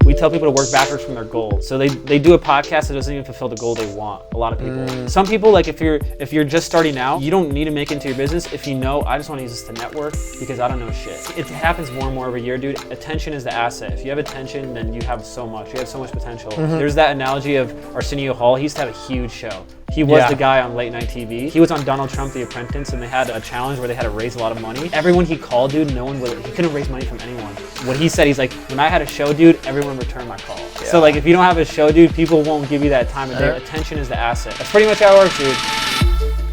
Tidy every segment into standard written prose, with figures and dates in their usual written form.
We tell people to work backwards from their goals. So they do a podcast that doesn't even fulfill the goal they want. A lot of people. Some people, like if you're just starting out, you don't need to make it into your business. If you know, I just want to use this to network because I don't know shit. It happens more and more every year, dude. Attention is the asset. If you have attention, then you have so much. You have so much potential. There's that analogy of Arsenio Hall. He used to have a huge show. He was the guy on late night TV. He was on Donald Trump, The Apprentice, and they had a challenge where they had to raise a lot of money. Everyone he called, dude, he couldn't raise money from anyone. What he said, he's like, when I had a show, dude, everyone returned my call. Yeah. So like, if you don't have a show, dude, people won't give you that time of day. Attention is the asset. That's pretty much how it works, dude.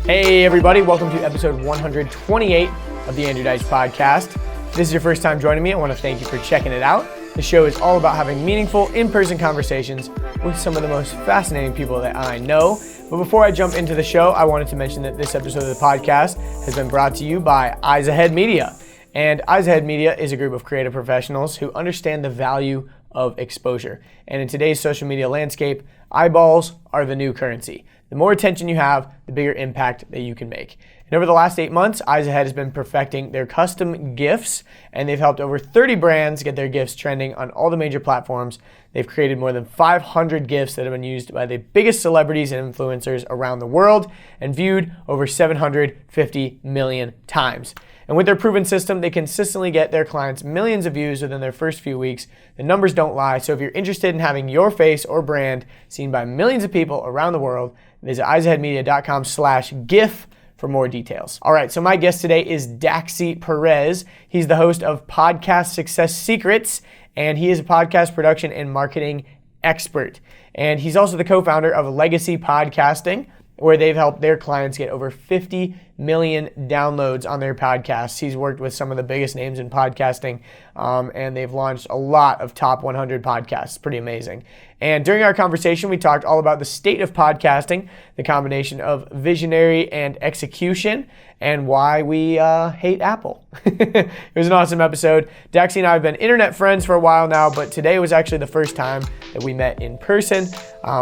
Hey everybody, welcome to episode 128 of the Andrew Deitsch podcast. If this is your first time joining me, I want to thank you for checking it out. The show is all about having meaningful, in-person conversations with some of the most fascinating people that I know. But before I jump into the show, I wanted to mention that this episode of the podcast has been brought to you by Eyes Ahead Media. And Eyes Ahead Media is a group of creative professionals who understand the value of exposure. And in today's social media landscape, eyeballs are the new currency. The more attention you have, the bigger impact that you can make. And over the last 8 months, Eyes Ahead has been perfecting their custom gifts, and they've helped over 30 brands get their gifts trending on all the major platforms. They've created more than 500 gifts that have been used by the biggest celebrities and influencers around the world and viewed over 750 million times. And with their proven system, they consistently get their clients millions of views within their first few weeks. The numbers don't lie, so if you're interested in having your face or brand seen by millions of people around the world, visit eyesaheadmedia.com/gif for more details. All right, so my guest today is Daxy Perez. He's the host of Podcast Success Secrets, and he is a podcast production and marketing expert. And he's also the co-founder of Legacy Podcasting, where they've helped their clients get over 50 million downloads on their podcasts. He's worked with some of the biggest names in podcasting, and they've launched a lot of top 100 podcasts. Pretty amazing. And during our conversation, we talked all about the state of podcasting, the combination of visionary and execution, and why we hate Apple. It was an awesome episode. Daxy and I have been internet friends for a while now, but today was actually the first time that we met in person.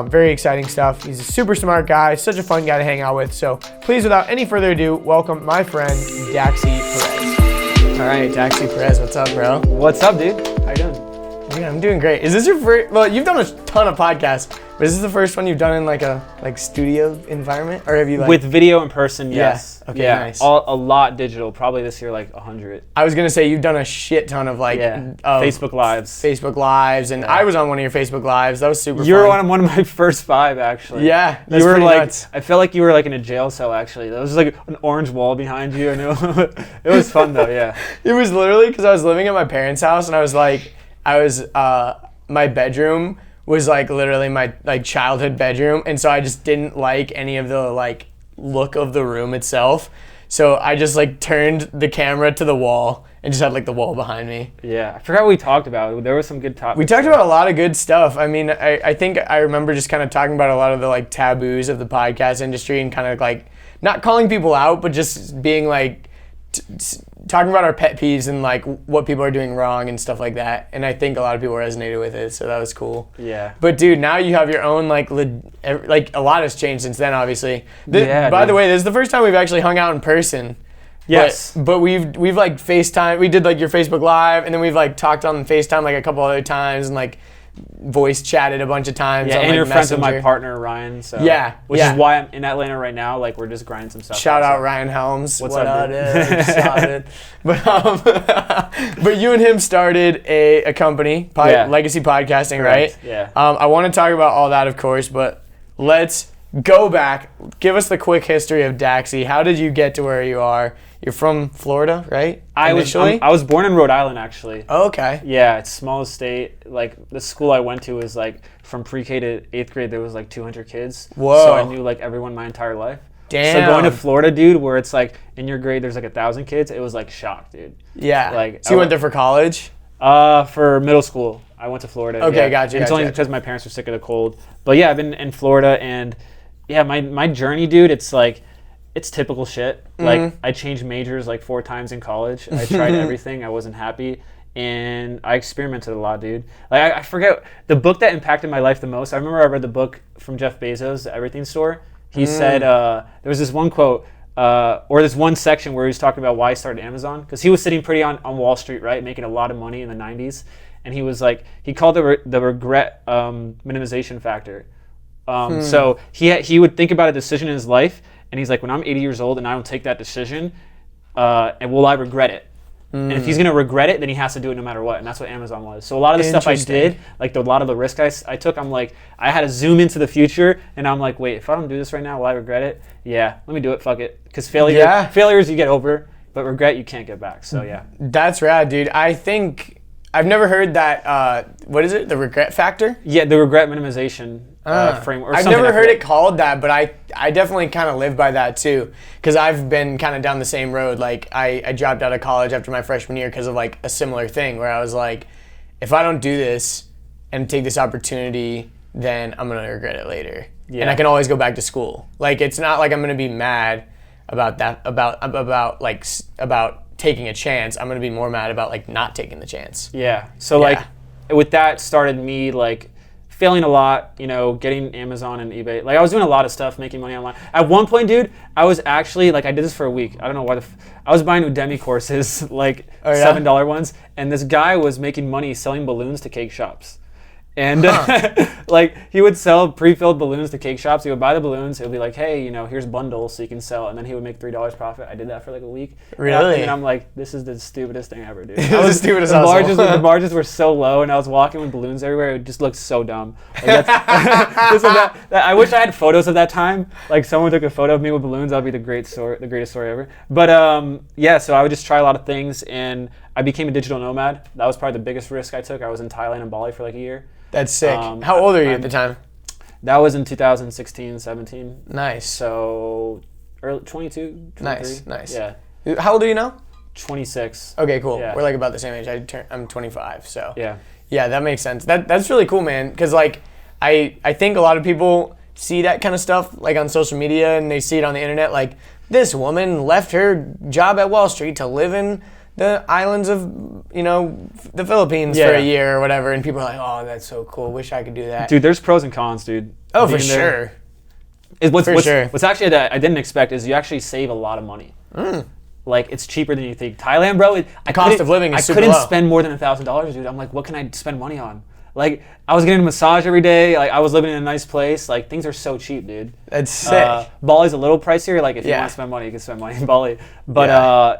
Very exciting stuff. He's a super smart guy, such a fun guy to hang out with. So please, without any further ado, welcome my friend, Daxy Perez. All right, Daxy Perez, what's up, bro? What's up, dude? How you doing? Yeah, I'm doing great. Is this your first? Well, you've done a ton of podcasts, but is this the first one you've done in like a studio environment, or have you with video in person? Yes. Yeah. Okay. Yeah. Nice. A lot digital. Probably this year like 100. I was gonna say you've done a shit ton of Facebook Lives. And I was on one of your Facebook Lives. That was super. You were fun. on one of my first 5 actually. Yeah. You were like, nuts. I felt like you were like in a jail cell actually. There was like an orange wall behind you, and it was fun though. Yeah. It was literally because I was living at my parents' house, and my bedroom was like literally my like childhood bedroom, and so I just didn't like any of the like look of the room itself. So I just like turned the camera to the wall and just had like the wall behind me. Yeah, I forgot what we talked about. There was some good topics. We talked about a lot of good stuff. I mean, I think I remember just kind of talking about a lot of the like taboos of the podcast industry and kind of like not calling people out, but just being like talking about our pet peeves and like what people are doing wrong and stuff like that. And I think a lot of people resonated with it, so that was cool. Yeah. But dude, now you have your own like a lot has changed since then, obviously. By the way, this is the first time we've actually hung out in person. Yes. But we've like FaceTime. We did like your Facebook Live, and then we've like talked on FaceTime like a couple other times and like voice chatted a bunch of times. Yeah, on, and like, you're friends with Messenger. my partner Ryan. So which is why I'm in Atlanta right now. Like we're just grinding some stuff. Shout out Ryan Helms. What's up, dude? But you and him started a company, Legacy Podcasting, correct. Right? Yeah. I want to talk about all that, of course, but let's go back. Give us the quick history of Daxy. How did you get to where you are? You're from Florida, right? I was born in Rhode Island, actually. Oh, okay. Yeah, it's small state. Like the school I went to was like from pre-K to 8th grade. There was like 200 kids. Whoa. So I knew like everyone my entire life. Damn. So going to Florida, dude, where it's like in your grade there's like 1,000 kids, it was like shock, dude. Yeah. Like so you went there for college? For middle school, I went to Florida. Okay, yeah. gotcha. It's only because my parents were sick of the cold. But yeah, I've been in Florida, and yeah, my journey, dude, it's like. It's typical shit. Like I changed majors like 4 times in college. I tried everything. I wasn't happy. And I experimented a lot, dude. Like I forget the book that impacted my life the most. I remember I read the book from Jeff Bezos, The Everything Store. He said, there was this one quote, or this one section where he was talking about why he started Amazon. Because he was sitting pretty on Wall Street, right? Making a lot of money in the 90s. and he was like, he called the regret minimization factor. So he would think about a decision in his life, and he's like, when I'm 80 years old and I don't take that decision, and will I regret it? And if he's gonna regret it, then he has to do it no matter what, and that's what Amazon was. So a lot of the stuff I did, like a lot of the risk I took, I'm like, I had to zoom into the future, and I'm like, wait, if I don't do this right now, will I regret it? Yeah, let me do it. Fuck it, because failures you get over, but regret you can't get back. So yeah, that's rad, dude. I think I've never heard that. What is it? The regret factor? Yeah, the regret minimization framework. I've never heard it called that, but I definitely kind of live by that too, because I've been kind of down the same road. Like I dropped out of college after my freshman year because of like a similar thing where I was like, if I don't do this and take this opportunity, then I'm gonna regret it later. Yeah. And I can always go back to school. Like it's not like I'm gonna be mad about that about taking a chance. I'm gonna be more mad about like not taking the chance. Yeah. So like with that started me like failing a lot, you know, getting Amazon and eBay. Like I was doing a lot of stuff, making money online. At one point, dude, I was actually like, I did this for a week. I don't know why I was buying Udemy courses, like $7 ones, and this guy was making money selling balloons to cake shops. And like he would sell pre-filled balloons to cake shops. He would buy the balloons. He would be like, hey, you know, here's bundles so you can sell. And then he would make $3 profit. I did that for like a week. Really? And I'm like, this is the stupidest thing ever, dude. It was the stupidest the margins were so low, and I was walking with balloons everywhere. It just looked so dumb. Like I wish I had photos of that time. Like someone took a photo of me with balloons. That'd be the greatest story ever. But yeah, so I would just try a lot of things, and I became a digital nomad. That was probably the biggest risk I took. I was in Thailand and Bali for like a year. That's sick. How old are you at the time? That was in 2016, 17. Nice. So early 22, 23. Nice. Yeah. How old are you now? 26. Okay, cool. Yeah. We're like about the same age. I'm 25, so. Yeah. Yeah, that makes sense. That's really cool, man, because like I think a lot of people see that kind of stuff like on social media, and they see it on the internet like this woman left her job at Wall Street to live in the islands of, you know, the Philippines for a year or whatever, and people are like, oh, that's so cool, wish I could do that. Dude, there's pros and cons, dude. Oh, for sure. What's actually that I didn't expect is you actually save a lot of money. Like, it's cheaper than you think. Thailand, bro, the cost of living is super low. I couldn't spend more than $1,000, dude. I'm like, what can I spend money on? Like, I was getting a massage every day. Like, I was living in a nice place. Like, things are so cheap, dude. That's sick. Bali's a little pricier. Like, if you want to spend money, you can spend money in Bali. But,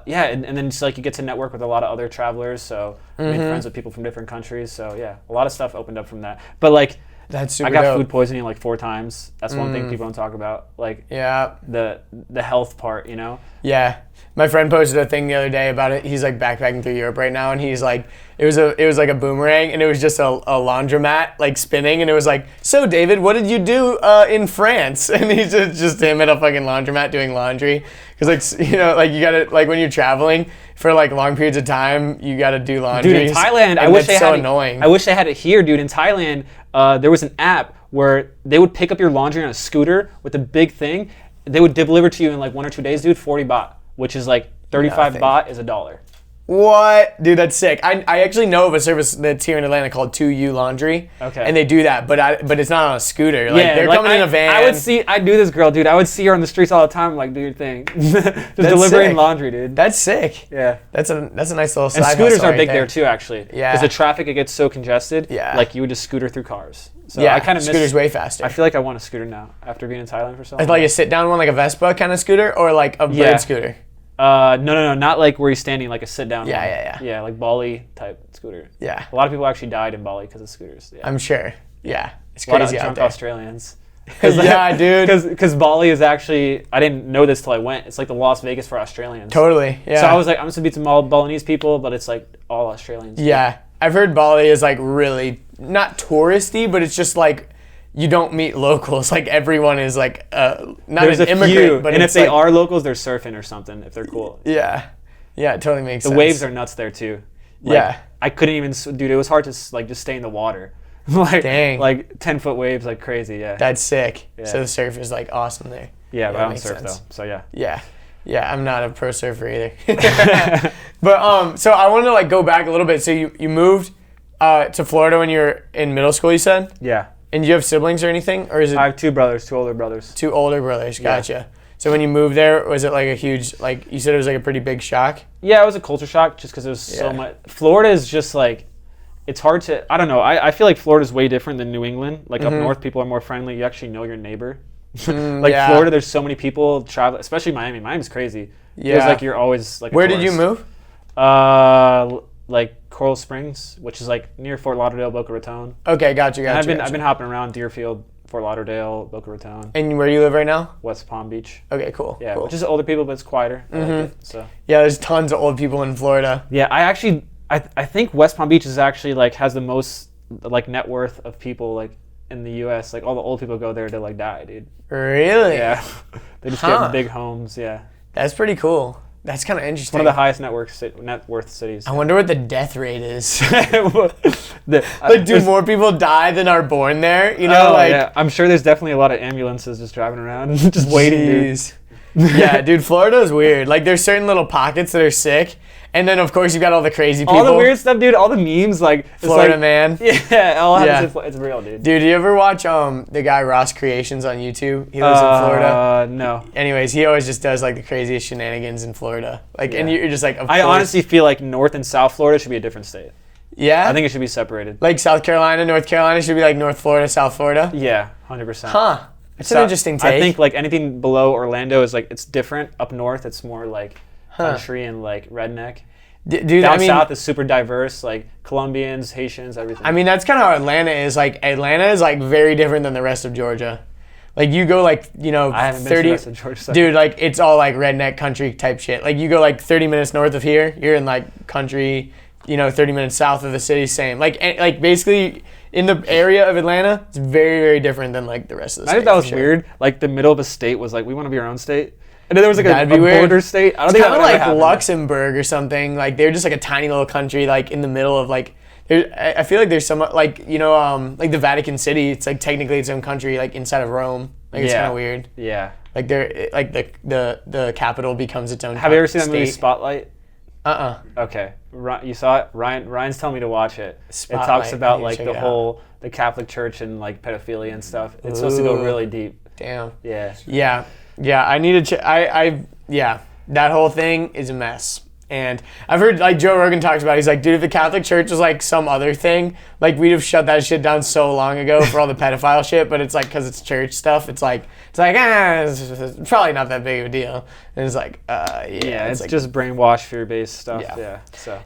and then just, like, you get to network with a lot of other travelers. So, I made friends with people from different countries. So, yeah, a lot of stuff opened up from that. But, like, that's super I got dope. Food poisoning like 4 times. That's one thing people don't talk about. Like, the health part, you know? Yeah. My friend posted a thing the other day about it. He's like backpacking through Europe right now, and he's like, it was like a boomerang, and it was just a laundromat like spinning, and it was like, so David, what did you do in France? And he's just him at a fucking laundromat doing laundry, because like, you know, like you gotta, like when you're traveling for like long periods of time, you gotta do laundry. Dude, in Thailand, I wish they had it here, dude. In Thailand, there was an app where they would pick up your laundry on a scooter with a big thing. They would deliver to you in like 1 or 2 days, dude. 40 baht. Which is like 35 baht is $1. What? Dude, that's sick. I actually know of a service that's here in Atlanta called 2U Laundry. Okay. And they do that, but it's not on a scooter. Like, they're coming in a van. I do this girl, dude. I would see her on the streets all the time, like, do your thing. Just delivering sick. Laundry, dude. That's sick. Yeah. That's a nice little side hustle. And scooters are big there too, actually. Yeah. Because the traffic, it gets so congested. Yeah. Like, you would just scooter through cars. So I kind of miss scooters way faster. I feel like I want a scooter now after being in Thailand for so long. Like a sit-down one, like a Vespa kind of scooter, or like a bird scooter? No, not like where you're standing, like a sit-down. Yeah, like Bali type scooter. Yeah. A lot of people actually died in Bali because of scooters. Yeah. I'm sure. Yeah, it's crazy. A lot of drunk there. Australians. Yeah, dude. Because Bali is actually, I didn't know this till I went. It's like the Las Vegas for Australians. Totally. Yeah. So I was like, I'm just gonna meet some all Balinese people, but it's like all Australians. Yeah, I've heard Bali is like really not touristy, but it's just like, you don't meet locals. Like everyone is like not There's an immigrant, few, but and it's if they like, are locals, they're surfing or something. If they're cool. Yeah, it totally makes sense. The waves are nuts there too. Like, yeah, I couldn't even, dude. It was hard to like just stay in the water. Like, dang, like 10-foot waves, like crazy. Yeah, that's sick. Yeah. So the surf is like awesome there. Yeah, but I don't surf though. So yeah. Yeah, I'm not a pro surfer either. But so I wanted to like go back a little bit. So you moved to Florida when you were in middle school, you said? Yeah. And do you have siblings or anything, or is it? I have 2 brothers, 2 older brothers. 2 older brothers, gotcha. Yeah. So when you moved there, was it like a huge, like you said, it was like a pretty big shock? Yeah, it was a culture shock just because it was so much. Florida is just like, it's hard to, I don't know. I feel like Florida's way different than New England. Like up north, people are more friendly. You actually know your neighbor. Florida, there's so many people travel, especially Miami. Miami's crazy. Yeah. It's like you're always like. Where did you move? Like Coral Springs, which is like near Fort Lauderdale, Boca Raton. Okay, gotcha. I've been hopping around Deerfield, Fort Lauderdale, Boca Raton. And where you live right now? West Palm Beach. Okay, cool. Yeah, cool. which is older people, but it's quieter. I like it, so. Yeah, there's tons of old people in Florida. Yeah, I think West Palm Beach is actually like has the most like net worth of people like in the U.S. Like all the old people go there to like die, dude. Really? Yeah, they just get big homes. Yeah, that's pretty cool. That's kind of interesting. One of the highest net worth cities. I wonder what the death rate is. Like, do more people die than are born there? You know, yeah. I'm sure there's definitely a lot of ambulances just driving around, just waiting. Dude. Yeah, dude, Florida's weird. Like, there's certain little pockets that are sick, and then of course you got all the crazy people. All the weird stuff, dude. All the memes, like Florida man. Yeah, all happens. It's real, dude. Dude, do you ever watch the guy Ross Creations on YouTube? He lives in Florida. No. Anyways, he always just does like the craziest shenanigans in Florida. Like, and you're just like, of course. I honestly feel like North and South Florida should be a different state. Yeah. I think it should be separated. Like South Carolina, North Carolina should be like North Florida, South Florida. Yeah, 100%. Huh. It's an interesting take. I think like anything below Orlando is like it's different. Up north, it's more like country and like redneck. Dude, Down south is super diverse, like Colombians, Haitians, everything. I mean, that's kind of how Atlanta is. Like Atlanta is like very different than the rest of Georgia. Like you go like, you know, I haven't been to the rest of Georgia. So. Dude, like it's all like redneck country type shit. Like you go like 30 minutes north of here, you're in like country, you know, 30 minutes south of the city, same. Like basically in the area of Atlanta, it's very, very different than like the rest of the state. I think that was weird. Like the middle of a state was like, we want to be our own state. And then there was like a weird. border state. I don't think that would like happen. Luxembourg or something. Like they're just like a tiny little country, like in the middle of like. I feel like there's some like, you know, like the Vatican City. It's like technically its own country, like inside of Rome. Like it's kind of weird. Yeah. Like they're like the capital becomes its own. Have you ever seen that movie Spotlight? Okay. You saw it? Ryan's telling me to watch it. Spotlight. It talks about like the Catholic Church and like pedophilia and stuff. It's supposed to go really deep. Damn. Yeah. Yeah. I need to that whole thing is a mess. And I've heard like Joe Rogan talks about it. He's like, dude, if the Catholic Church was like some other thing, like we'd have shut that shit down so long ago for all the pedophile shit. But it's like because it's church stuff. It's it's probably not that big of a deal. And it's like, it's like, just brainwash, fear-based stuff.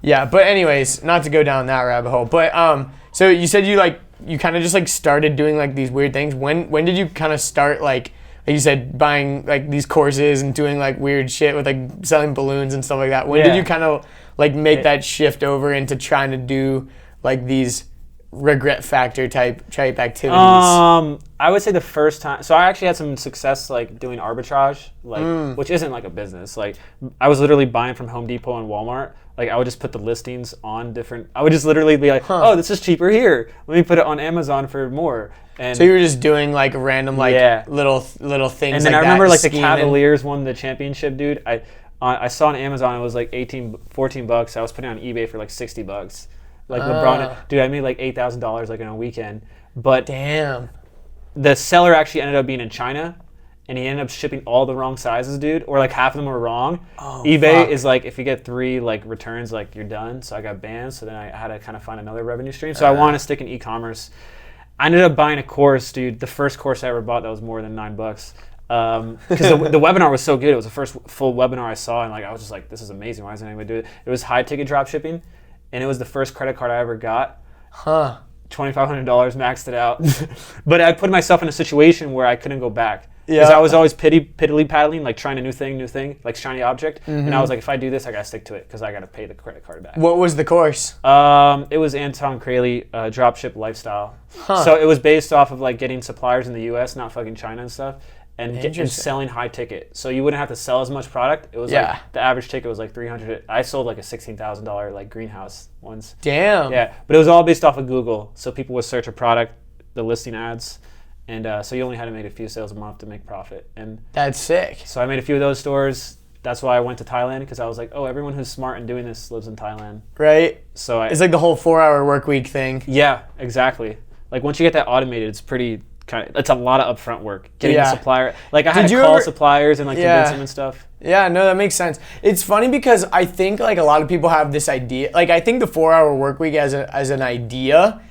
Yeah. But anyways, not to go down that rabbit hole. But so you said you kind of just like started doing like these weird things. When did you kind of start like you said, buying like these courses and doing like weird shit with like selling balloons and stuff like that? When did you kind of like make that shift over into trying to do like these regret factor type activities? I would say the first time. So I actually had some success like doing arbitrage, like which isn't like a business. Like I was literally buying from Home Depot and Walmart. Like I would just put the listings on different. I would just literally be like, oh, this is cheaper here. Let me put it on Amazon for more. And so you were just doing like random like little things. And then like I remember like the scheming. Cavaliers won the championship, dude. I saw on Amazon it was like $14. I was putting it on eBay for like $60. Like LeBron, dude, I made like $8,000 like in a weekend. But damn, the seller actually ended up being in China, and he ended up shipping all the wrong sizes, dude, or like half of them were wrong. eBay is like if you get 3 like returns, like you're done. So I got banned. So then I had to kind of find another revenue stream. So I wanted to stick in e-commerce. I ended up buying a course, dude. The first course I ever bought that was more than $9. Because the webinar was so good. It was the first full webinar I saw, and like I was just like, this is amazing. Why isn't anybody do it? It was high ticket drop shipping, and it was the first credit card I ever got. $2,500, maxed it out. But I put myself in a situation where I couldn't go back. Because I was always piddly paddling, like trying a new thing, like shiny object. And I was like, if I do this, I gotta stick to it because I gotta pay the credit card back. What was the course? It was Anton Kraly, Dropship Lifestyle. So it was based off of like getting suppliers in the U.S., not fucking China and stuff, and selling high ticket. So you wouldn't have to sell as much product. It was like the average ticket was like $300. I sold like a $16,000 like greenhouse once. Damn. Yeah, but it was all based off of Google. So people would search a product, the listing ads. And so you only had to make a few sales a month to make profit. And that's sick. So I made a few of those stores. That's why I went to Thailand, because I was like, oh, everyone who's smart and doing this lives in Thailand. Right. So it's like the whole 4-hour work week thing. Yeah, exactly. Like once you get that automated, it's pretty it's a lot of upfront work. Getting the supplier, like I had Did to you call ever- suppliers and like convince them and stuff. Yeah, no, that makes sense. It's funny because I think like a lot of people have this idea. Like I think the 4-Hour Workweek as an idea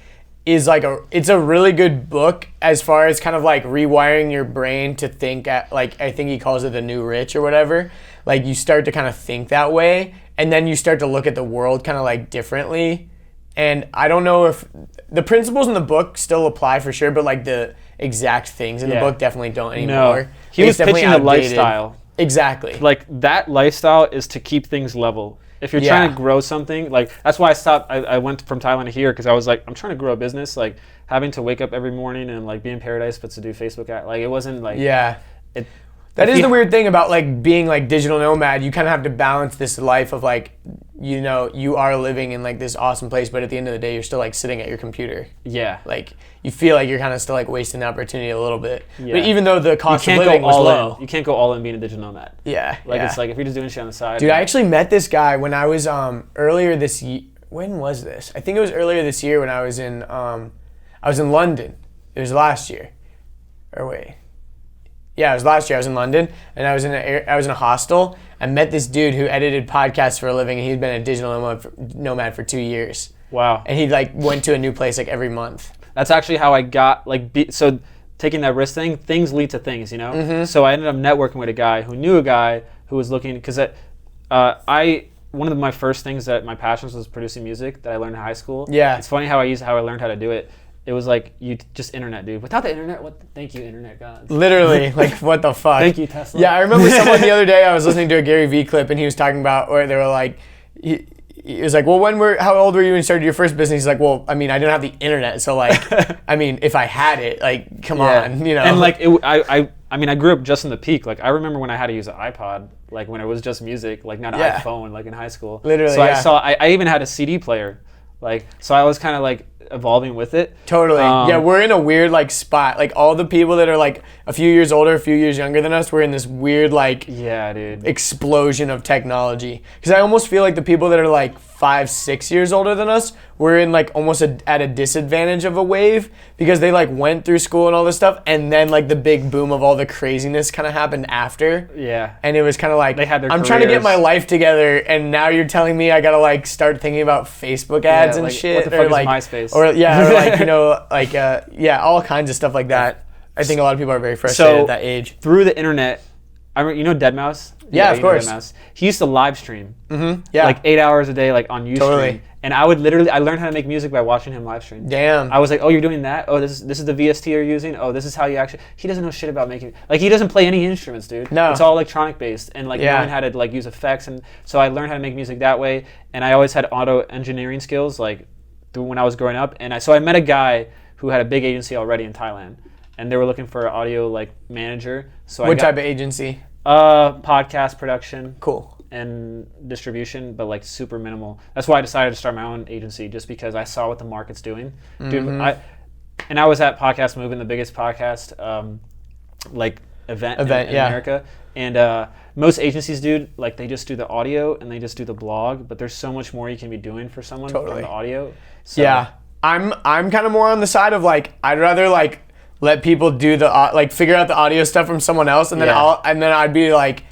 is like it's a really good book as far as kind of like rewiring your brain to think like I think he calls it the new rich or whatever. Like you start to kind of think that way, and then you start to look at the world kind of like differently. And I don't know if the principles in the book still apply for sure, but like the exact things in the book definitely don't anymore. No, he was pitching a lifestyle. Exactly. Like that lifestyle is to keep things level. If you're trying to grow something, like that's why I stopped. I went from Thailand to here because I was like, I'm trying to grow a business. Like having to wake up every morning and like be in paradise, but to do Facebook ad, like it wasn't like That is the weird thing about like being like digital nomad. You kind of have to balance this life of like, you know, you are living in like this awesome place, but at the end of the day, you're still like sitting at your computer. Yeah. Like you feel like you're kind of still like wasting the opportunity a little bit. Yeah. But even though the cost of living was low. You can't go all in being a digital nomad. Yeah. Like it's like if you're just doing shit on the side. Dude, I actually met this guy when I was earlier this year. When was this? I think it was earlier this year when I was in London. It was last year. Or wait. Yeah, it was last year. I was in London, and I was in a hostel. I met this dude who edited podcasts for a living, and he'd been a digital nomad for 2 years. Wow. And he like went to a new place like every month. That's actually how I got so taking that risk thing. Things lead to things, you know. Mm-hmm. So I ended up networking with a guy who knew a guy who was looking because one of my first things that my passions was producing music that I learned in high school. Yeah. It's funny how I learned how to do it. It was like you just internet, dude. Without the internet, thank you, internet gods. Literally, like what the fuck? Thank you, Tesla. Yeah, I remember someone the other day. I was listening to a Gary Vee clip, and he was talking about where they were like, he was like, well, how old were you when you started your first business? He's like, well, I mean, I didn't have the internet, so like, I mean, if I had it, like, come on, you know. And like, I mean, I grew up just in the peak. Like, I remember when I had to use an iPod, like when it was just music, like not an iPhone, like in high school. Literally, so I even had a CD player, like, so I was kind of like evolving with it. Totally. Yeah, we're in a weird like spot. Like all the people that are like a few years older, a few years younger than us, we're in this weird like explosion of technology. Because I almost feel like the people that are like 5-6 years older than us, we're in like almost at a disadvantage of a wave because they like went through school and all this stuff, and then like the big boom of all the craziness kind of happened after. Yeah. And it was kind of like, they had their I'm careers. trying to get my life together, and now you're telling me I gotta like start thinking about Facebook ads and like, shit. What the fuck or is like MySpace? Or like, you know, like all kinds of stuff like that. I think a lot of people are very frustrated at that age. Through the internet, you know Deadmau5? Yeah, of course. Deadmau5. He used to live stream. Mm-hmm. Yeah. Like 8 hours a day, like on Ustream. Totally. And I learned how to make music by watching him live stream. Damn. I was like, oh, you're doing that? Oh, this is the VST you're using? Oh, this is how you actually... He doesn't know shit about making... Like, he doesn't play any instruments, dude. No. It's all electronic based. And like, knowing how to like use effects. And so I learned how to make music that way. And I always had auto engineering skills, like, when I was growing up. And so I met a guy who had a big agency already in Thailand. And they were looking for an audio, like, manager. So What type of agency? Podcast production. Cool. And distribution, but like super minimal. That's why I decided to start my own agency, just because I saw what the market's doing. Dude, I was at Podcast Movement, the biggest podcast event in America. And most agencies, dude, like they just do the audio and they just do the blog, but there's so much more you can be doing for someone from the audio. So, yeah. I'm kind of more on the side of like, I'd rather like let people do the like figure out the audio stuff from someone else, and then I'd be like,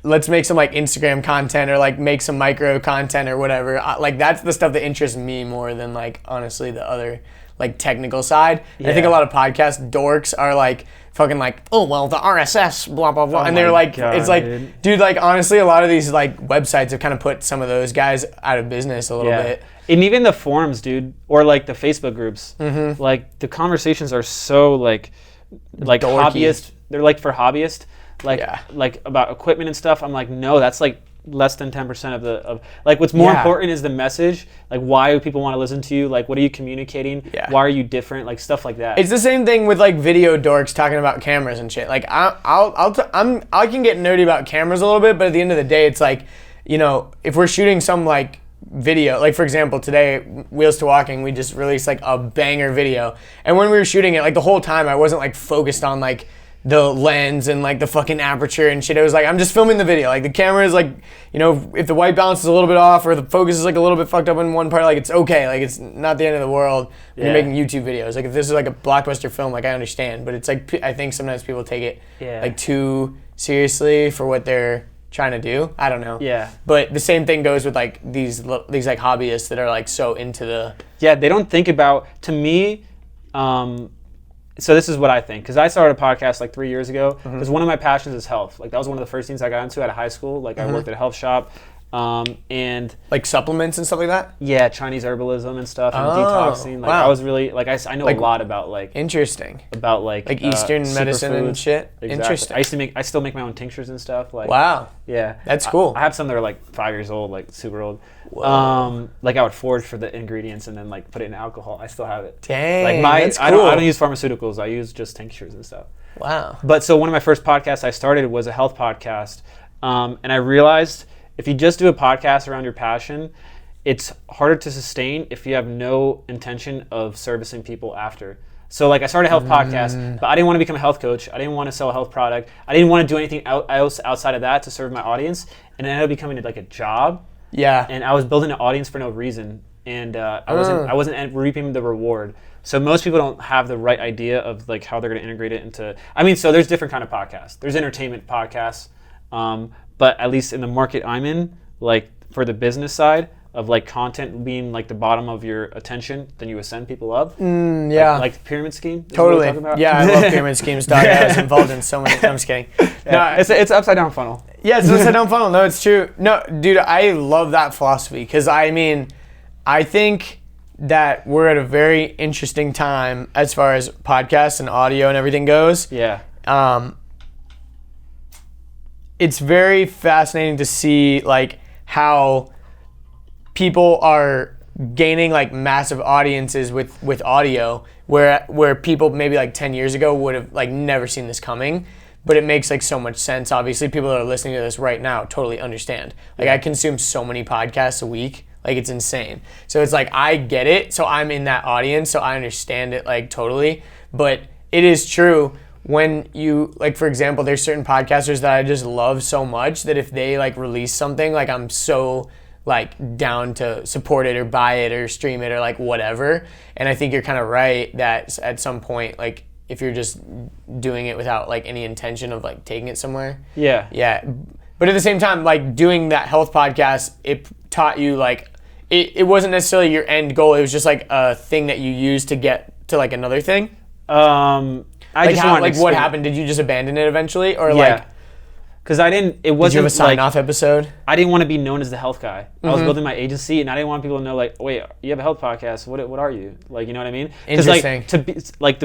let's make some like Instagram content or like make some micro content or whatever. Like that's the stuff that interests me more than like honestly the other like technical side. Yeah. I think a lot of podcast dorks are like fucking like, oh well, the RSS blah blah blah, and they're like, God, it's like, dude, like honestly, a lot of these like websites have kind of put some of those guys out of business a little bit. And even the forums, dude, or like the Facebook groups, like the conversations are so like dorky. Hobbyist. They're like for hobbyists. Like about equipment and stuff. I'm like, no, that's like less than 10% of like what's more important is the message. Like, why do people want to listen to you? Like, what are you communicating? Why are you different? Like stuff like that. It's the same thing with like video dorks talking about cameras and shit. Like I can get nerdy about cameras a little bit, but at the end of the day, it's like, you know, if we're shooting some like video, like for example today, Wheels to Walking, we just released like a banger video, and when we were shooting it, like the whole time I wasn't like focused on like the lens and like the fucking aperture and shit. It was like, I'm just filming the video. Like the camera is like, you know, if the white balance is a little bit off or the focus is like a little bit fucked up in one part, like it's okay. Like it's not the end of the world when you're making YouTube videos. Like if this is like a blockbuster film, like I understand, but it's like, I think sometimes people take it like too seriously for what they're trying to do. I don't know. Yeah. But the same thing goes with like these like hobbyists that are like so into the. Yeah, they don't think about, to me, so this is what I think, because I started a podcast like 3 years ago, because one of my passions is health. Like that was one of the first things I got into out of high school. Like I worked at a health shop. And like supplements and stuff like that? Yeah, Chinese herbalism and stuff, and detoxing. Like I was really like I know like, a lot about like interesting about like Eastern medicine and shit. Exactly. Interesting. I still make my own tinctures and stuff. Like wow. Yeah, that's cool. I have some that are like 5 years old, like super old. Whoa. Like I would forage for the ingredients and then like put it in alcohol. I still have it. Dang, like that's cool. I don't use pharmaceuticals. I use just tinctures and stuff. Wow. But so one of my first podcasts I started was a health podcast, and I realized, if you just do a podcast around your passion, it's harder to sustain if you have no intention of servicing people after. So like I started a health podcast, but I didn't want to become a health coach. I didn't want to sell a health product. I didn't want to do anything else outside of that to serve my audience. And it ended up becoming like a job. Yeah. And I was building an audience for no reason. And I wasn't reaping the reward. So most people don't have the right idea of like how they're going to integrate it into, I mean, so there's different kind of podcasts. There's entertainment podcasts. But at least in the market I'm in, like for the business side of like content being like the bottom of your attention, then you ascend people up. Yeah. Like pyramid scheme? Totally. Yeah, I love pyramid schemes, dog. I was involved in so many. I'm just kidding. Yeah, it's an upside down funnel. Yeah, it's an upside down funnel. No, it's true. No, dude, I love that philosophy because I mean, I think that we're at a very interesting time as far as podcasts and audio and everything goes. Yeah. It's very fascinating to see like how people are gaining like massive audiences with audio where people maybe like 10 years ago would have like never seen this coming, but it makes like so much sense. Obviously people that are listening to this right now totally understand. Like I consume so many podcasts a week, like it's insane. So it's like I get it, so I'm in that audience, so I understand it like totally. But it is true when you, like for example, there's certain podcasters that I just love so much that if they like release something, like I'm so like down to support it or buy it or stream it or like whatever. And I think you're kind of right that at some point, like if you're just doing it without like any intention of like taking it somewhere. Yeah. But at the same time, like doing that health podcast, it taught you like, it wasn't necessarily your end goal. It was just like a thing that you used to get to like another thing. What happened? Did you just abandon it eventually, or like? Because I didn't. It wasn't. Did you have a sign-off like, episode? I didn't want to be known as the health guy. I was building my agency, and I didn't want people to know like, wait, you have a health podcast. What are you? Like, you know what I mean? Interesting.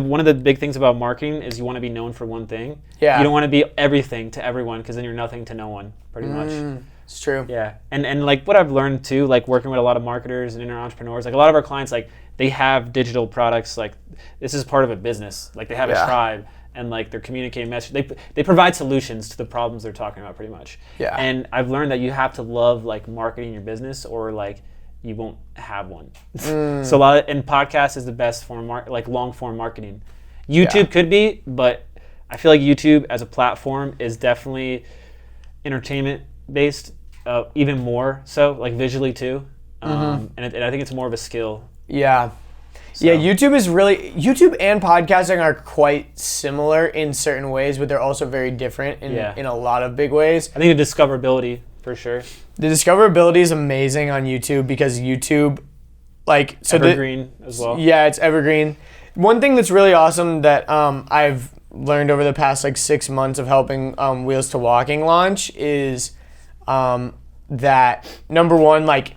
One of the big things about marketing is you want to be known for one thing. Yeah. You don't want to be everything to everyone, because then you're nothing to no one, pretty much. It's true. Yeah, and like what I've learned too, like working with a lot of marketers and entrepreneurs, like a lot of our clients, like they have digital products. Like this is part of a business. Like they have a tribe. And like they're communicating message. They provide solutions to the problems they're talking about, pretty much. Yeah. And I've learned that you have to love like marketing your business, or like you won't have one. So and podcast is the best form of like long form marketing. YouTube could be, but I feel like YouTube as a platform is definitely entertainment based, even more so, like visually too. And I think it's more of a skill. Yeah. So. Yeah, YouTube and podcasting are quite similar in certain ways, but they're also very different in a lot of big ways. I think the discoverability, for sure. The discoverability is amazing on YouTube because YouTube, like... evergreen as well. Yeah, it's evergreen. One thing that's really awesome that I've learned over the past like 6 months of helping Wheels to Walking launch is that, number one, like...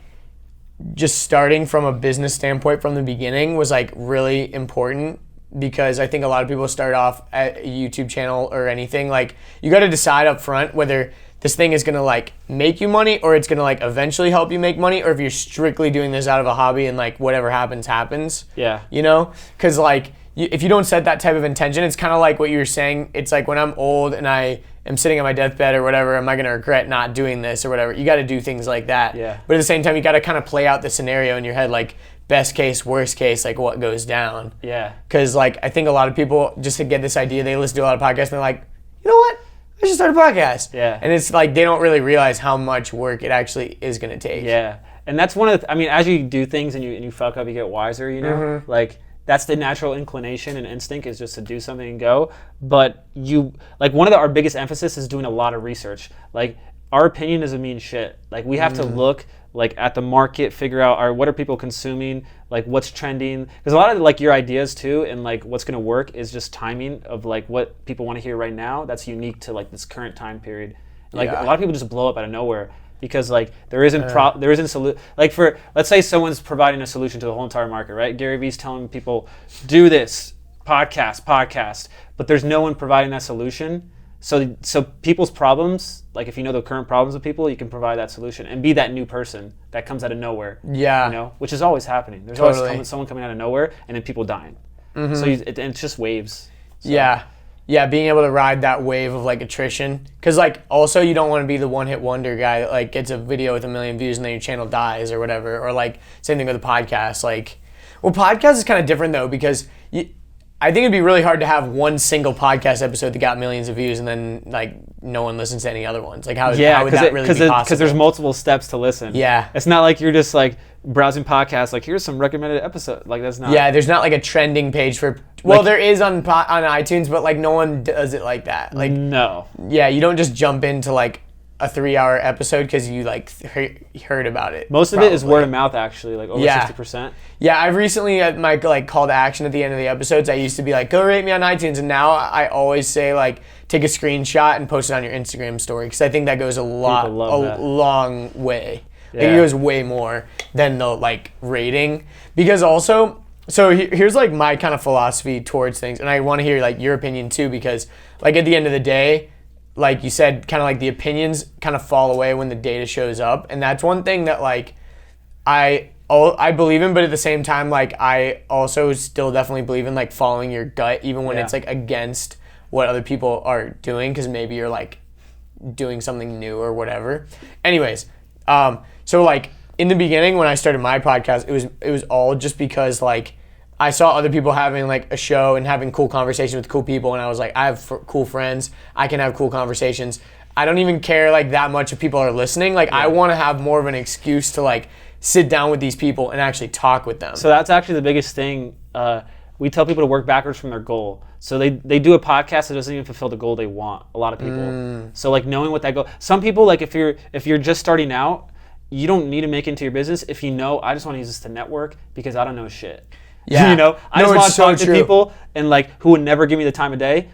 just starting from a business standpoint from the beginning was like really important, because I think a lot of people start off at a YouTube channel or anything. Like you got to decide up front whether this thing is going to like make you money, or it's going to like eventually help you make money, or if you're strictly doing this out of a hobby and like whatever happens. Yeah. You know? Because like if you don't set that type of intention, it's kind of like what you were saying. It's like when I'm old and I am sitting on my deathbed or whatever, am I going to regret not doing this or whatever? You got to do things like that. Yeah. But at the same time, you got to kind of play out the scenario in your head. Like best case, worst case, like what goes down. Yeah. Because like I think a lot of people just to get this idea, they listen to a lot of podcasts and they're like, you know what? I should start a podcast. Yeah. And it's like they don't really realize how much work it actually is going to take. Yeah. And that's one of the, I mean, as you do things and you fuck up, you get wiser, you know? Like, that's the natural inclination and instinct is just to do something and go. But one of our biggest emphasis is doing a lot of research. Like, our opinion doesn't mean shit. Like, we have to look, like, at the market, figure out, what are people consuming, like, what's trending. Because a lot of, like, your ideas, too, and, like, what's going to work is just timing of, like, what people want to hear right now that's unique to, like, this current time period. And, like, a lot of people just blow up out of nowhere. Because like there isn't like for let's say someone's providing a solution to the whole entire market, right? Gary Vee's telling people do this podcast, but there's no one providing that solution. So people's problems, like if you know the current problems of people, you can provide that solution and be that new person that comes out of nowhere. Yeah, you know, which is always happening. There's totally. always someone coming out of nowhere and then people dying. So it's just waves. So. Yeah, being able to ride that wave of like attrition, because like also you don't want to be the one hit wonder guy that like gets a video with 1 million views and then your channel dies or whatever, or like same thing with a podcast. Like, well, podcast is kind of different though because I think it'd be really hard to have one single podcast episode that got millions of views and then like no one listens to any other ones. Like how would that really be possible? Because there's multiple steps to listen. Yeah, it's not like you're just like browsing podcasts like here's some recommended episode. Like that's not. Yeah, there's not like a trending page for. Well, there is on iTunes, but like no one does it like that. Like no. Yeah, you don't just jump into like a 3-hour episode because you like heard about it. Most of it is word of mouth, actually, like over 60%. Yeah, I've recently at my like call to action at the end of the episodes, I used to be like, go rate me on iTunes, and now I always say like, take a screenshot and post it on your Instagram story because I think that goes a long way. Yeah. It goes way more than the like rating because also. So here's like my kind of philosophy towards things, and I want to hear like your opinion too, because like at the end of the day, like you said, kind of like the opinions kind of fall away when the data shows up, and that's one thing that like I believe in, but at the same time, like I also still definitely believe in like following your gut, even when it's like against what other people are doing, because maybe you're like doing something new or whatever. Anyways, so like. In the beginning, when I started my podcast, it was all just because like I saw other people having like a show and having cool conversations with cool people, and I was like, I have cool friends, I can have cool conversations. I don't even care like that much if people are listening. Like I want to have more of an excuse to like sit down with these people and actually talk with them. So that's actually the biggest thing. We tell people to work backwards from their goal. So they do a podcast that doesn't even fulfill the goal they want. A lot of people. So like knowing what that goal. Some people like if you're just starting out. You don't need to make it into your business if you know, I just want to use this to network because I don't know shit. Yeah. You know, I just want to talk to people and like who would never give me the time of day,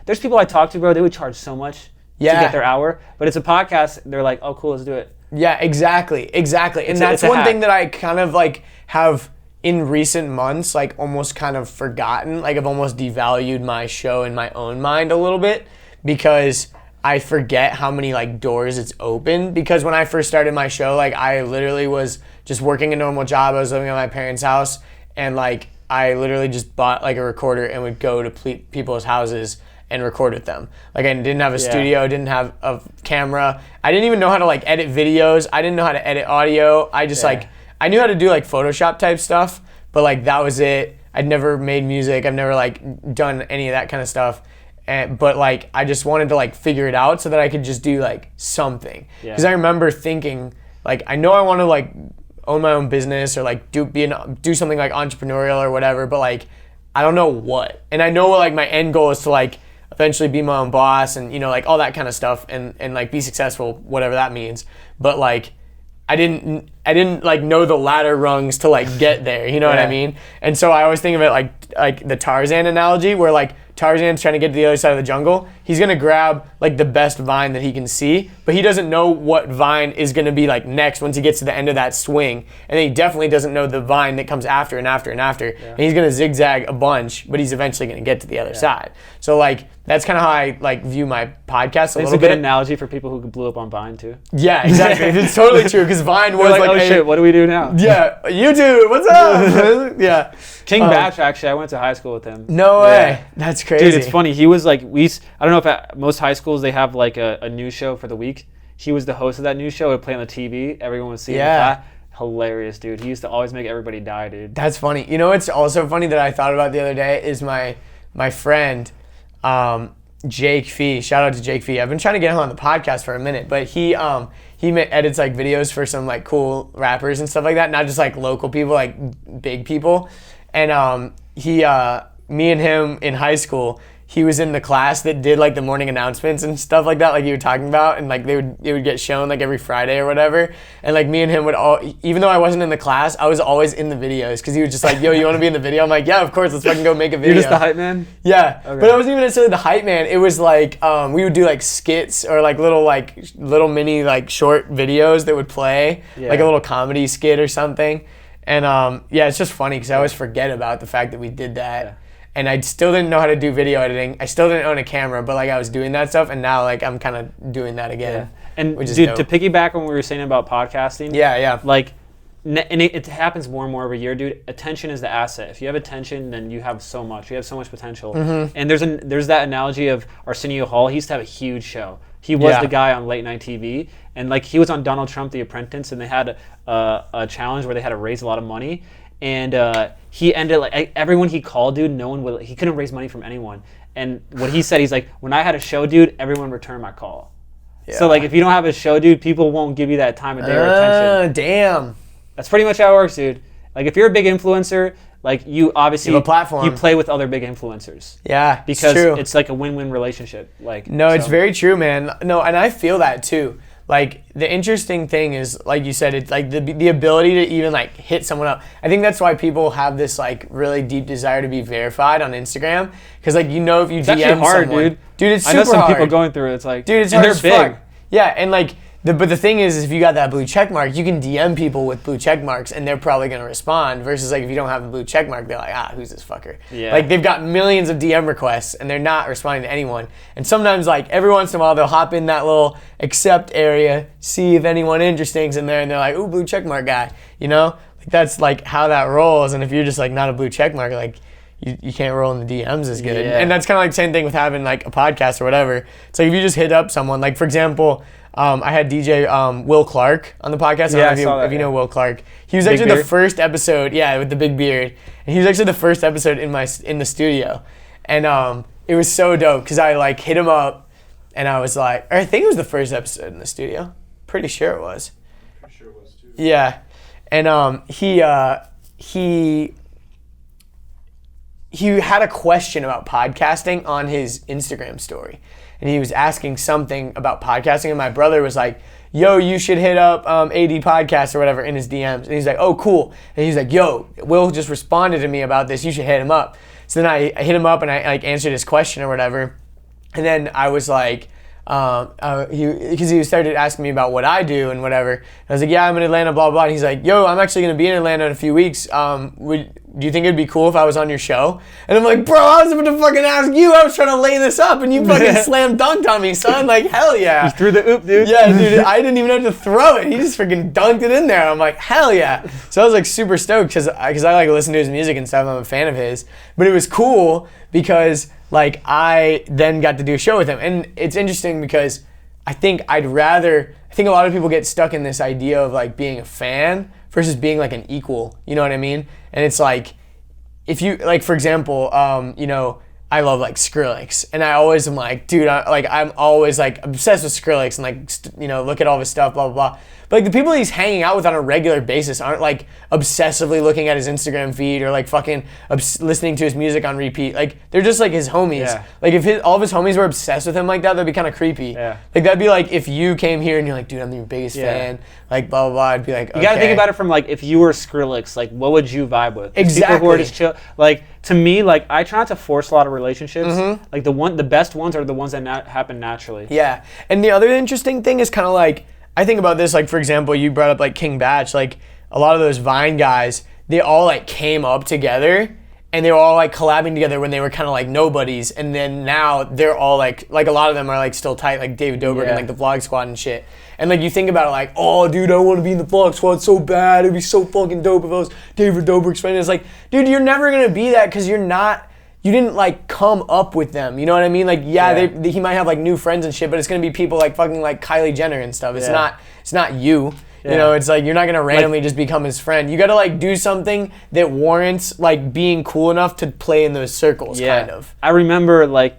there's people I talk to, bro, they would charge so much to get their hour, but it's a podcast, they're like, oh cool, let's do it. Yeah, exactly. And that's one thing that I kind of like have in recent months like almost kind of forgotten, like I've almost devalued my show in my own mind a little bit because I forget how many like doors it's opened, because when I first started my show, like I literally was just working a normal job. I was living at my parents' house, and like I literally just bought like a recorder and would go to people's houses and record with them. Like I didn't have a studio, didn't have a camera. I didn't even know how to like edit videos. I didn't know how to edit audio. I just like I knew how to do like Photoshop type stuff, but like that was it. I'd never made music. I've never like done any of that kind of stuff. But like I just wanted to like figure it out so that I could just do like something. Because I remember thinking like I know I want to like own my own business or like do something like entrepreneurial or whatever, but like I don't know what. And I know like my end goal is to like eventually be my own boss and you know like all that kind of stuff and like be successful, whatever that means. But like I didn't like know the ladder rungs to like get there, you know what I mean? And so I always think of it like the Tarzan analogy, where like Tarzan's trying to get to the other side of the jungle. He's gonna grab like the best vine that he can see, but he doesn't know what vine is gonna be like next once he gets to the end of that swing. And then he definitely doesn't know the vine that comes after and after and after. And he's gonna zigzag a bunch, but he's eventually gonna get to the other side. So like that's kind of how I like view my podcast a little bit. It's a good analogy for people who blew up on Vine too. Yeah, exactly. It's totally true because Vine was like oh shit, what do we do now? Yeah, YouTube, what's up? Yeah. King Batch, actually, I went to high school with him. No way. That's crazy. Dude, it's funny. He was like, I don't know if at most high schools they have like a news show for the week. He was the host of that news show. It would play on the TV. Everyone would see him. Hilarious, dude. He used to always make everybody die, dude. That's funny. You know what's also funny that I thought about the other day is my friend, Jake Fee. Shout out to Jake Fee. I've been trying to get him on the podcast for a minute, but he edits like videos for some like cool rappers and stuff like that, not just like local people, like big people. And me and him in high school, he was in the class that did like the morning announcements and stuff like that, like you were talking about, and like it would get shown like every Friday or whatever. And like me and him would even though I wasn't in the class, I was always in the videos because he was just like, yo, you want to be in the video? I'm like, yeah, of course, let's fucking go make a video. You're just the hype man? Yeah, okay. But I wasn't even necessarily the hype man. It was like we would do like skits or like little mini like short videos that would play, like a little comedy skit or something. And yeah, it's just funny because I always forget about the fact that we did that. Yeah. And I still didn't know how to do video editing. I still didn't own a camera, but like I was doing that stuff, and now like I'm kind of doing that again. Yeah. And which is dude, dope. to piggyback on what we were saying about podcasting. Yeah. Like, and it happens more and more every year, dude. Attention is the asset. If you have attention, then you have so much. You have so much potential. Mm-hmm. And there's that analogy of Arsenio Hall. He used to have a huge show. He was the guy on late night TV, and like he was on Donald Trump, The Apprentice, and they had a challenge where they had to raise a lot of money. And he ended like everyone he called, dude. He couldn't raise money from anyone. And what he said, he's like, when I had a show, dude, everyone returned my call. Yeah. So like, if you don't have a show, dude, people won't give you that time of day or attention. Damn. That's pretty much how it works, dude. Like, if you're a big influencer, like you obviously you have a platform. You play with other big influencers. Yeah, because it's true. It's like a win-win relationship. Like it's very true, man. No, and I feel that too. Like, the interesting thing is, like you said, it's like the ability to even like hit someone up. I think that's why people have this like really deep desire to be verified on Instagram, because like, you know, if you it's DM actually hard, someone, dude, it's super hard. I know some hard. people going through it. It's like, dude, it's and hard they're as big. Fuck. Yeah, and like but the thing is if you got that blue check mark, you can DM people with blue check marks and they're probably gonna respond. Versus like if you don't have the blue check mark, they're like, who's this fucker? Yeah. Like they've got millions of DM requests and they're not responding to anyone. And sometimes like every once in a while they'll hop in that little accept area, see if anyone interesting's in there, and they're like, ooh, blue check mark guy. You know? Like that's like how that rolls. And if you're just like not a blue check mark, like you can't roll in the DMs as good. Yeah. And that's kind of like the same thing with having like a podcast or whatever. It's like if you just hit up someone, like for example, I had DJ Will Clark on the podcast. I don't know if you know Will Clark. He was actually the first episode, with the big beard. And he was actually the first episode in the studio. And it was so dope because I like hit him up and I was like, or I think it was the first episode in the studio. Pretty sure it was. Pretty sure it was too. Yeah. And he had a question about podcasting on his Instagram story. And he was asking something about podcasting, and my brother was like, yo, you should hit up AD Podcast or whatever in his DMs. And he's like, oh, cool. And he's like, yo, Will just responded to me about this. You should hit him up. So then I hit him up and I like answered his question or whatever. And then I was like, because he started asking me about what I do and whatever. And I was like, yeah, I'm in Atlanta, blah, blah. And he's like, yo, I'm actually going to be in Atlanta in a few weeks. Do you think it'd be cool if I was on your show? And I'm like, bro, I was about to fucking ask you. I was trying to lay this up and you fucking slam dunked on me, son. Like, hell yeah. You threw the oop, dude. Yeah, dude, I didn't even have to throw it. He just freaking dunked it in there. I'm like, hell yeah. So I was like super stoked because I like listen to his music and stuff. I'm a fan of his. But it was cool because like I then got to do a show with him. And it's interesting because I think a lot of people get stuck in this idea of like being a fan versus being like an equal, you know what I mean? And it's like, if you, like for example, you know, I love like Skrillex, and I always am like, dude, I'm always like obsessed with Skrillex and like, you know, look at all his stuff, blah, blah, blah. But like the people he's hanging out with on a regular basis aren't like obsessively looking at his Instagram feed or like fucking listening to his music on repeat. Like they're just like his homies. Yeah. Like if all of his homies were obsessed with him like that, that'd be kind of creepy. Yeah. Like that'd be like if you came here and you're like, dude, I'm your biggest fan. Like blah, blah, blah. I'd be like, okay. You gotta think about it from like, if you were Skrillex, like what would you vibe with? Exactly. People who are just chill. Like to me, like I try not to force a lot of relationships. Mm-hmm. Like the best ones are the ones that happen naturally. Yeah. And the other interesting thing is kind of like, I think about this, like for example, you brought up like King Batch, like a lot of those Vine guys, they all like came up together and they were all like collabing together when they were kind of like nobodies, and then now they're all like a lot of them are like still tight, like David Dobrik and like the Vlog Squad and shit. And like you think about it like, oh dude, I want to be in the Vlog Squad so bad, it'd be so fucking dope if I was David Dobrik's friend. It's like, dude, you're never gonna be that because you didn't like come up with them, you know what I mean? Like, he might have like new friends and shit, but it's gonna be people like fucking like Kylie Jenner and stuff. It's not you. You know, it's like you're not gonna randomly just become his friend. You gotta like do something that warrants like being cool enough to play in those circles, kind of. I remember like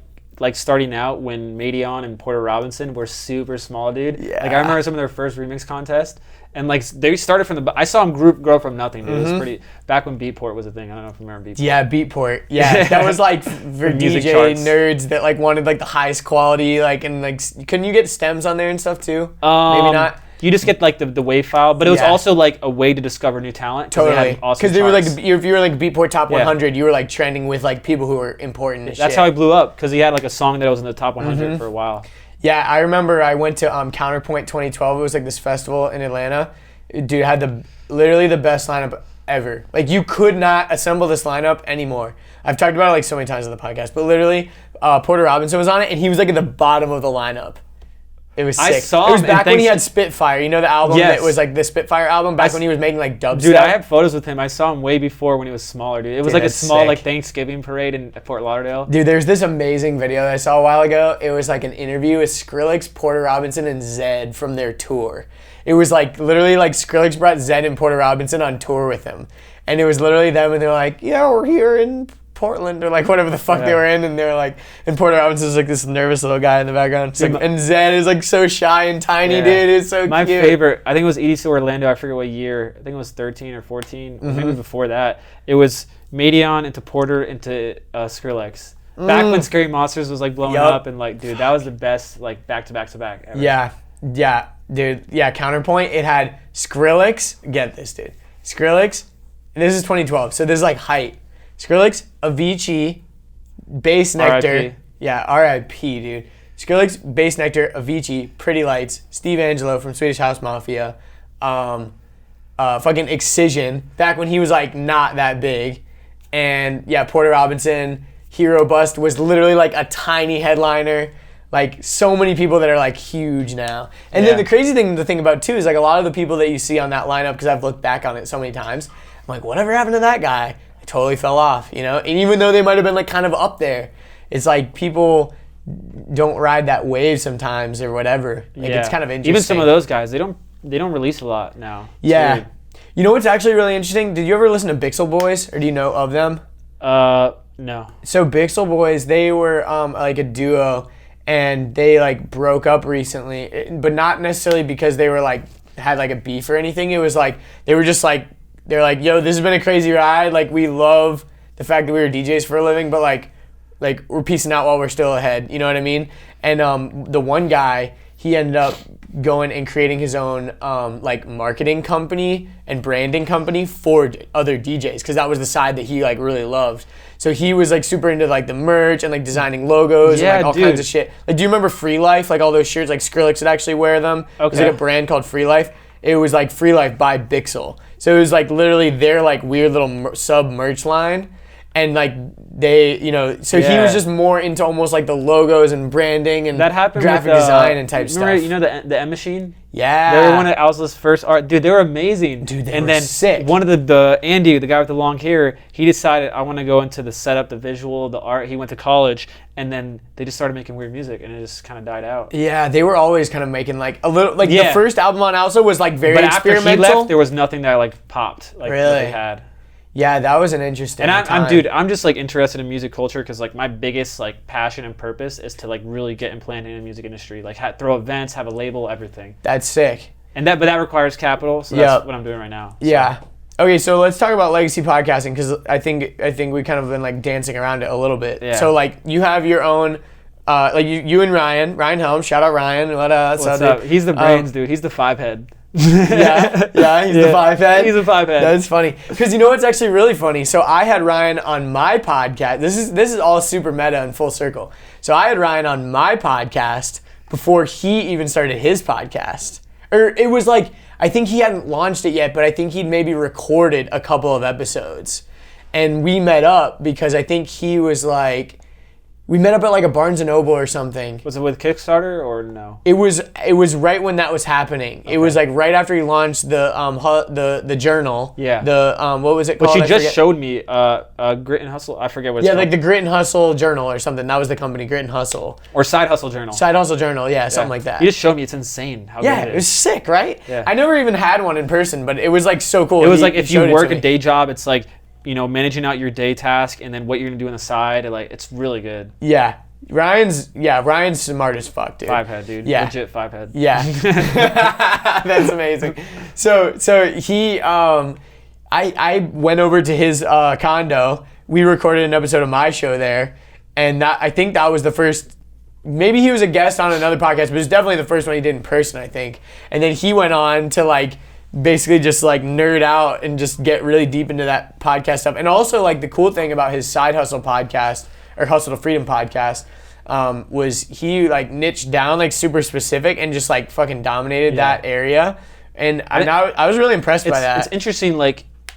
starting out when Madeon and Porter Robinson were super small, dude. Yeah. Like I remember some of their first remix contest, and like they started from I saw them grow from nothing, dude. It was pretty back when Beatport was a thing. I don't know if you remember Beatport. Yeah, Beatport. Yeah, that was like for music DJ charts. nerds that like wanted like the highest quality, like, and like couldn't you get stems on there and stuff too? Maybe not. You just get like the WAV file, but it was Yeah. also like a way to discover new talent. Totally, Because they were like if you were like Beatport Top 100, you were like trending with like people who were important. That's how he blew up, because he had like a song that was in the top 100 for a while. Yeah, I remember I went to Counterpoint 2012. It was like this festival in Atlanta. Dude had literally the best lineup ever. Like you could not assemble this lineup anymore. I've talked about it like so many times on the podcast, but literally Porter Robinson was on it, and he was like at the bottom of the lineup. It was sick. I saw it was him, back when he had Spitfire. You know the album Yes. that was like the Spitfire album back when he was making like dubstep? Dude, I have photos with him. I saw him way before when he was smaller, dude. It was like a that's small sick. like Thanksgiving parade in Fort Lauderdale. Dude, there's this amazing video that I saw a while ago. It was like an interview with Skrillex, Porter Robinson, and Zed from their tour. It was like literally like Skrillex brought Zed and Porter Robinson on tour with him. And it was literally them, and they're like, yeah, we're here in Portland, or like whatever the fuck they were in, and they're like, and Porter Robinson's like this nervous little guy in the background. It's like, and Zed is like so shy and tiny, dude. It's so My cute. favorite, I think it was EDC Orlando. I forget what year. I think it was 13 or 14, or maybe before that. It was Madeon into Porter into Skrillex. Back when Scary Monsters was like blowing up, and like, dude, that was the best like back to back ever. Yeah, dude. Yeah, Counterpoint. It had Skrillex. Get this, dude. Skrillex. And this is 2012, so this is like height. Skrillex, Avicii, Bass Nectar. R.I.P. Yeah, R.I.P. dude. Skrillex, Bass Nectar, Avicii, Pretty Lights, Steve Angelo from Swedish House Mafia, fucking Excision, back when he was like not that big, and yeah, Porter Robinson. Hero Bust was literally like a tiny headliner. Like so many people that are like huge now. And then the crazy thing to think about too is like a lot of the people that you see on that lineup, because I've looked back on it so many times, I'm like, whatever happened to that guy? Totally fell off, you know? And even though they might have been like kind of up there, it's like people don't ride that wave sometimes or whatever. Like it's kind of interesting. Even some of those guys, they don't release a lot now. It's Yeah. weird. You know what's actually really interesting? Did you ever listen to Bixel Boys, or do you know of them? No. So Bixel Boys, they were like a duo, and they like broke up recently, but not necessarily because they were like had like a beef or anything. It was like they were just like, they're like, yo, this has been a crazy ride. Like, we love the fact that we were DJs for a living, but like we're piecing out while we're still ahead. You know what I mean? And the one guy, he ended up going and creating his own like marketing company and branding company for other DJs, because that was the side that he like really loved. So he was like super into like the merch and like designing logos and like all kinds of shit. Like, do you remember Free Life? Like all those shirts, like Skrillex would actually wear them. Okay. It was like a brand called Free Life. It was like Free Life by Bixel. So it was like literally their like weird little sub merch line. And like they, you know, so he was just more into almost like the logos and branding and that happened graphic with, design and type remember, stuff. You know the M Machine? Yeah. They were one of Alza's first art. Dude, they were amazing. Dude, they and were then sick. One of the Andy, the guy with the long hair, he decided, I want to go into the setup, the visual, the art. He went to college, and then they just started making weird music, and it just kind of died out. Yeah, they were always kind of making like a little, like the first album on Alza was like very experimental. But after he left, there was nothing that like popped like really? That they had. Yeah, that was an interesting time. I'm just like interested in music culture, because like my biggest like passion and purpose is to like really get implanted in the music industry, like throw events, have a label, everything. That's sick. But that requires capital, so that's what I'm doing right now. So. Yeah. Okay, so let's talk about legacy podcasting, because I think we kind of been like dancing around it a little bit. Yeah. So like you have your own, like you and Ryan Helms, shout out Ryan. What's up? He's the brains, dude. He's the five head. He's the five head. He's a five head. That's funny, because you know what's actually really funny. So I had Ryan on my podcast. This is all super meta and full circle. So I had Ryan on my podcast before he even started his podcast, or it was like, I think he hadn't launched it yet, but I think he'd maybe recorded a couple of episodes, and we met up because I think he was like, We met up at like a Barnes & Noble or something. Was it with Kickstarter or no? It was right when that was happening. Okay. It was like right after he launched the journal. Yeah. What was it called? But she just showed me Grit and Hustle. I forget what it's called. Like the Grit and Hustle journal or something. That was the company, Grit and Hustle. Or Side Hustle Journal. Side Hustle Journal, yeah, something like that. You just showed me. It's insane how good it is. Yeah, it was sick, right? Yeah. I never even had one in person, but it was like so cool. It was like if you work a day job, it's like, managing out your day task and then what you're gonna do on the side. It's really good. Yeah. Ryan's smart as fuck, dude. 5-head, dude. Yeah. Legit 5-head. Yeah. That's amazing. So he I went over to his condo. We recorded an episode of my show there, and I think that was the first. Maybe he was a guest on another podcast, but it was definitely the first one he did in person, I think. And then he went on to basically just nerd out and just get really deep into that podcast stuff. And also the cool thing about his Side Hustle podcast, or Hustle to Freedom podcast, was he niched down super specific and just fucking dominated that area. And I was really impressed by that. It's interesting,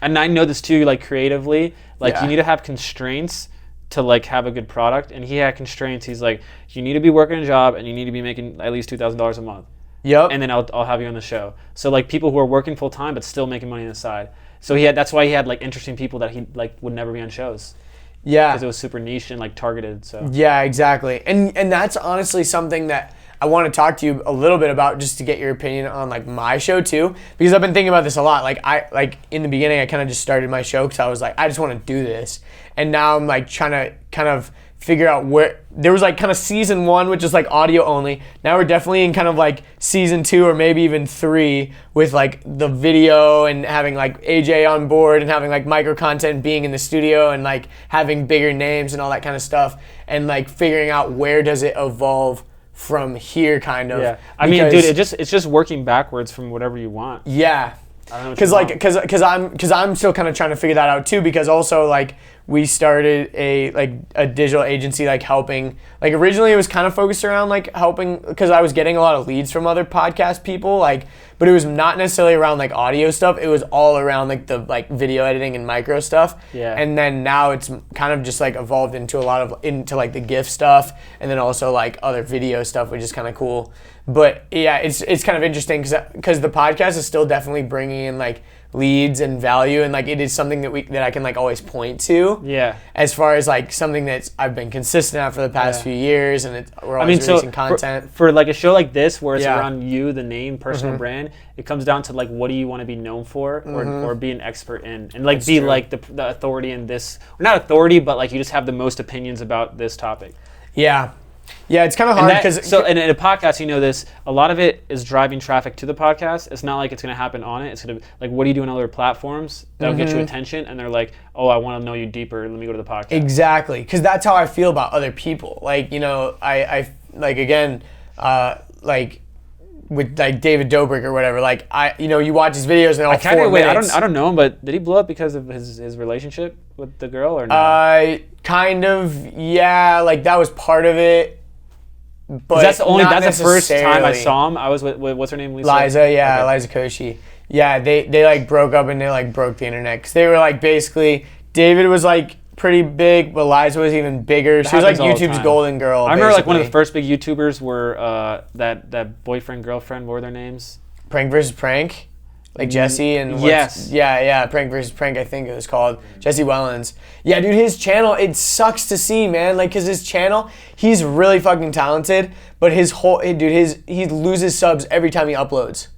and I know this too, creatively, you need to have constraints to have a good product. And he had constraints. He's you need to be working a job and you need to be making at least $2,000 a month. Yep. And then I'll have you on the show. So people who are working full time but still making money on the side. So that's why he had interesting people that he would never be on shows. Yeah. Because it was super niche and targeted. So. Yeah, exactly. And that's honestly something that I want to talk to you a little bit about, just to get your opinion on my show too, because I've been thinking about this a lot. I in the beginning I kind of just started my show because I was I just want to do this, and now I'm trying to kind of figure out where there was kind of season 1, which is audio only. Now we're definitely in kind of season 2 or maybe even 3 with the video and having AJ on board and having micro content, being in the studio and having bigger names and all that kind of stuff, and figuring out where does it evolve from here, kind of. Yeah, I mean, dude, it's just working backwards from whatever you want. Yeah, because I'm still kind of trying to figure that out too, because also we started a digital agency helping. Originally it was kind of focused around helping, because I was getting a lot of leads from other podcast people, but it was not necessarily around audio stuff. It was all around the video editing and micro stuff. Yeah. And then now it's kind of just evolved into a lot of the GIF stuff, and then also other video stuff, which is kind of cool. But yeah, it's kind of interesting because the podcast is still definitely bringing in leads and value, and it is something that I can always point to. Yeah. As far as something that I've been consistent at for the past few years, and we're always releasing content. For a show like this where it's around you, the name, personal brand, it comes down to what do you want to be known for, or be an expert in, and be true. The authority in this, or not authority, but you just have the most opinions about this topic. Yeah. Yeah, it's kind of hard because in a podcast, this, a lot of it is driving traffic to the podcast. It's not it's going to happen on it. It's going to what do you do on other platforms that'll get you attention, and they're oh, I want to know you deeper. Let me go to the podcast. Exactly, because that's how I feel about other people. I again, with David Dobrik or whatever. You watch his videos and all 4 minutes. I don't know him, but did he blow up because of his relationship with the girl or no? Kind of, yeah. That was part of it. But that's the first time I saw him. I was with what's her name? Liza, yeah, okay. Liza Koshy. Yeah, they broke up and they broke the internet because they were basically, David was pretty big, but Liza was even bigger. She was YouTube's golden girl. I remember one of the first big YouTubers were that boyfriend girlfriend. What were their names? Prank versus Prank. Jesse and yes. Yeah, Prank versus Prank, I think it was called. Jesse Wellens. Yeah, dude, his channel, it sucks to see, man. Because his channel, he's really fucking talented, but he loses subs every time he uploads.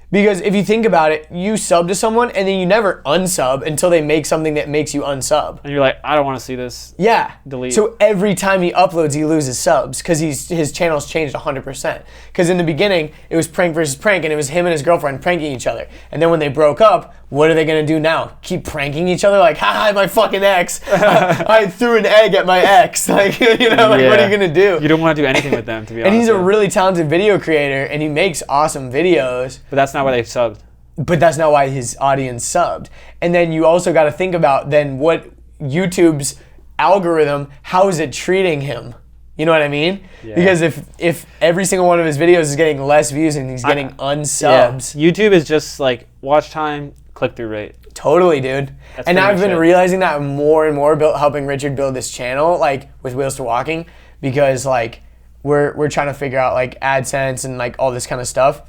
Because if you think about it, you sub to someone and then you never unsub until they make something that makes you unsub. And you're I don't want to see this. Yeah. Delete. So every time he uploads, he loses subs because his channel's changed 100%. Because in the beginning, it was Prank versus Prank, and it was him and his girlfriend pranking each other. And then when they broke up, what are they going to do now? Keep pranking each other? Haha, my fucking ex. I threw an egg at my ex. What are you going to do? You don't want to do anything with them, to be honest. And he's a really talented video creator, and he makes awesome videos. But that's not why they subbed. But that's not why his audience subbed. And then you also got to think about then what YouTube's algorithm, how is it treating him? You know what I mean? Yeah. Because if every single one of his videos is getting less views and he's getting unsubs. Yeah. YouTube is just watch time, click-through rate. Totally, dude. That's And pretty I've much been it. realizing that more and more, helping Richard build this channel, like with Wheels to Walking, because like we're trying to figure out like AdSense and like all this kind of stuff.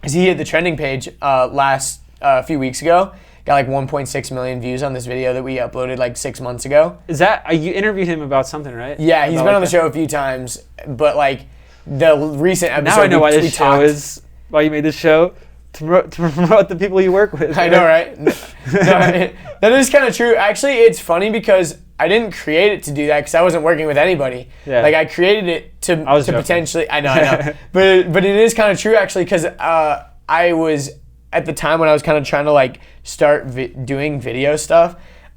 Cause he hit the trending page a few weeks ago, got like 1.6 million views on this video that we uploaded like 6 months ago. Is that you interviewed him about something, right? Yeah, he's About, been like, on the show a few times, but like the recent episode. Now I know why we this show talked- is. Why you made this show to promote the people you work with. I know, right? No, that is kind of true. Actually, it's funny because I didn't create it to do that because I wasn't working with anybody. Yeah. Like I created it to joking. potentially. I know. but it is kind of true actually because I was at the time when I was kind of trying to like start doing video stuff.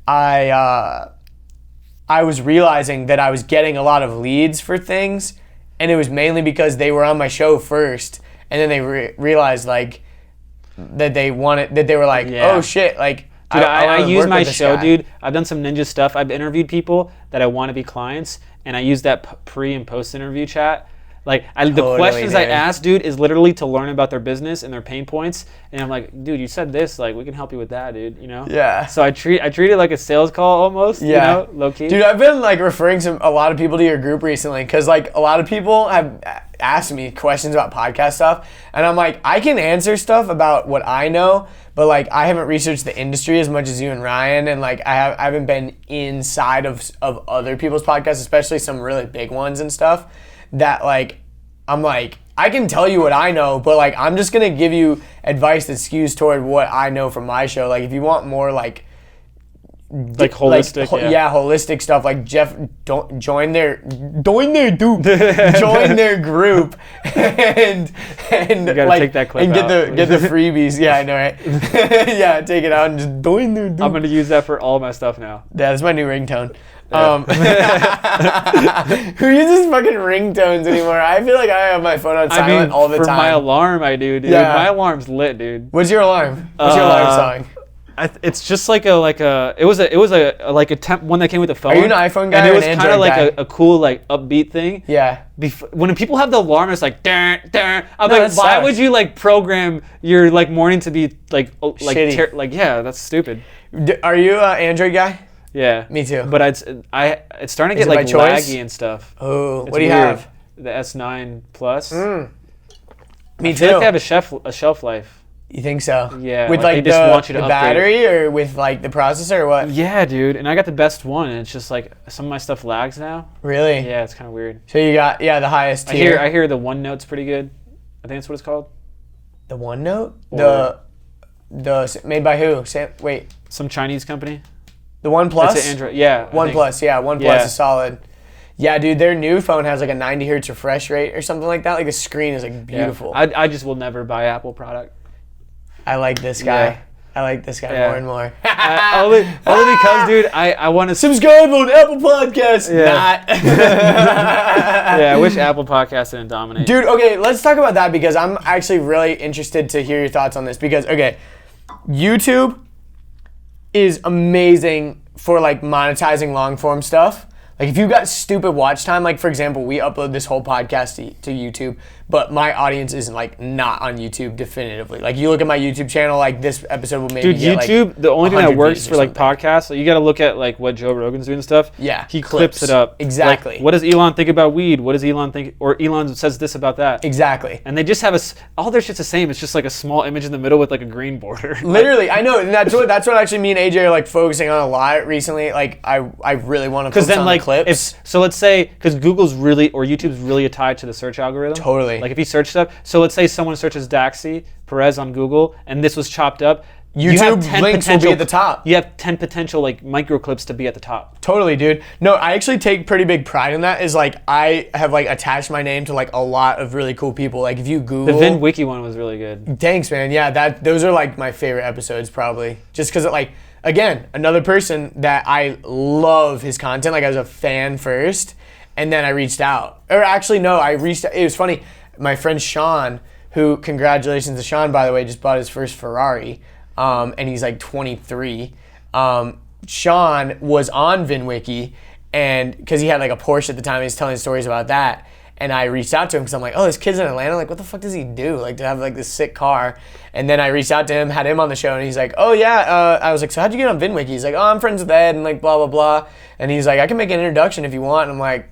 I was realizing that I was getting a lot of leads for things, and it was mainly because they were on my show first, and then they realized like that they were like, Yeah. oh shit, like. Dude, I wanna use work my with this show, guy. dude. I've done some ninja stuff. I've interviewed people that I want to be clients, and I use that pre and post interview chat. Like the Totally, questions I dude. ask, dude, is literally to learn about their business and their pain points. And I'm like, dude, you said this, like we can help you with that, dude. You know? Yeah. So I treat it like a sales call almost. Yeah. You know, low key. Dude, I've been like referring a lot of people to your group recently because like a lot of people have asked me questions about podcast stuff, and I'm like, I can answer stuff about what I know, but like I haven't researched the industry as much as you and Ryan, and like I haven't been inside of other people's podcasts, especially some really big ones and stuff. That like I'm like, I can tell you what I know, but like I'm just gonna give you advice that skews toward what I know from my show. Like if you want more like holistic, holistic stuff. Like Jeff, don't join their join their group and gotta take that clip and out. get the freebies. Yeah, I know, right? Yeah, take it out and just join their group. I'm gonna use that for all my stuff now. Yeah, that's my new ringtone. Who uses fucking ringtones anymore? I feel like I have my phone on silent all the for time. my alarm, I do, dude. Yeah. My alarm's lit, dude. What's your alarm? What's your alarm song? It's just like one that came with the phone. Are you an iPhone guy And it or was an kind of Android like guy? a cool like upbeat thing. Yeah. When people have the alarm, it's like dun, dun. I'm No, like, that why sucks. would you like program your like morning to be like Shitty. yeah, that's stupid. Are you an Android guy? Yeah. Me too. But it's starting to Is get it by like choice? laggy and stuff. Oh, It's what do you weird. have? The S9 Plus. Me I too. feel like they have a shelf life. You think so? Yeah, With like, like they just the, want you to the update battery or with like the processor or what? Yeah, dude. And I got the best one, and it's just like some of my stuff lags now. Really? Yeah, it's kind of weird. So you got the highest tier. I hear the OneNote's pretty good. I think that's what it's called. The OneNote? Or- The made by who? Wait. Some Chinese company. The OnePlus? It's an Android. Yeah. I think. OnePlus, yeah. OnePlus Yeah. is solid. Yeah, dude, their new phone has like a 90 hertz refresh rate or something like that. Like the screen is like Yeah. beautiful. I just will never buy Apple product. I like this guy. Yeah. I like this guy Yeah. more and more. only because, dude, I want to. Subscribe on Apple Podcasts. Yeah. Not. Yeah, I wish Apple Podcasts didn't dominate. Dude, okay, let's talk about that because I'm actually really interested to hear your thoughts on this because, okay, YouTube is amazing for like monetizing long form stuff. Like if you've got stupid watch time, like for example, we upload this whole podcast to YouTube, but my audience is like not on YouTube definitively. Like you look at my YouTube channel, like this episode will maybe Dude, get YouTube, like the only thing that 100 works views for or like something. podcasts, like, you got to look at like what Joe Rogan's doing and stuff. Yeah, He clips it up. Exactly. Like, what does Elon think about weed? What does Elon think? Or Elon says this about that. Exactly. And they just have all their shit's the same. It's just like a small image in the middle with like a green border. Literally, I know, and that's what actually me and AJ are like focusing on a lot recently. Like I really want to focus Then on like the clips. so let's say because Google's really or YouTube's really tied to the search algorithm. Totally. Like if you search stuff, so let's say someone searches Daxy Perez on Google and this was chopped up. YouTube links will be at the top. You have 10 potential like micro clips to be at the top. Totally, dude. No, I actually take pretty big pride in that. Is like I have like attached my name to like a lot of really cool people. Like if you The Google, Vin Wiki one was really good. thanks, man. Yeah, those are like my favorite episodes probably. Just because like again, another person that I love his content. Like I was a fan first, and then I reached out. Or actually, no, I reached out. It was funny. My friend Sean, who congratulations to Sean by the way, just bought his first Ferrari. And he's like 23. Sean was on VinWiki, and because he had like a Porsche at the time, he was telling stories about that. And I reached out to him because I'm like, oh, this kid's in Atlanta. Like, what the fuck does he do? Like, to have like this sick car. And then I reached out to him, had him on the show, and he's like, oh yeah. I was like, so how'd you get on VinWiki? He's like, oh, I'm friends with Ed, and like blah blah blah. And he's like, I can make an introduction if you want. And I'm like,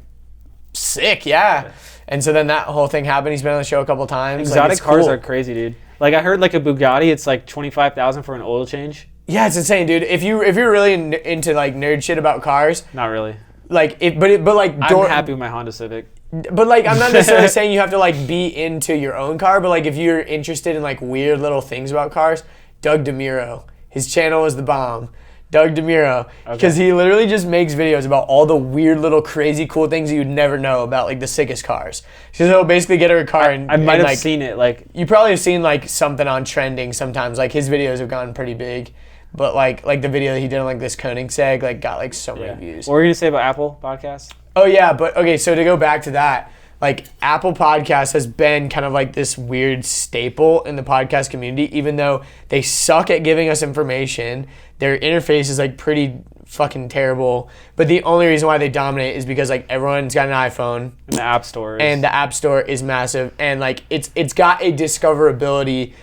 sick, yeah. And so then that whole thing happened. He's been on the show a couple times. Exotic like, cars cool. are crazy, dude. Like I heard like a Bugatti, it's like $25,000 for an oil change. Yeah, it's insane, dude. If you're really into like nerd shit about cars, Not really. like I'm happy with my Honda Civic. But like, I'm not necessarily saying you have to like be into your own car, but like if you're interested in like weird little things about cars, Doug DeMuro, his channel is the bomb. Doug DeMuro, because he literally just makes videos about all the weird little crazy cool things you'd never know about, like the sickest cars. So he'll basically get a car and I might have like, seen it. Like you probably have seen like something on trending sometimes. Like his videos have gone pretty big, but like the video that he did on like this Koenigsegg like got like so many views. What were you gonna say about Apple Podcasts? Oh yeah, but okay, so to go back to that, like Apple Podcasts has been kind of like this weird staple in the podcast community, even though they suck at giving us information. Their interface is like pretty fucking terrible, but the only reason why they dominate is because like everyone's got an iPhone. And the App Store. And the App Store is massive, and like it's got a discoverability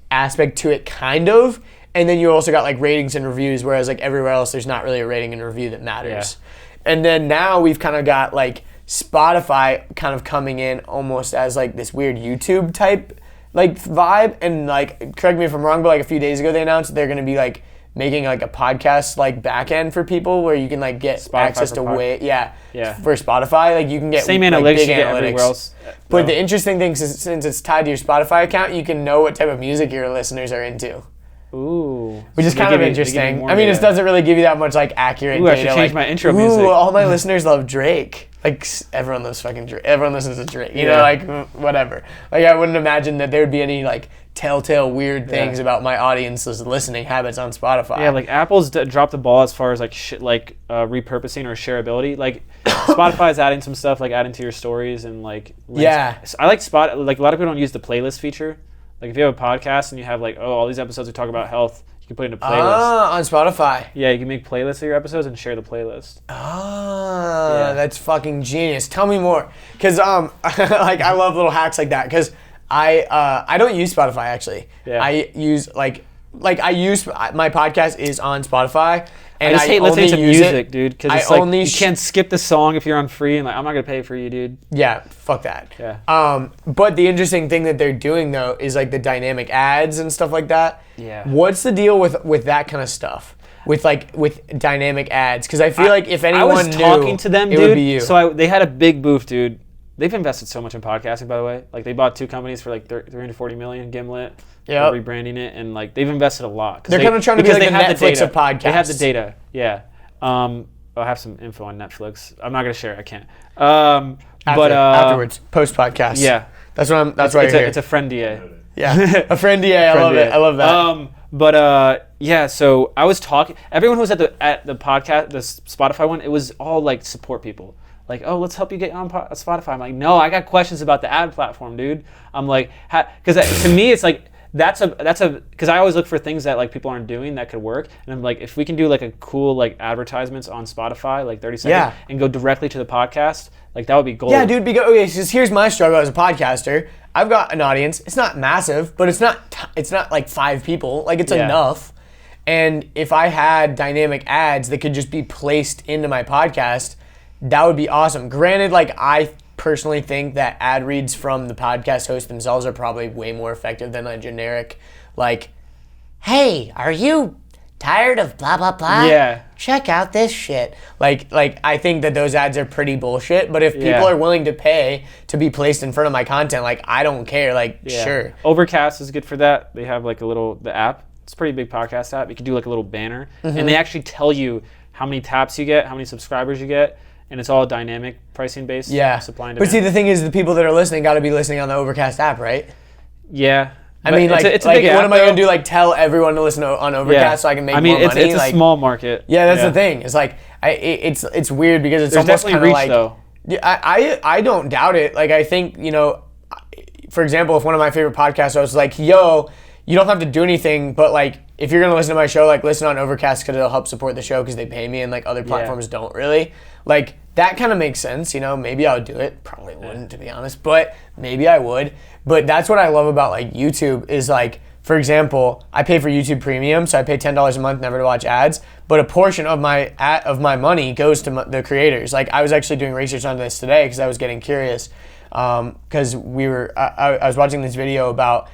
aspect to it kind of, and then you also got like ratings and reviews, whereas like everywhere else there's not really a rating and review that matters. Yeah. And then now we've kind of got like Spotify kind of coming in almost as like this weird YouTube type like vibe, and like correct me if I'm wrong, but like a few days ago they announced that they're gonna be like making like a podcast like back end for people where you can like get Spotify access to for Spotify. Like you can get same like, analytics big you get analytics. Everywhere else. But the interesting thing is since it's tied to your Spotify account, you can know what type of music your listeners are into. Ooh. Which is kind of interesting. I mean, it doesn't really give you that much like accurate data. I should change my intro music. All my listeners love Drake. Like everyone loves fucking Drake. Everyone listens to Drake. You know, like whatever. Like I wouldn't imagine that there would be any like telltale weird things about my audience's listening habits on Spotify. Yeah, like Apple's dropped the ball as far as like shit like repurposing or shareability. Like Spotify's adding some stuff like adding to your stories and like links. Yeah. I like like a lot of people don't use the playlist feature. Like if you have a podcast and you have like all these episodes we talk about health, you can put it in a playlist. On Spotify. Yeah, you can make playlists of your episodes and share the playlist. That's fucking genius. Tell me more, cause like I love little hacks like that. Cause I don't use Spotify actually. Yeah. I use my podcast is on Spotify. And I just hate listening to music, dude, because it's like you can't skip the song if you're on free, and like I'm not gonna pay for you, dude. Yeah, fuck that. Yeah. But the interesting thing that they're doing though is like the dynamic ads and stuff like that. Yeah. What's the deal with that kind of stuff? With dynamic ads? Because I feel like if anyone I was talking to them, dude, it would be you. So they had a big booth, dude. They've invested so much in podcasting, by the way. Like they bought 2 companies for like $340 million, Gimlet. Yeah. Rebranding it, and like they've invested a lot. They're kind of trying to be like a Netflix of podcasts. They have the data, yeah. I'll have some info on Netflix. I'm not gonna share it. I can't. Afterwards, post podcast. Yeah, that's what I'm. It's a friend DA. Yeah, a friend DA. I love it. I love that. Yeah. So I was talking. Everyone who was at the podcast, the Spotify one, it was all like support people. Like, oh, let's help you get on Spotify. I'm like, no, I got questions about the ad platform, dude. I'm like, because to me, it's like. That's because I always look for things that like people aren't doing that could work, and I'm like, if we can do like a cool like advertisements on Spotify, like 30 seconds, and go directly to the podcast, like that would be gold. Yeah, dude. Okay, so here's my struggle as a podcaster. I've got an audience. It's not massive, but it's not like 5 people. Like it's enough. And if I had dynamic ads that could just be placed into my podcast, that would be awesome. Granted, like I personally think that ad reads from the podcast hosts themselves are probably way more effective than a generic like, hey, are you tired of blah blah blah? Yeah. Check out this shit. Like I think that those ads are pretty bullshit, but if people are willing to pay to be placed in front of my content, like I don't care. Like sure. Overcast is good for that. They have like the app. It's a pretty big podcast app. You can do like a little banner, and they actually tell you how many taps you get, how many subscribers you get. And it's all dynamic pricing based. Yeah. Supply and demand. But see, the thing is, the people that are listening got to be listening on the Overcast app, right? Yeah. I mean, it's a big app, what am I going to do? Like, tell everyone to listen on Overcast so I can make more money? It's a small market. Yeah, that's the thing. It's like, it's weird because it's There's almost kind of like. Though. Yeah, I don't doubt it. Like, I think, for example, if one of my favorite podcast hosts is like, yo, you don't have to do anything, but like, if you're going to listen to my show, like, listen on Overcast because it'll help support the show because they pay me and like other platforms don't really. Like, that kind of makes sense. You know, maybe I would do it. Probably wouldn't, to be honest, but maybe I would. But that's what I love about like YouTube is like, for example, I pay for YouTube Premium, so I pay $10 a month never to watch ads. But a portion of my money goes to the creators. Like I was actually doing research on this today because I was getting curious. Because I was watching this video about.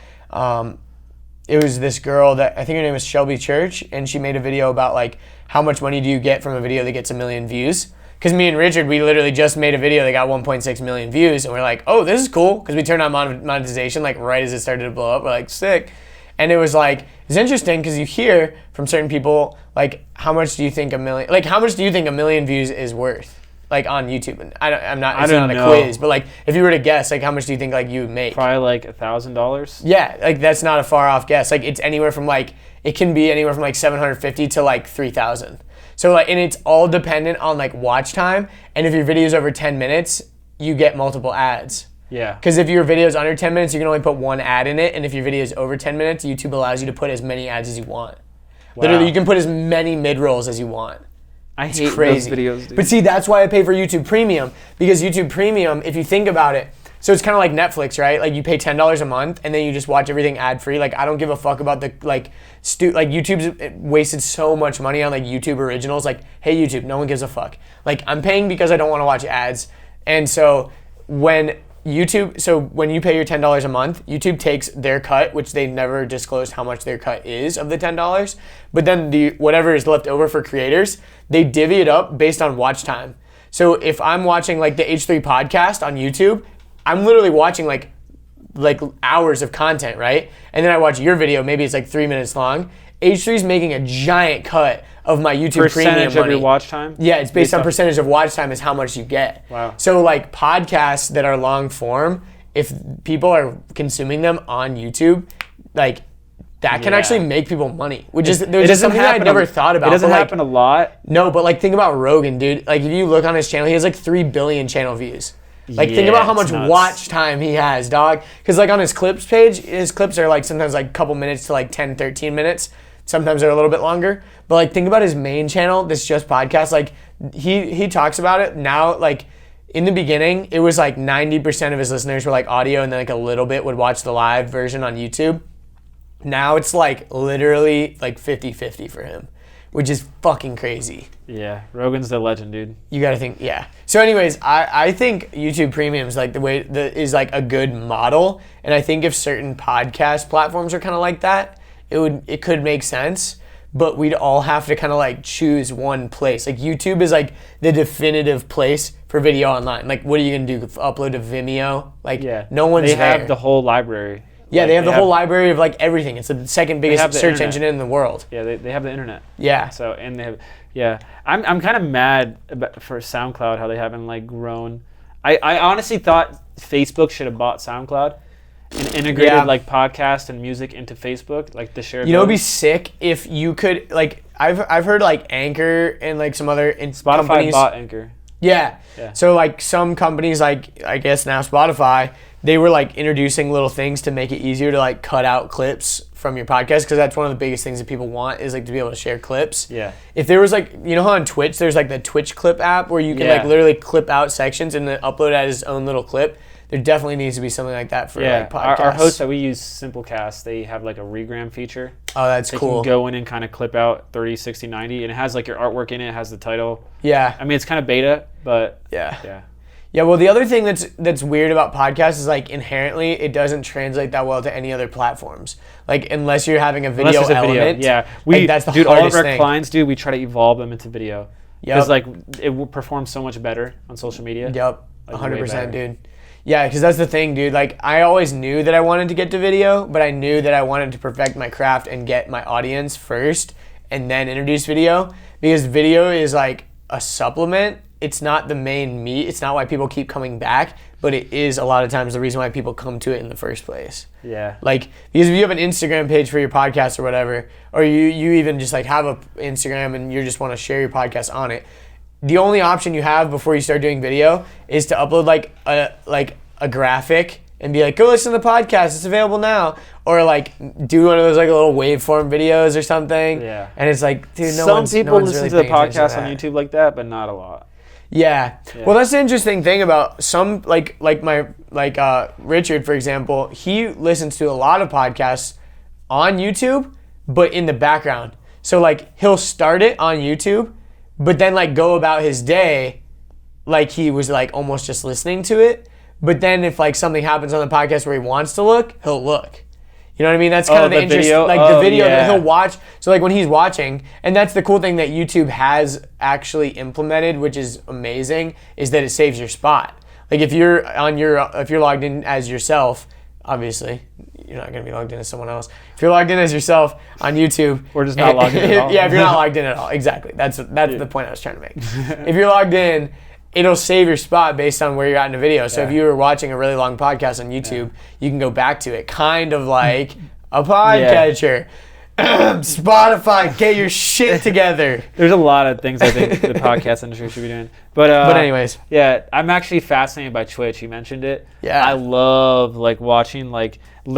It was this girl that I think her name was Shelby Church, and she made a video about like how much money do you get from a video that gets 1 million views. Because me and Richard, we literally just made a video that got 1.6 million views, and we're like, oh, this is cool. Because we turned on monetization like right as it started to blow up. We're like, sick. And it was like, it's interesting because you hear from certain people like, how much do you think 1 million views is worth? Like on YouTube, and it's not a quiz, but like if you were to guess, like how much do you think like you would make? Probably like $1,000. Yeah, like that's not a far off guess. Like it's anywhere from like it can be anywhere from like 750 to like 3,000. So like, and it's all dependent on like watch time. And if your video is over 10 minutes, you get multiple ads. Yeah. Because if your video is under 10 minutes, you can only put 1 ad in it, and if your video is over 10 minutes, YouTube allows you to put as many ads as you want. Wow. Literally, you can put as many mid rolls as you want. I hate those videos, dude. But see, that's why I pay for YouTube Premium, because YouTube Premium, if you think about it, so it's kind of like Netflix, right? Like you pay $10 a month and then you just watch everything ad free. Like I don't give a fuck about the like YouTube's wasted so much money on like YouTube originals. Like, hey YouTube, no one gives a fuck. Like I'm paying because I don't want to watch ads. And so when you pay your $10 a month, YouTube takes their cut, which they never disclosed how much their cut is of the $10. But then whatever is left over for creators, they divvy it up based on watch time. So if I'm watching like the H3 podcast on YouTube, I'm literally watching like hours of content, right? And then I watch your video, maybe it's like 3 minutes long. H3's making a giant cut of my YouTube Premium money. Percentage of your watch time? Yeah, it's based on percentage of watch time is how much you get. Wow. So like podcasts that are long form, if people are consuming them on YouTube, like that can actually make people money. Which is just something that I never thought about. It doesn't happen a lot. No, but like think about Rogan, dude. Like if you look on his channel, he has like 3 billion channel views. Like think about how much watch time he has, dog. Because like on his clips page, his clips are like sometimes like a couple minutes to like 10, 13 minutes. Sometimes they're a little bit longer. But like think about his main channel, this just podcast. Like he talks about it now. Like in the beginning, it was like 90% of his listeners were like audio, and then like a little bit would watch the live version on YouTube. Now it's like literally like 50-50 for him, which is fucking crazy. Yeah, Rogan's the legend, dude. You gotta think, yeah. So anyways, I think YouTube Premium is like is like a good model, and I think if certain podcast platforms are kind of like that, it could make sense, but we'd all have to kind of like choose one place. Like YouTube is like the definitive place for video online. Like what are you gonna do? Upload to Vimeo? Like no one's there. They have the whole library. Yeah, like, they have the whole library of like everything. It's the second biggest search engine in the world. Yeah, they have the internet. Yeah. So and they have I'm kind of mad for SoundCloud how they haven't like grown. I honestly thought Facebook should have bought SoundCloud and integrated like podcast and music into Facebook, like the shared. You know, it'd be sick if you could like I've heard like Anchor and like some other Spotify companies bought Anchor. Yeah. So like some companies, like I guess now Spotify, they were like introducing little things to make it easier to like cut out clips from your podcast, because that's one of the biggest things that people want is like to be able to share clips. Yeah. If there was like, you know how on Twitch there's like the Twitch clip app where you can like literally clip out sections and then upload it as its own little clip. There definitely needs to be something like that for like podcasts. Our hosts that we use, Simplecast, they have like a regram feature. Oh, that's cool. You can go in and kind of clip out 30, 60, 90, and it has like your artwork in it, it has the title. Yeah. I mean, it's kind of beta, but yeah. Yeah, well, the other thing that's weird about podcasts is like inherently it doesn't translate that well to any other platforms. Like unless you're having a video element. Yeah, that's the hardest all of our thing. clients do. We try to evolve them into video. Yeah. Because like it will perform so much better on social media. Yep, 100%, dude. Yeah, because that's the thing, dude. Like I always knew that I wanted to get to video, but I knew that I wanted to perfect my craft and get my audience first, and then introduce video. Because video is like a supplement. It's not the main meat. It's not why people keep coming back, but it is a lot of times the reason why people come to it in the first place. Yeah. Like, because if you have an Instagram page for your podcast or whatever, or you even just like have a Instagram and you just want to share your podcast on it, the only option you have before you start doing video is to upload like a graphic and be like, go listen to the podcast, it's available now. Or like do one of those like little waveform videos or something. Yeah. And it's like, dude, some people listen really to the paying attention podcast to on YouTube like that, but not a lot. Yeah. Well, that's the interesting thing about some Richard, for example. He listens to a lot of podcasts on YouTube, but in the background. So like he'll start it on YouTube, but then like go about his day like he was like almost just listening to it. But then if like something happens on the podcast where he wants to look, he'll look. You know what I mean? That's kind of the interest, video? like the video that he'll watch. So like when he's watching, and that's the cool thing that YouTube has actually implemented, which is amazing, is that it saves your spot. Like if you're logged in as yourself, obviously you're not gonna be logged in as someone else. If you're logged in as yourself on YouTube, or just not logged in at all. Yeah, if you're not logged in at all, exactly. That's the point I was trying to make. If you're logged in, it'll save your spot based on where you're at in the video. So if you were watching a really long podcast on YouTube, you can go back to it, kind of like a podcatcher. Spotify, get your shit together. There's a lot of things I think the podcast industry should be doing. But anyways. Yeah, I'm actually fascinated by Twitch. You mentioned it. Yeah. I love like watching I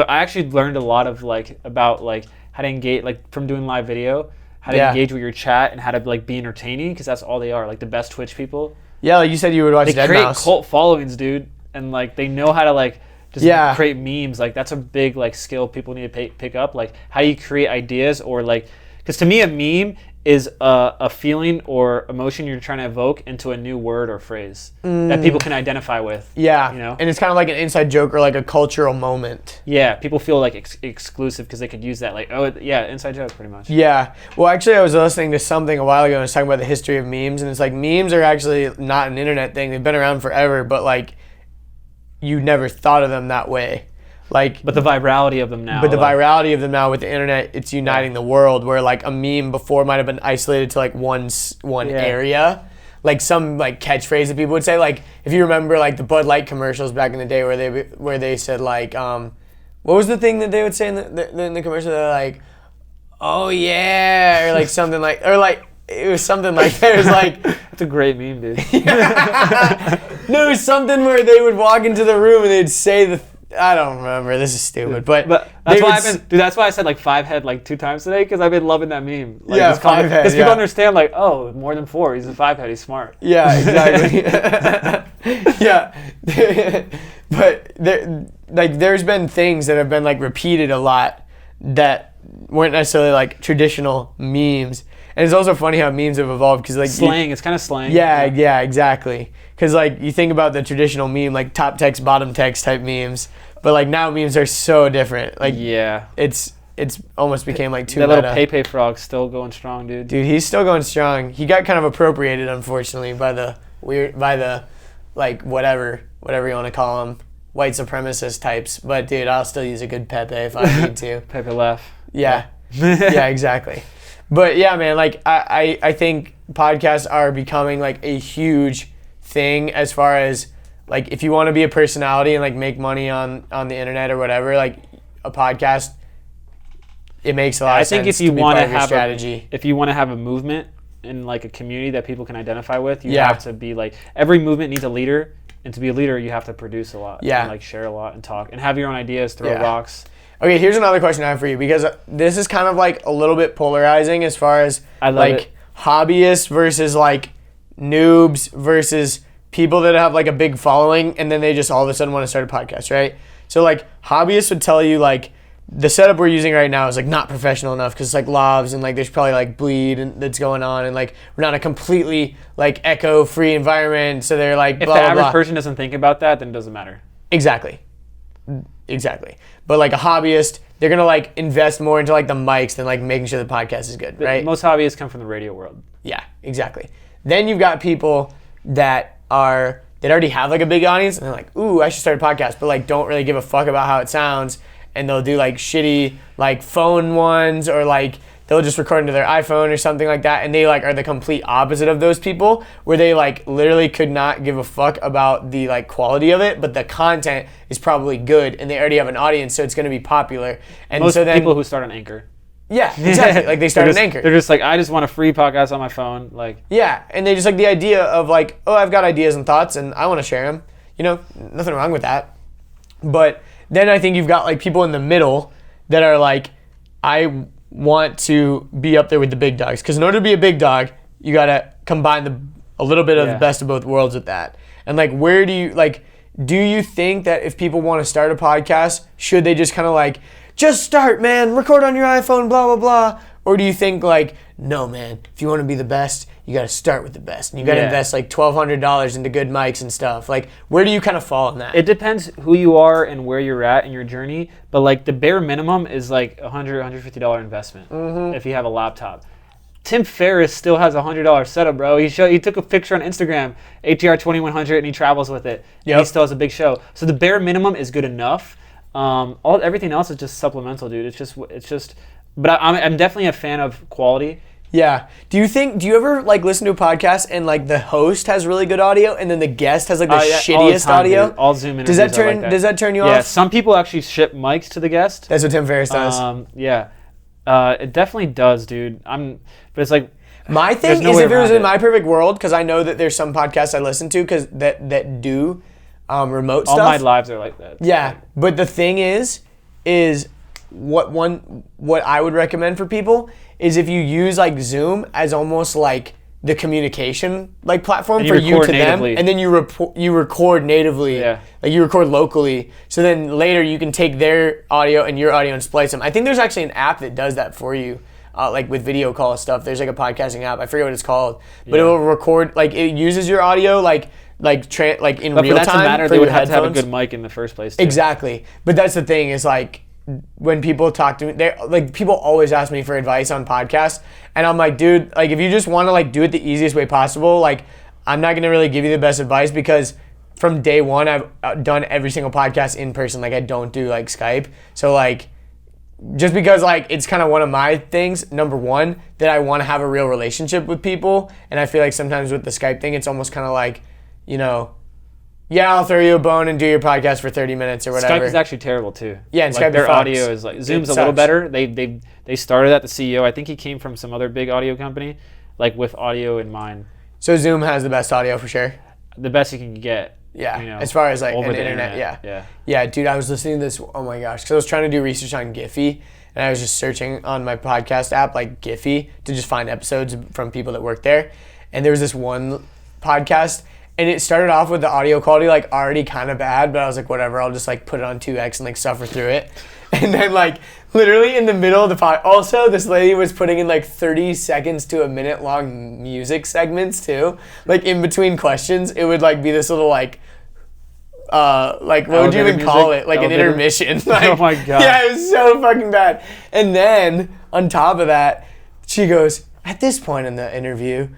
actually learned a lot of like about like how to engage, like from doing live video, how to engage with your chat and how to like be entertaining, because that's all they are, like the best Twitch people. Yeah, like you said, you would watch They create cult followings, dude, and like they know how to like just create memes. Like that's a big like skill people need to pick up. Like how do you create ideas, or like, because to me a meme is a feeling or emotion you're trying to evoke into a new word or phrase that people can identify with. Yeah, you know, and it's kind of like an inside joke or like a cultural moment. Yeah, people feel like exclusive because they could use that. Like, oh yeah, inside joke, pretty much. Yeah. Well, actually, I was listening to something a while ago and I was talking about the history of memes, and it's like memes are actually not an internet thing. They've been around forever, but like you never thought of them that way. Like, but the virality of them now. But the virality of them now with the internet, it's uniting the world. Where like a meme before might have been isolated to like one area, like some like catchphrase that people would say. Like if you remember like the Bud Light commercials back in the day, where they said like, what was the thing that they would say in the commercial? They're like, oh yeah, or like something like, or like it was something like that. It was like, it's a great meme, dude. No, it was something where they would walk into the room and they'd say the. I don't remember. This is stupid, but that's why I said like 5 head like 2 times today, because I've been loving that meme. Like, 5 head. Because people understand like, oh, more than 4. He's a 5 head. He's smart. Yeah, exactly. Yeah, but there's been things that have been like repeated a lot that weren't necessarily like traditional memes. And it's also funny how memes have evolved, because like slang, it's kind of slang. Yeah, exactly. Because like you think about the traditional meme, like top text, bottom text type memes, but like now memes are so different. Like it's almost became like too. That meta. Little Pepe Frog's still going strong, dude. Dude, he's still going strong. He got kind of appropriated, unfortunately, by the like whatever you want to call them, white supremacist types. But dude, I'll still use a good Pepe if I need to. Pepe laugh. Yeah, yeah, exactly. But yeah, man, like I think podcasts are becoming like a huge thing as far as like if you want to be a personality and like make money on the internet or whatever, like a podcast, it makes a lot of sense. I think if you want to have strategy, if you want to have a movement in like a community that people can identify with, you have to be like, every movement needs a leader, and to be a leader you have to produce a lot, and like share a lot and talk and have your own ideas, throw rocks. Okay, here's another question I have for you, because this is kind of like a little bit polarizing as far as like hobbyists versus like noobs versus people that have like a big following and then they just all of a sudden want to start a podcast, right? So like hobbyists would tell you like the setup we're using right now is like not professional enough because it's like lavs and like there's probably like bleed and that's going on and like we're not a completely like echo-free environment, so they're like blah, if the average blah. person doesn't think about that, then it doesn't matter. Exactly. But like a hobbyist, they're gonna like invest more into like the mics than like making sure the podcast is good, right? Most hobbyists come from the radio world. Yeah, exactly. Then you've got people that already have like a big audience and they're like, ooh, I should start a podcast, but like don't really give a fuck about how it sounds, and they'll do like shitty like phone ones, or like they'll just record into their iPhone or something like that, and they like are the complete opposite of those people, where they like literally could not give a fuck about the like quality of it, but the content is probably good and they already have an audience, so it's going to be popular. And most so then people who start on Anchor. Yeah, exactly. Like they start an Anchor. They're just like, I just want a free podcast on my phone. Like, yeah, and they just like the idea of like, oh, I've got ideas and thoughts and I want to share them. You know, nothing wrong with that. But then I think you've got like people in the middle that are like, I want to be up there with the big dogs. Because in order to be a big dog, you got to combine a little bit of the best of both worlds with that. And like, where do you think that if people want to start a podcast, should they just kind of like, just start, man, record on your iPhone, blah, blah, blah? Or do you think like, no, man, if you want to be the best, you got to start with the best. And you got to invest like $1,200 into good mics and stuff. Like, where do you kind of fall in that? It depends who you are and where you're at in your journey. But like the bare minimum is like $150 investment if you have a laptop. Tim Ferriss still has a $100 setup, bro. He took a picture on Instagram, ATR 2100, and he travels with it. And he still has a big show. So the bare minimum is good enough. Everything else is just supplemental, dude. It's just. But I'm definitely a fan of quality. Yeah. Do you ever like listen to a podcast and like the host has really good audio and then the guest has like the shittiest audio? All Zoom interviews. Does that turn you off? Yeah. Some people actually ship mics to the guest. That's what Tim Ferriss does. Yeah. It definitely does, dude. But it's like my thing is if it was in my perfect world, because I know that there's some podcasts I listen to that do remote stuff. All my lives are like that. Yeah, but the thing is what I would recommend for people is if you use like Zoom as almost like the communication like platform for you to natively. Them, and then you record natively, like you record locally. So then later you can take their audio and your audio and splice them. I think there's actually an app that does that for you, like with video call stuff. There's like a podcasting app. I forget what it's called, but it will record like it uses your audio like in real time. But for that to matter, they would have to have a good mic in the first place. Too. Exactly, but that's the thing is like. When people talk to me, they like people always ask me for advice on podcasts, and I'm like, dude, like if you just want to like do it the easiest way possible, like I'm not gonna really give you the best advice because from day one I've done every single podcast in person. Like I don't do like Skype, so like just because like it's kind of one of my things. Number one, that I want to have a real relationship with people, and I feel like sometimes with the Skype thing, it's almost kind of like, you know. Yeah, I'll throw you a bone and do your podcast for 30 minutes or whatever. Skype is actually terrible too. Yeah, and like Skype their audio is like Zoom's a little better. They started at the CEO. I think he came from some other big audio company, like with audio in mind. So Zoom has the best audio for sure. The best you can get. Yeah, as far as like over an the internet. Yeah, dude, I was listening to this. Oh my gosh, because I was trying to do research on Giphy, and I was just searching on my podcast app like Giphy to just find episodes from people that work there, and there was this one podcast. And it started off with the audio quality like already kind of bad, but I was like, whatever, I'll just like put it on 2x and like suffer through it. And then like literally in the middle of the pod, also this lady was putting in like 30 seconds to a minute long music segments too. Like in between questions, it would like be this little like what would you even call it? Like an intermission. Like, oh my God. Yeah, it was so fucking bad. And then on top of that, she goes, at this point in the interview,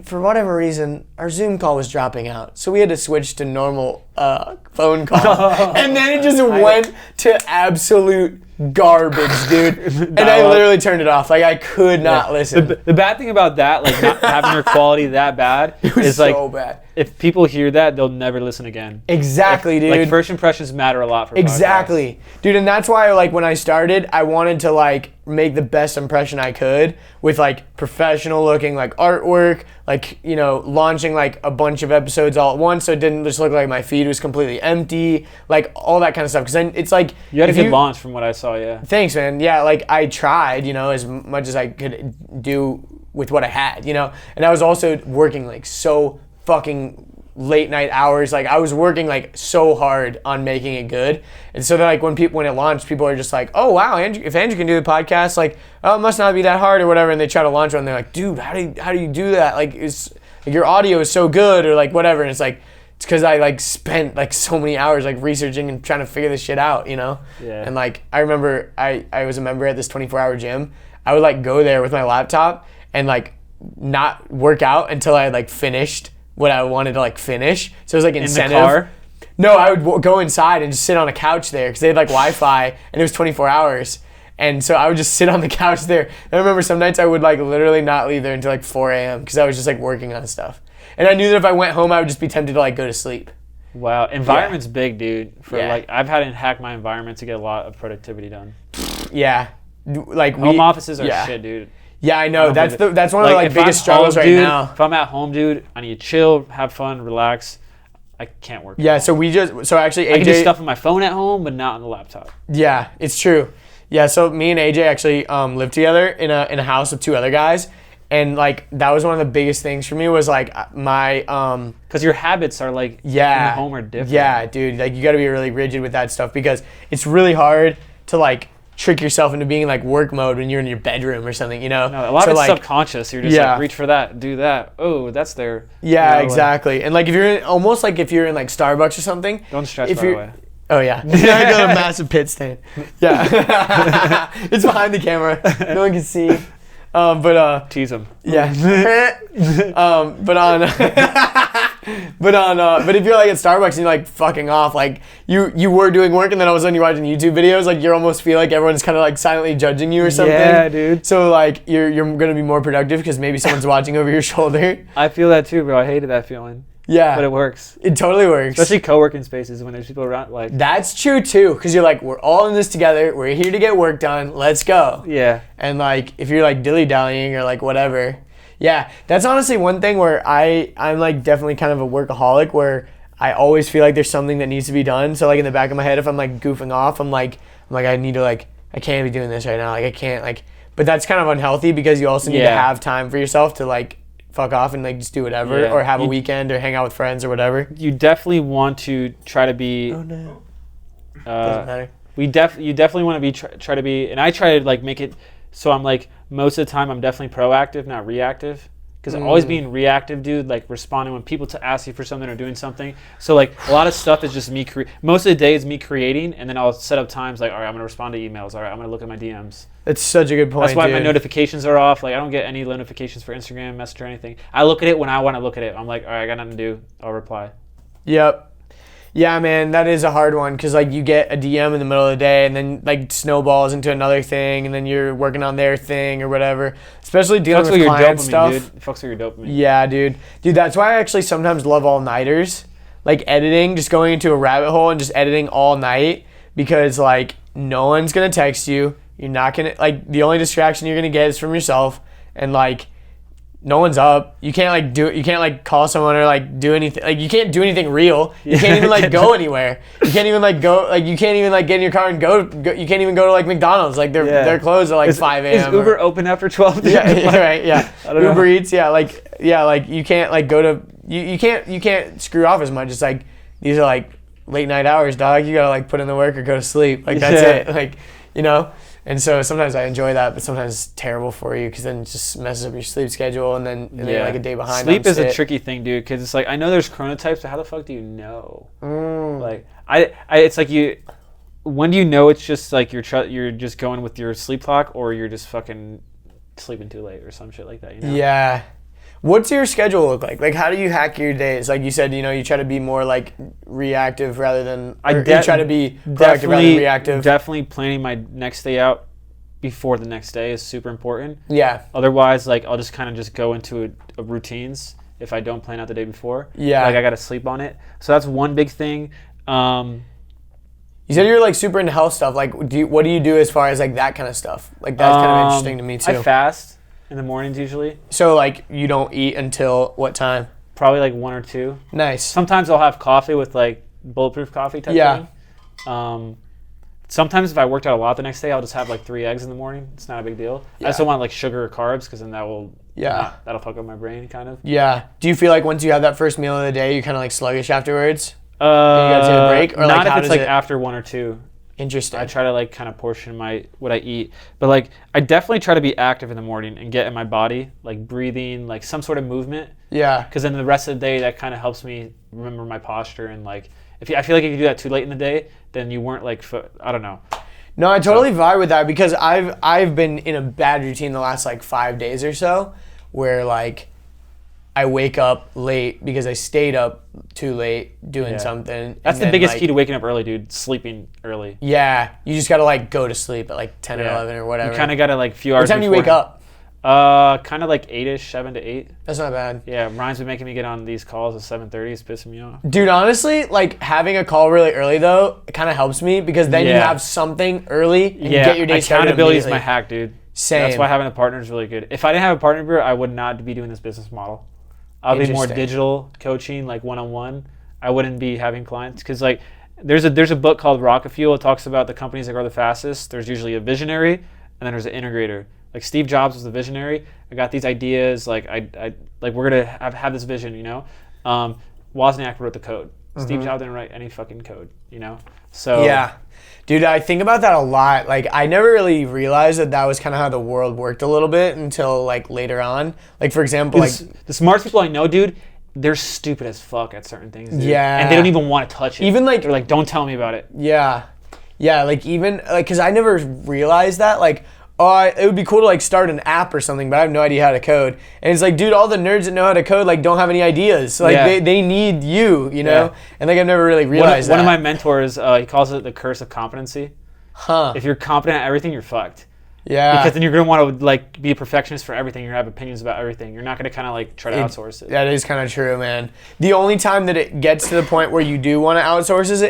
for whatever reason, our Zoom call was dropping out. So we had to switch to normal phone call. And then it just went to absolute garbage, dude. And I literally turned it off. Like, I could not listen. The bad thing about that, like not having your quality that bad, is so like, bad. If people hear that, they'll never listen again. Exactly, dude. Like, first impressions matter a lot for podcasts. Exactly. Dude, and that's why, like, when I started, I wanted to, like, make the best impression I could with, like, professional looking, like, artwork, like, you know, launching, like, a bunch of episodes all at once so it didn't just look like my feed was completely empty, like, all that kind of stuff. Because then it's like... You had a good launch from what I saw, yeah. Thanks, man. Yeah, like, I tried, you know, as much as I could do with what I had, you know? And I was also working, like, so fucking late night hours. Like, I was working like so hard on making it good. And so then like when it launched, people are just like, oh wow, Andrew, if Andrew can do the podcast, like, oh, it must not be that hard or whatever. And they try to launch one and they're like, dude, how do you do that? Like, it's like your audio is so good or like whatever. And it's like, it's because I like spent like so many hours like researching and trying to figure this shit out, you know? Yeah. And like I remember I was a member at this 24-hour gym. I would like go there with my laptop and like not work out until I had like finished what I wanted to like finish. So it was like incentive. In the car? No, I would go inside and just sit on a couch there because they had like Wi-Fi and it was 24 hours. And so I would just sit on the couch there. And I remember some nights I would like literally not leave there until like 4 a.m. because I was just like working on stuff. And I knew that if I went home, I would just be tempted to like go to sleep. Wow, environment's big, dude. Like I've had to hack my environment to get a lot of productivity done. Yeah, like home offices are shit, dude. Yeah, I know. That's one of the like biggest struggles right now. If I'm at home, dude, I need to chill, have fun, relax. I can't work. Yeah, so actually AJ, I can do stuff on my phone at home, but not on the laptop. Yeah, it's true. Yeah, so me and AJ actually lived together in a house with two other guys, And like that was one of the biggest things for me was like my because your habits are like in the home are different. Yeah, dude. Like you got to be really rigid with that stuff because it's really hard to like trick yourself into being in like work mode when you're in your bedroom or something, you know? No, a lot of it's like, subconscious. You're just like reach for that, do that. Oh, that's there. Yeah, you know, exactly. Like, and like if you're in, almost like if you're in like Starbucks or something. Don't stretch, by the way. Oh yeah, you gotta go to a massive pit stand. Yeah, it's behind the camera. No one can see. Tease them. Yeah. But if you're like at Starbucks and you're like fucking off, like you were doing work and then all of a sudden you're watching YouTube videos, like you almost feel like everyone's kind of like silently judging you or something. Yeah, dude. So like you're gonna be more productive because maybe someone's watching over your shoulder. I feel that too, bro. I hated that feeling. Yeah. But it works. It totally works. Especially co-working spaces when there's people around. Like that's true too, because you're like, we're all in this together. We're here to get work done. Let's go. Yeah. And like, if you're like dilly-dallying or like whatever. Yeah, that's honestly one thing where I'm like definitely kind of a workaholic where I always feel like there's something that needs to be done. So like in the back of my head, if I'm like goofing off, I'm like, I need to like, I can't be doing this right now. Like I can't like, but that's kind of unhealthy because you also need to have time for yourself to like, fuck off and like just do whatever or have a weekend or hang out with friends or whatever. You definitely want to try to be. Oh no. Doesn't matter. You definitely want to be try to be, and I try to like make it so I'm like most of the time I'm definitely proactive, not reactive. Because always being reactive, dude, like responding when people ask you for something or doing something. So like a lot of stuff is just me. Most of the day is me creating, and then I'll set up times like, all right, I'm gonna respond to emails. All right, I'm gonna look at my DMs. That's such a good point. That's why my notifications are off. Like I don't get any notifications for Instagram, Messenger, or anything. I look at it when I want to look at it. I'm like, all right, I got nothing to do. I'll reply. Yep. Yeah, man, that is a hard one because like you get a DM in the middle of the day and then like snowballs into another thing and then you're working on their thing or whatever. Especially dealing with client stuff. Dude. It fucks with your dopamine. Yeah, dude. Dude, that's why I actually sometimes love all-nighters. Like editing, just going into a rabbit hole and just editing all night because like no one's going to text you. You're not going to, like the only distraction you're going to get is from yourself and like no one's up. You can't like you can't like call someone or like do anything. Like you can't do anything real. You can't even like go anywhere. You can't even like go, like you can't even like get in your car and go you can't even go to like McDonald's. Like they're closed at like 5 a.m. Is Uber open after 12? Yeah, right, yeah. Uber know. Eats, like you can't like go to you can't screw off as much. It's like these are like late night hours, dog. You gotta like put in the work or go to sleep. Like that's it. Like, you know? And so sometimes I enjoy that, but sometimes it's terrible for you because then it just messes up your sleep schedule and then you're like a day behind. Sleep is a tricky thing, dude, because it's like I know there's chronotypes, but how the fuck do you know? Like it's like when do you know it's just like you're just going with your sleep clock or you're just fucking sleeping too late or some shit like that, you know? Yeah. What's your schedule look like? Like, how do you hack your days? Like you said, you know, you try to be more like reactive rather than. You try to be proactive rather than reactive. Definitely planning my next day out before the next day is super important. Yeah. Otherwise, like I'll just kind of just go into a routines if I don't plan out the day before. Yeah. Like I gotta sleep on it. So that's one big thing. You said you're like super into health stuff. Like, what do you do as far as like that kind of stuff? Like that's kind of interesting to me too. I fast in the mornings usually. So like you don't eat until what time? Probably like 1 or 2. Nice. Sometimes I'll have coffee with like bulletproof coffee type thing. Sometimes if I worked out a lot the next day, I'll just have like 3 eggs in the morning. It's not a big deal. I just don't want like sugar or carbs because then that'll fuck up my brain kind of. Yeah. Do you feel like once you have that first meal of the day, you're kind of like sluggish afterwards? You gotta take a break, or not like if it's like after 1 or 2. Interesting. I try to like kind of portion what I eat, but like I definitely try to be active in the morning and get in my body, like breathing, like some sort of movement. Yeah. Because then the rest of the day, that kind of helps me remember my posture and like I feel like if you do that too late in the day, then you weren't like I don't know. No, I totally vibe with that because I've been in a bad routine the last like 5 days or so, where like I wake up late because I stayed up too late doing something. That's the biggest key to waking up early, dude. Sleeping early. Yeah, you just gotta like go to sleep at like 10 or 11 or whatever. You kind of gotta like few hours. What time do you wake up? Kind of like 8ish, 7 to 8. That's not bad. Yeah, Ryan's been making me get on these calls at 7:30. It's pissing me off. Dude, honestly, like having a call really early though, it kind of helps me because then you have something early and you get your day started. Accountability is my hack, dude. Same. That's why having a partner is really good. If I didn't have a partner, bro, I would not be doing this business model. I'll be more digital coaching, like one-on-one. I wouldn't be having clients because like there's a book called Rocket Fuel. It talks about the companies that grow the fastest. There's usually a visionary and then there's an integrator. Like Steve Jobs was the visionary. I got these ideas. Like we're gonna have this vision. You know, Wozniak wrote the code. Steve Jobs didn't write any fucking code. You know, so yeah. Dude, I think about that a lot. Like, I never really realized that was kind of how the world worked a little bit until, like, later on. Like, for example, the smartest people I know, dude, they're stupid as fuck at certain things, dude. Yeah. And they don't even want to touch it. Even, like... They're like, don't tell me about it. Yeah. Yeah, like, even... Like, because I never realized that. Like, it would be cool to, like, start an app or something, but I have no idea how to code. And it's like, dude, all the nerds that know how to code, like, don't have any ideas. So, like, they need you, you know? Yeah. And, like, I've never really realized that. One of my mentors, he calls it the curse of competency. Huh. If you're competent at everything, you're fucked. Yeah. Because then you're going to want to, like, be a perfectionist for everything. You're going to have opinions about everything. You're not going to kind of, like, try to outsource it. That is kind of true, man. The only time that it gets to the point where you do want to outsource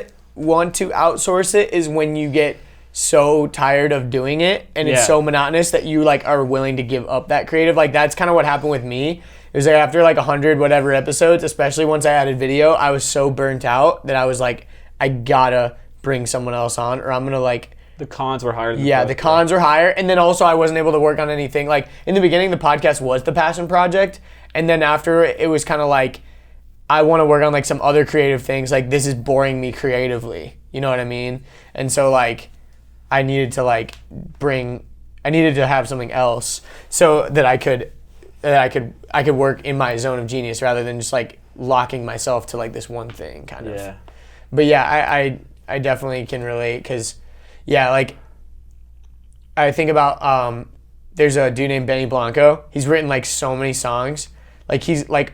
it is when you get so tired of doing it and it's so monotonous that you like are willing to give up that creative. Like that's kind of what happened with me. It was like after like 100 whatever episodes, especially once I added video, I was so burnt out that I was like, I gotta bring someone else on or I'm gonna like... The cons were higher. The cons were higher. And then also I wasn't able to work on anything. Like in the beginning, the podcast was the passion project. And then after it was kind of like, I want to work on like some other creative things. Like this is boring me creatively. You know what I mean? And so like, I needed to have something else so that I could work in my zone of genius rather than just like locking myself to like this one thing kind of. Yeah. But yeah, I definitely can relate because yeah, like I think about there's a dude named Benny Blanco. He's written like so many songs. Like he's like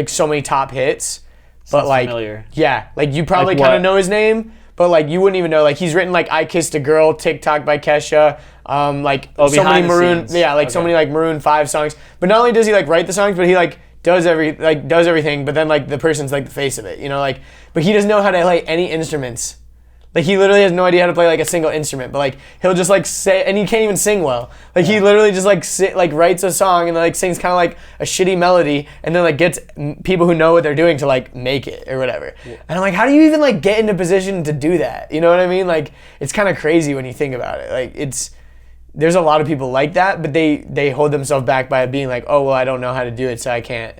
so many top hits. Sounds but like familiar. Yeah, like you probably Like kind of know his name. But like you wouldn't even know, like he's written like "I Kissed a Girl," "TikTok" by Kesha, like so many Maroon, so many like Maroon 5 songs. But not only does he like write the songs, but he like does everything. But then like the person's like the face of it, you know, like. But he doesn't know how to play any instruments. Like he literally has no idea how to play like a single instrument. But like he'll just like say, and he can't even sing well. Like he literally just like writes a song and then like sings kind of like a shitty melody, and then like gets people who know what they're doing to like make it or whatever. Yeah. And I'm like, how do you even like get into position to do that? You know what I mean? Like it's kind of crazy when you think about it. Like there's a lot of people like that, but they hold themselves back by being like, oh well, I don't know how to do it, so I can't.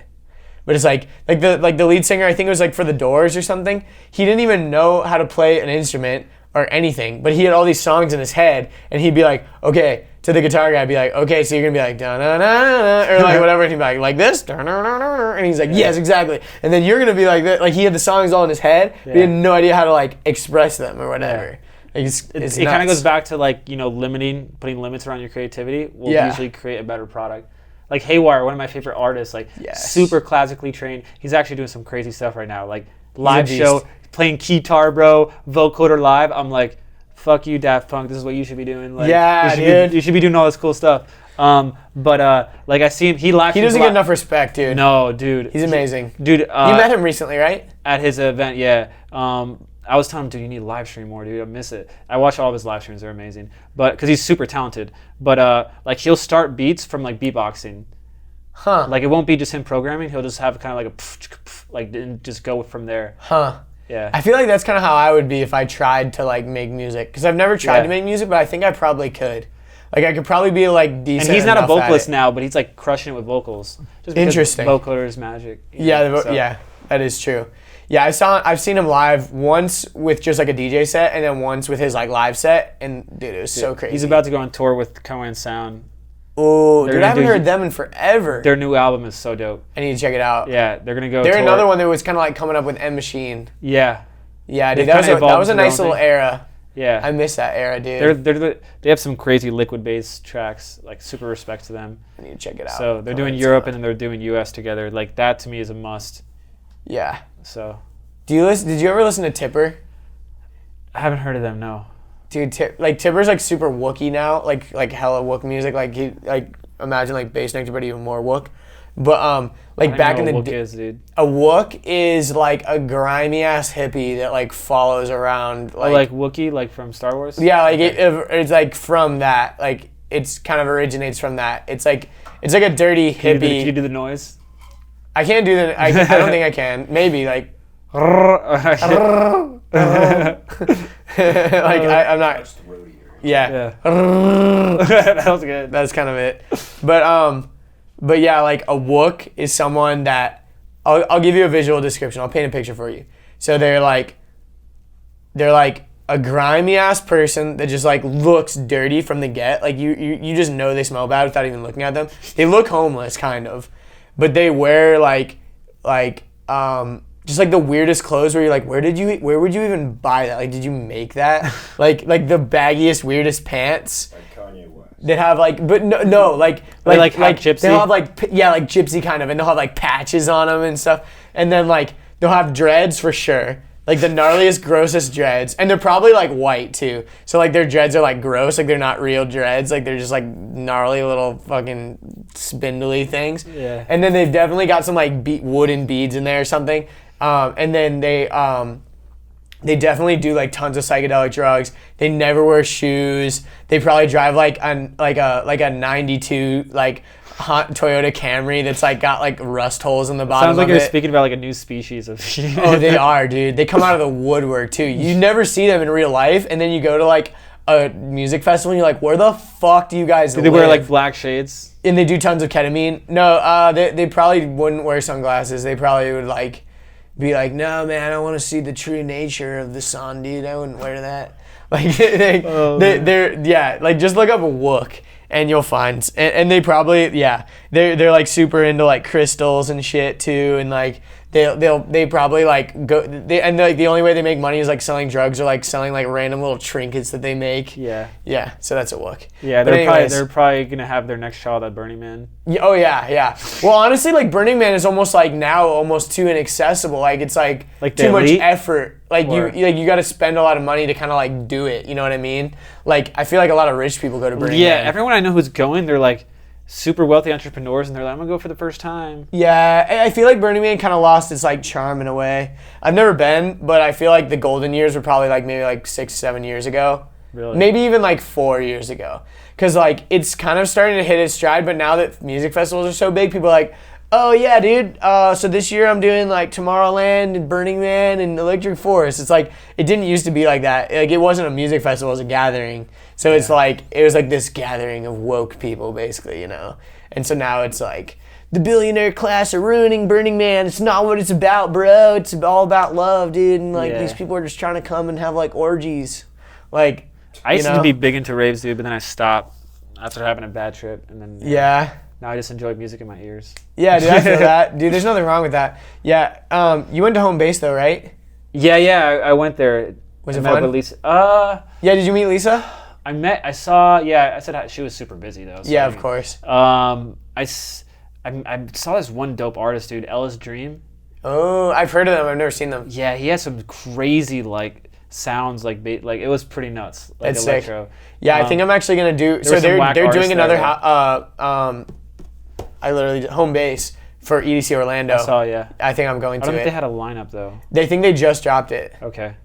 But it's like the lead singer, I think it was like for The Doors or something. He didn't even know how to play an instrument or anything, but he had all these songs in his head, and he'd be like, okay, to the guitar guy, I'd be like, okay, so you're gonna be like da na na or like whatever, and he'd be like this, and he's like, yes, exactly, and then you're gonna be like that. Like he had the songs all in his head, but he had no idea how to like express them or whatever. Like it kind of goes back to like, you know, putting limits around your creativity will usually create a better product. Like Haywire, one of my favorite artists, like super classically trained. He's actually doing some crazy stuff right now. Like live show, playing guitar, bro, vocoder live. I'm like, fuck you, Daft Punk. This is what you should be doing. Like, you should be doing all this cool stuff. But like I see him, he doesn't get enough respect, dude. No, dude. He's amazing. Dude, you met him recently, right? At his event, yeah. I was telling him, dude, you need to live stream more, dude. I miss it. I watch all of his live streams; they're amazing. But because he's super talented. But like he'll start beats from like beatboxing. Huh. Like it won't be just him programming. He'll just have kind of like a like and just go from there. Huh. Yeah. I feel like that's kind of how I would be if I tried to like make music. Because I've never tried to make music, but I think I probably could. Like I could probably be like decent. And he's not a vocalist now, but he's like crushing it with vocals. Just interesting. Vocoder is magic. Yeah, that is true. Yeah, I've seen him live once with just like a DJ set, and then once with his like live set, and dude, it was so crazy. He's about to go on tour with Cohen Sound. Oh, dude, I haven't heard them in forever. Their new album is so dope. I need to check it out. Yeah, they're gonna go. They're another one that was kind of like coming up with M Machine. Yeah. Yeah, dude, that was a nice little era. Yeah. I miss that era, dude. They have some crazy liquid bass tracks. Like super respect to them. I need to check it out. So they're doing Europe and then they're doing US together. Like that to me is a must. Yeah. So. Did you ever listen to Tipper? I haven't heard of them, no. Dude, Tipper's like super Wookiee now, like hella Wook music. Like he imagine like bass nectar, but even more Wook. But like back in the day, a Wook is like a grimy ass hippie that like follows around like Wookiee, like from Star Wars. Yeah, like it's like from that. Like it's kind of originates from that. It's like a dirty hippie. Can you do the noise? I can't do the. I don't think I can. Maybe like. like I'm not. Yeah. That was good. That's kind of it. But yeah, like a wook is someone that I'll give you a visual description. I'll paint a picture for you. So they're like a grimy ass person that just like looks dirty from the get. Like you just know they smell bad without even looking at them. They look homeless kind of, but they wear just like the weirdest clothes where you're like, where would you even buy that? Like, did you make that? like the baggiest, weirdest pants. Like Kanye West. That have like, but no, like gypsy. They'll have like like gypsy kind of, and they'll have like patches on them and stuff, and then like they'll have dreads for sure, like the gnarliest, grossest dreads, and they're probably like white too. So like their dreads are like gross, like they're not real dreads, like they're just like gnarly little fucking spindly things. Yeah. And then they've definitely got some like wooden beads in there or something, and then they definitely do like tons of psychedelic drugs. They never wear shoes. They probably drive like a 92 like Toyota Camry that's like got like rust holes in the bottom. Sounds like of you're it. speaking about like a new species of. Oh, they are, dude. They come out of the woodwork too. You never see them in real life, and then you go to like a music festival and you're like, where the fuck do you guys live? They wear like black shades. And they do tons of ketamine. No, they probably wouldn't wear sunglasses. They probably would like be like, no man, I want to see the true nature of the sun, dude. I wouldn't wear that. Like they're like just look up a wook and you'll find, and they probably they're like super into like crystals and shit too, and like they probably like go and like the only way they make money is like selling drugs or like selling like random little trinkets that they make. Yeah. So that's a wook. Yeah, they're probably gonna have their next child at Burning Man. Oh yeah. Well, honestly, like Burning Man is almost like now almost too inaccessible. Like it's like too much effort. Like you got to spend a lot of money to kind of like do it. You know what I mean? Like I feel like a lot of rich people go to Burning Man. Yeah, everyone I know who's going, they're like super wealthy entrepreneurs, and they're like, I'm gonna go for the first time. Yeah, I feel like Burning Man kind of lost its like charm in a way. I've never been, but I feel like the golden years were probably like maybe like 6-7 years ago. Really? Maybe even like 4 years ago. Because like it's kind of starting to hit its stride, but now that music festivals are so big, people are like, oh yeah, dude, so this year I'm doing like Tomorrowland and Burning Man and Electric Forest. It's like, it didn't used to be like that. Like it wasn't a music festival, it was a gathering. So it's like, it was like this gathering of woke people basically, you know? And so now it's like, the billionaire class are ruining Burning Man. It's not what it's about, bro. It's all about love, dude. And like these people are just trying to come and have like orgies. Like, I used to be big into raves, dude, but then I stopped after having a bad trip. And then now I just enjoy music in my ears. Yeah, dude, I feel that. Dude, there's nothing wrong with that. Yeah, you went to home base though, right? Yeah, I went there. Was it fun? With Lisa. Yeah, did you meet Lisa? I said she was super busy though. So yeah, of course. I saw this one dope artist, dude, Ellis Dream. Oh, I've heard of them. I've never seen them. Yeah, he has some crazy like sounds, like it was pretty nuts. Like That's electro. Sick. Yeah, I think I'm actually gonna do. So they're doing another. I literally did home base for EDC Orlando. I saw, yeah. I think I'm going to. I don't think they had a lineup though. They think they just dropped it. Okay.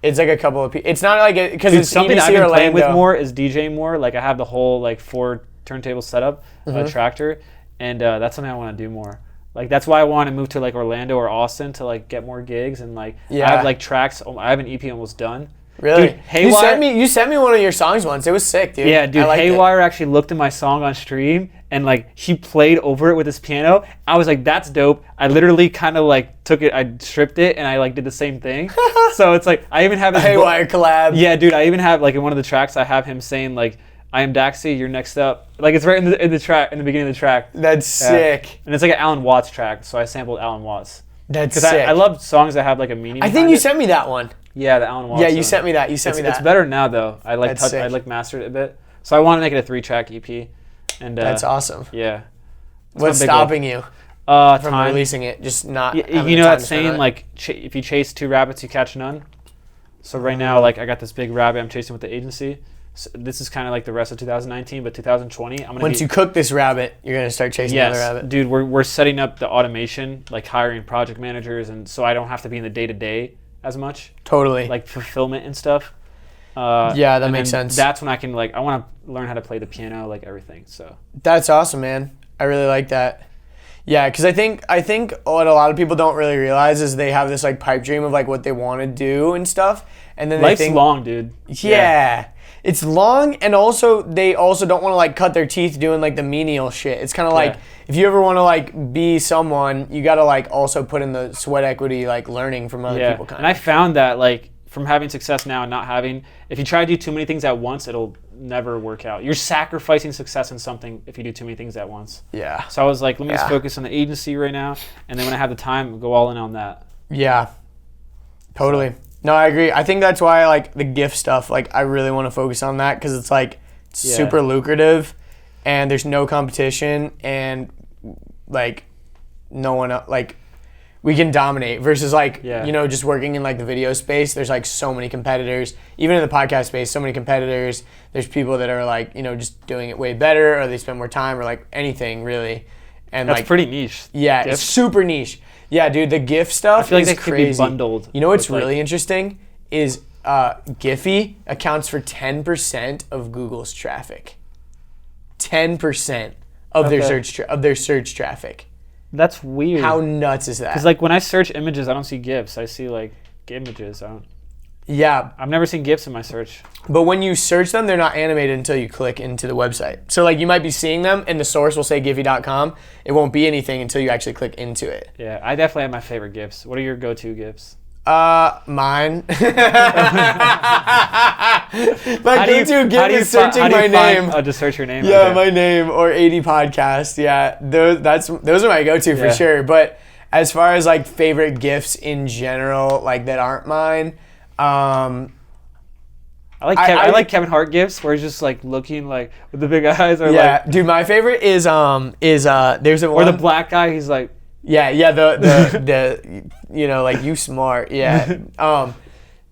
It's like a couple of people. It's not like because it's something EDC I've been Orlando. playing with more is DJing more. Like I have the whole like 4 turntable setup, tractor, and that's something I want to do more. Like that's why I want to move to like Orlando or Austin to like get more gigs and like I have like tracks. I have an EP almost done. Really? Dude, Haywire, you sent me one of your songs once. It was sick, dude. Yeah, dude. Haywire actually looked at my song on stream and like he played over it with his piano. I was like, that's dope. I literally kind of like took it, I stripped it, and I like did the same thing. So it's like I even have his Haywire collab. Yeah, dude. I even have like in one of the tracks I have him saying like, I am Daxy, you're next up. Like it's right in the track, in the beginning of the track. That's sick. And it's like an Alan Watts track, so I sampled Alan Watts. That's sick. I love songs that have like a meaning. I think you sent me that one. Yeah, the Alan Watts. Yeah, you sent me that. It's better now though. I like mastered it a bit. So I want to make it a 3-track EP. And that's awesome. Yeah. What's stopping you from releasing it? Just not. You know that saying like, if you chase 2 rabbits, you catch none. So right now, like I got this big rabbit I'm chasing with the agency. So this is kind of like the rest of 2019, but 2020, I'm gonna. Once you cook this rabbit, you're gonna start chasing another rabbit. Dude, we're setting up the automation, like hiring project managers, and so I don't have to be in the day-to-day as much. Totally. Like fulfillment and stuff. Yeah, that makes sense. That's when I can I want to learn how to play the piano, like everything. So. That's awesome, man. I really like that. Yeah, because I think what a lot of people don't really realize is they have this like pipe dream of like what they want to do and stuff, and then Life's they think, long, dude. Yeah, it's long, and also they also don't want to like cut their teeth doing like the menial shit. It's kind of like if you ever want to like be someone, you got to like also put in the sweat equity, like learning from other people. And I found that like from having success now and not having, if you try to do too many things at once, it'll never work out. You're sacrificing success in something if you do too many things at once. Yeah. So I was like, let me just focus on the agency right now, and then when I have the time, go all in on that. Yeah. Totally. No, I agree. I think that's why like the gift stuff, like I really want to focus on that because it's like super lucrative, and there's no competition, and like no one like we can dominate versus like you know, just working in like the video space. There's like so many competitors, even in the podcast space, so many competitors. There's people that are like, you know, just doing it way better, or they spend more time, or like anything really. And that's like pretty niche. Yeah, Gift? It's super niche. Yeah, dude, the GIF stuff I feel like is they crazy. could be bundled. You know what's with, really like, interesting is Giphy accounts for 10% of Google's traffic. 10% of their search traffic. That's weird. How nuts is that? Because like when I search images, I don't see GIFs. I see like images. Yeah, I've never seen GIFs in my search. but when you search them, they're not animated until you click into the website. So like you might be seeing them and the source will say Giphy.com. It won't be anything until you actually click into it. Yeah, I definitely have my favorite GIFs. What are your go-to GIFs? Mine. My go-to GIF is searching my name. Just search your name. Yeah, okay. my name or 80 podcast. Yeah, those are my go-to for sure. But as far as like favorite GIFs in general, like that aren't mine, I like Kevin Hart GIFs where he's just like looking like with the big eyes. Or yeah, dude, my favorite is there's a one. Or the black guy, he's like. Yeah, the you know, like you smart. Yeah.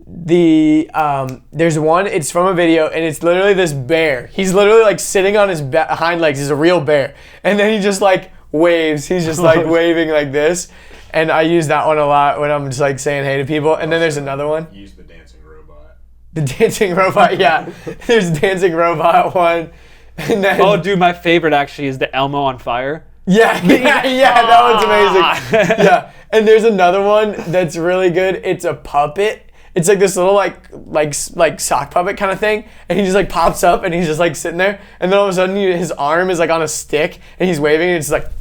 There's one, it's from a video, and it's literally this bear. He's literally like sitting on his hind legs. He's a real bear. And then he just like waves. He's just like waving like this. And I use that one a lot when I'm just like saying hey to people. And then there's another one. Use the dancing robot. The dancing robot, yeah. There's dancing robot one. And then, oh, dude, my favorite actually is the Elmo on fire. Yeah, that one's amazing. Yeah, and there's another one that's really good. It's a puppet. It's like this little like sock puppet kind of thing, and he just like pops up and he's just like sitting there, and then all of a sudden his arm is like on a stick and he's waving, and it's like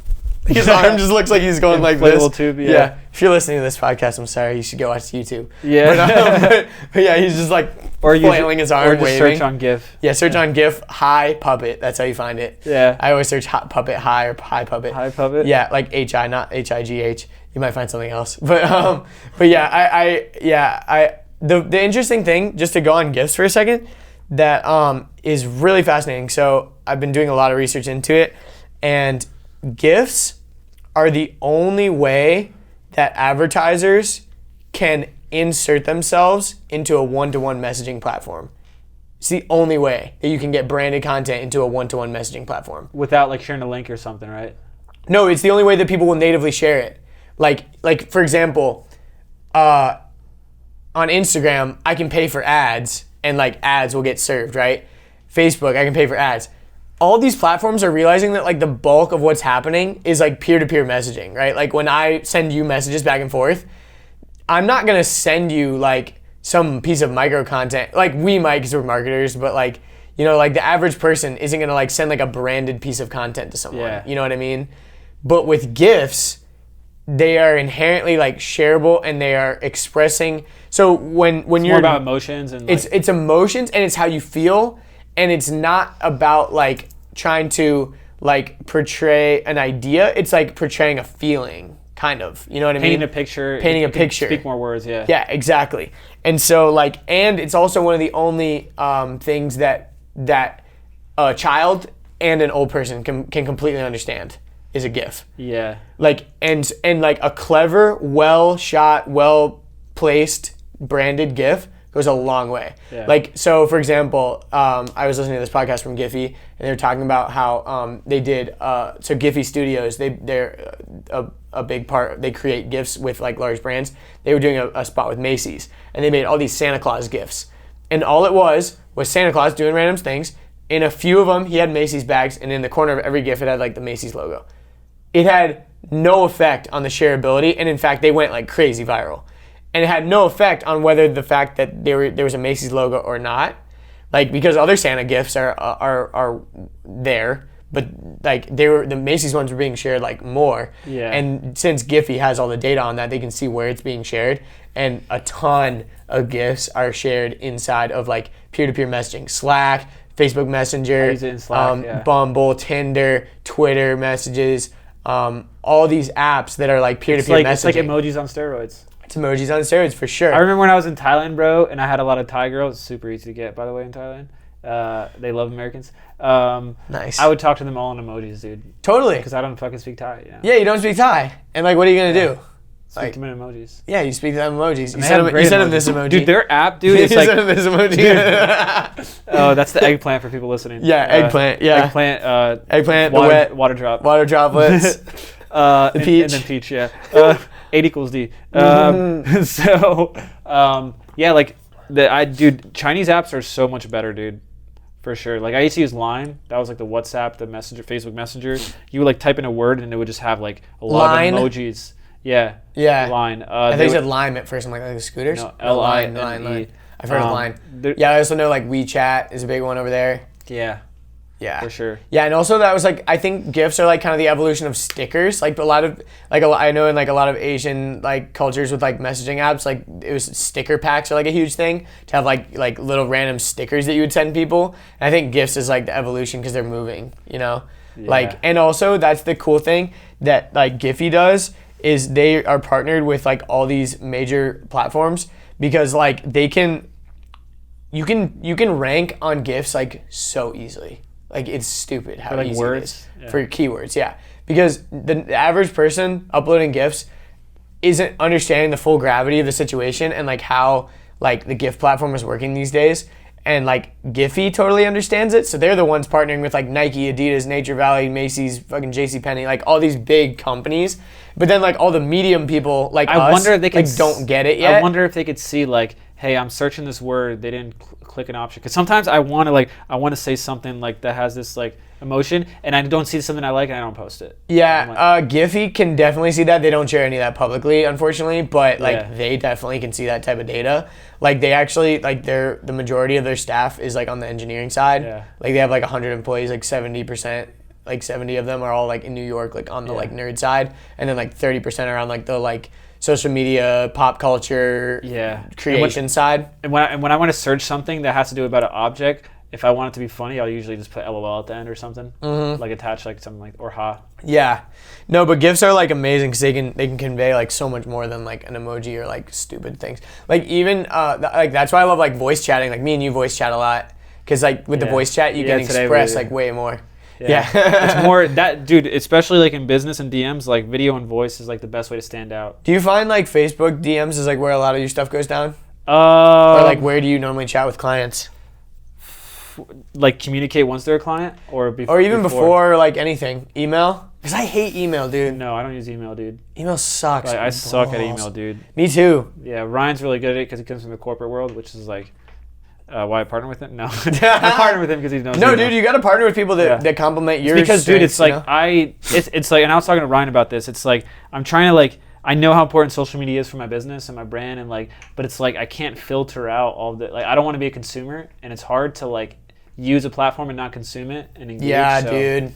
his arm just looks like he's going like this. Tube, yeah. If you're listening to this podcast, I'm sorry. You should go watch YouTube. Yeah. But yeah, he's just like flailing his arm, or just waving. search on GIF. Yeah, search on GIF high puppet. That's how you find it. Yeah. I always search hot puppet high or high puppet. High puppet. Yeah, like HI, not HIGH. You might find something else. But yeah, the interesting thing, just to go on GIFs for a second, that is really fascinating. So I've been doing a lot of research into it, and GIFs are the only way that advertisers can insert themselves into a one-to-one messaging platform. It's the only way that you can get branded content into a one-to-one messaging platform. Without like sharing a link or something, right? No, it's the only way that people will natively share it. Like for example, on Instagram, I can pay for ads and like ads will get served, right? Facebook, I can pay for ads. All these platforms are realizing that like the bulk of what's happening is like peer-to-peer messaging, right? Like when I send you messages back and forth, I'm not gonna send you like some piece of micro content. Like we might because we're marketers, but like, you know, like the average person isn't gonna like send like a branded piece of content to someone. Yeah. You know what I mean? But with GIFs, they are inherently like shareable and they are expressing. So when It's you're more about emotions and like, it's emotions and it's how you feel, and it's not about like trying to like portray an idea. It's like portraying a feeling, kind of. You know what I mean? painting a picture. Painting a you can picture. Speak more words, yeah. Yeah, exactly. And so like, and it's also one of the only things that a child and an old person can completely understand is a GIF. Yeah. Like and like a clever, well shot, well placed, branded GIF goes a long way. Yeah. Like so, for example, I was listening to this podcast from Giphy, and they were talking about how they did. So Giphy Studios, they're a big part. They create GIFs with like large brands. They were doing a spot with Macy's, and they made all these Santa Claus GIFs, and all it was Santa Claus doing random things. In a few of them, he had Macy's bags, and in the corner of every GIF, it had like the Macy's logo. It had no effect on the shareability, and in fact, they went like crazy viral. And it had no effect on whether the fact that there was a Macy's logo or not, like because other Santa gifts are there, but like the Macy's ones were being shared like more. Yeah. And since Giphy has all the data on that, they can see where it's being shared, and a ton of gifts are shared inside of like peer-to-peer messaging, Slack, Facebook Messenger, I use it in Slack, Bumble, Tinder, Twitter messages, all these apps that are like peer-to-peer messaging. It's like emojis on steroids. It's emojis on steroids for sure. I remember when I was in Thailand, bro, and I had a lot of Thai girls. It's super easy to get, by the way, in Thailand. They love Americans. Nice. I would talk to them all in emojis, dude. Totally. Because I don't fucking speak Thai. You know? Yeah, you don't speak Thai. And like, what are you going to do? Speak to them in emojis. Yeah, you speak to them emojis. You Great send them emojis. this emoji. Dude, their app, dude, it's you like... send them this emoji. Oh, that's the eggplant for people listening. Yeah, eggplant, yeah. Eggplant, the wet. Water drop. Water droplets. The peach. And then peach, yeah. 8 equals D. So, yeah, like, dude, Chinese apps are so much better, dude. For sure. Like, I used to use Line. That was like the WhatsApp, the Messenger, Facebook Messenger. You would like type in a word and it would just have like a lot of emojis. Yeah. Yeah. Line. I think you said Lime at first. I'm like the scooters? No, Line. I've heard of Line. Yeah, I also know like WeChat is a big one over there. Yeah. Yeah. For sure. Yeah, and also that was like, I think GIFs are like kind of the evolution of stickers. Like I know in like a lot of Asian like cultures with like messaging apps, like it was sticker packs are like a huge thing to have like little random stickers that you would send people. And I think GIFs is like the evolution because they're moving, you know? Yeah. Like, and also that's the cool thing that like Giphy does is they are partnered with like all these major platforms because like you can rank on GIFs like so easily. Like, it's stupid how easy words? It is for keywords, yeah. Because the average person uploading GIFs isn't understanding the full gravity of the situation and, like, how, like, the GIF platform is working these days. And, like, Giphy totally understands it. So they're the ones partnering with, like, Nike, Adidas, Nature Valley, Macy's, fucking JCPenney, like, all these big companies. But then, like, all the medium people, like us, wonder if they could don't get it yet. I wonder if they could see, like, hey, I'm searching this word. They didn't click an option. Because sometimes I want to say something, like, that has this, like, emotion, and I don't see something I like, and I don't post it. Yeah, Giphy can definitely see that. They don't share any of that publicly, unfortunately, but, like, they definitely can see that type of data. Like, they actually, like, the majority of their staff is, like, on the engineering side. Yeah. Like, they have, like, 100 employees, like, 70%, like, 70 of them are all, like, in New York, like, on the, like, nerd side, and then, like, 30% are on, like, the, like, social media, pop culture, creation side. And when I want to search something that has to do about an object, if I want it to be funny, I'll usually just put LOL at the end or something, like attach like something like or ha. Yeah, no, but GIFs are like amazing because they can convey like so much more than like an emoji or like stupid things. Like even like that's why I love like voice chatting. Like me and you voice chat a lot because like with the voice chat you can express like way more. Yeah. It's more that, dude, especially like in business and DMs, like video and voice is like the best way to stand out. Do you find like Facebook DMs is like where a lot of your stuff goes down? Or like where do you normally chat with clients? Like communicate once they're a client or before? Or even before like anything. Email? Because I hate email, dude. No, I don't use email, dude. Email sucks. Like, I suck at email, dude. Me too. Yeah, Ryan's really good at it because he comes from the corporate world, which is like, why I partner with him? No, I partner with him because he knows. No, dude, you got to partner with people that complement your. Because, dude, it's like know? it's like, and I was talking to Ryan about this. It's like I'm trying to like, I know how important social media is for my business and my brand, and like, but it's like I can't filter out all the like. I don't want to be a consumer, and it's hard to like use a platform and not consume it and engage. Yeah, dude.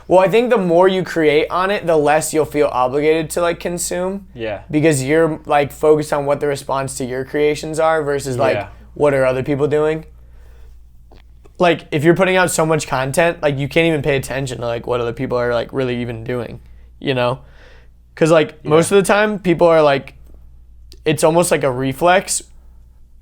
Well, I think the more you create on it, the less you'll feel obligated to like consume. Yeah. Because you're like focused on what the response to your creations are versus like what are other people doing. Like if you're putting out so much content, like you can't even pay attention to like what other people are like really even doing, you know? Because like most of the time people are like, it's almost like a reflex.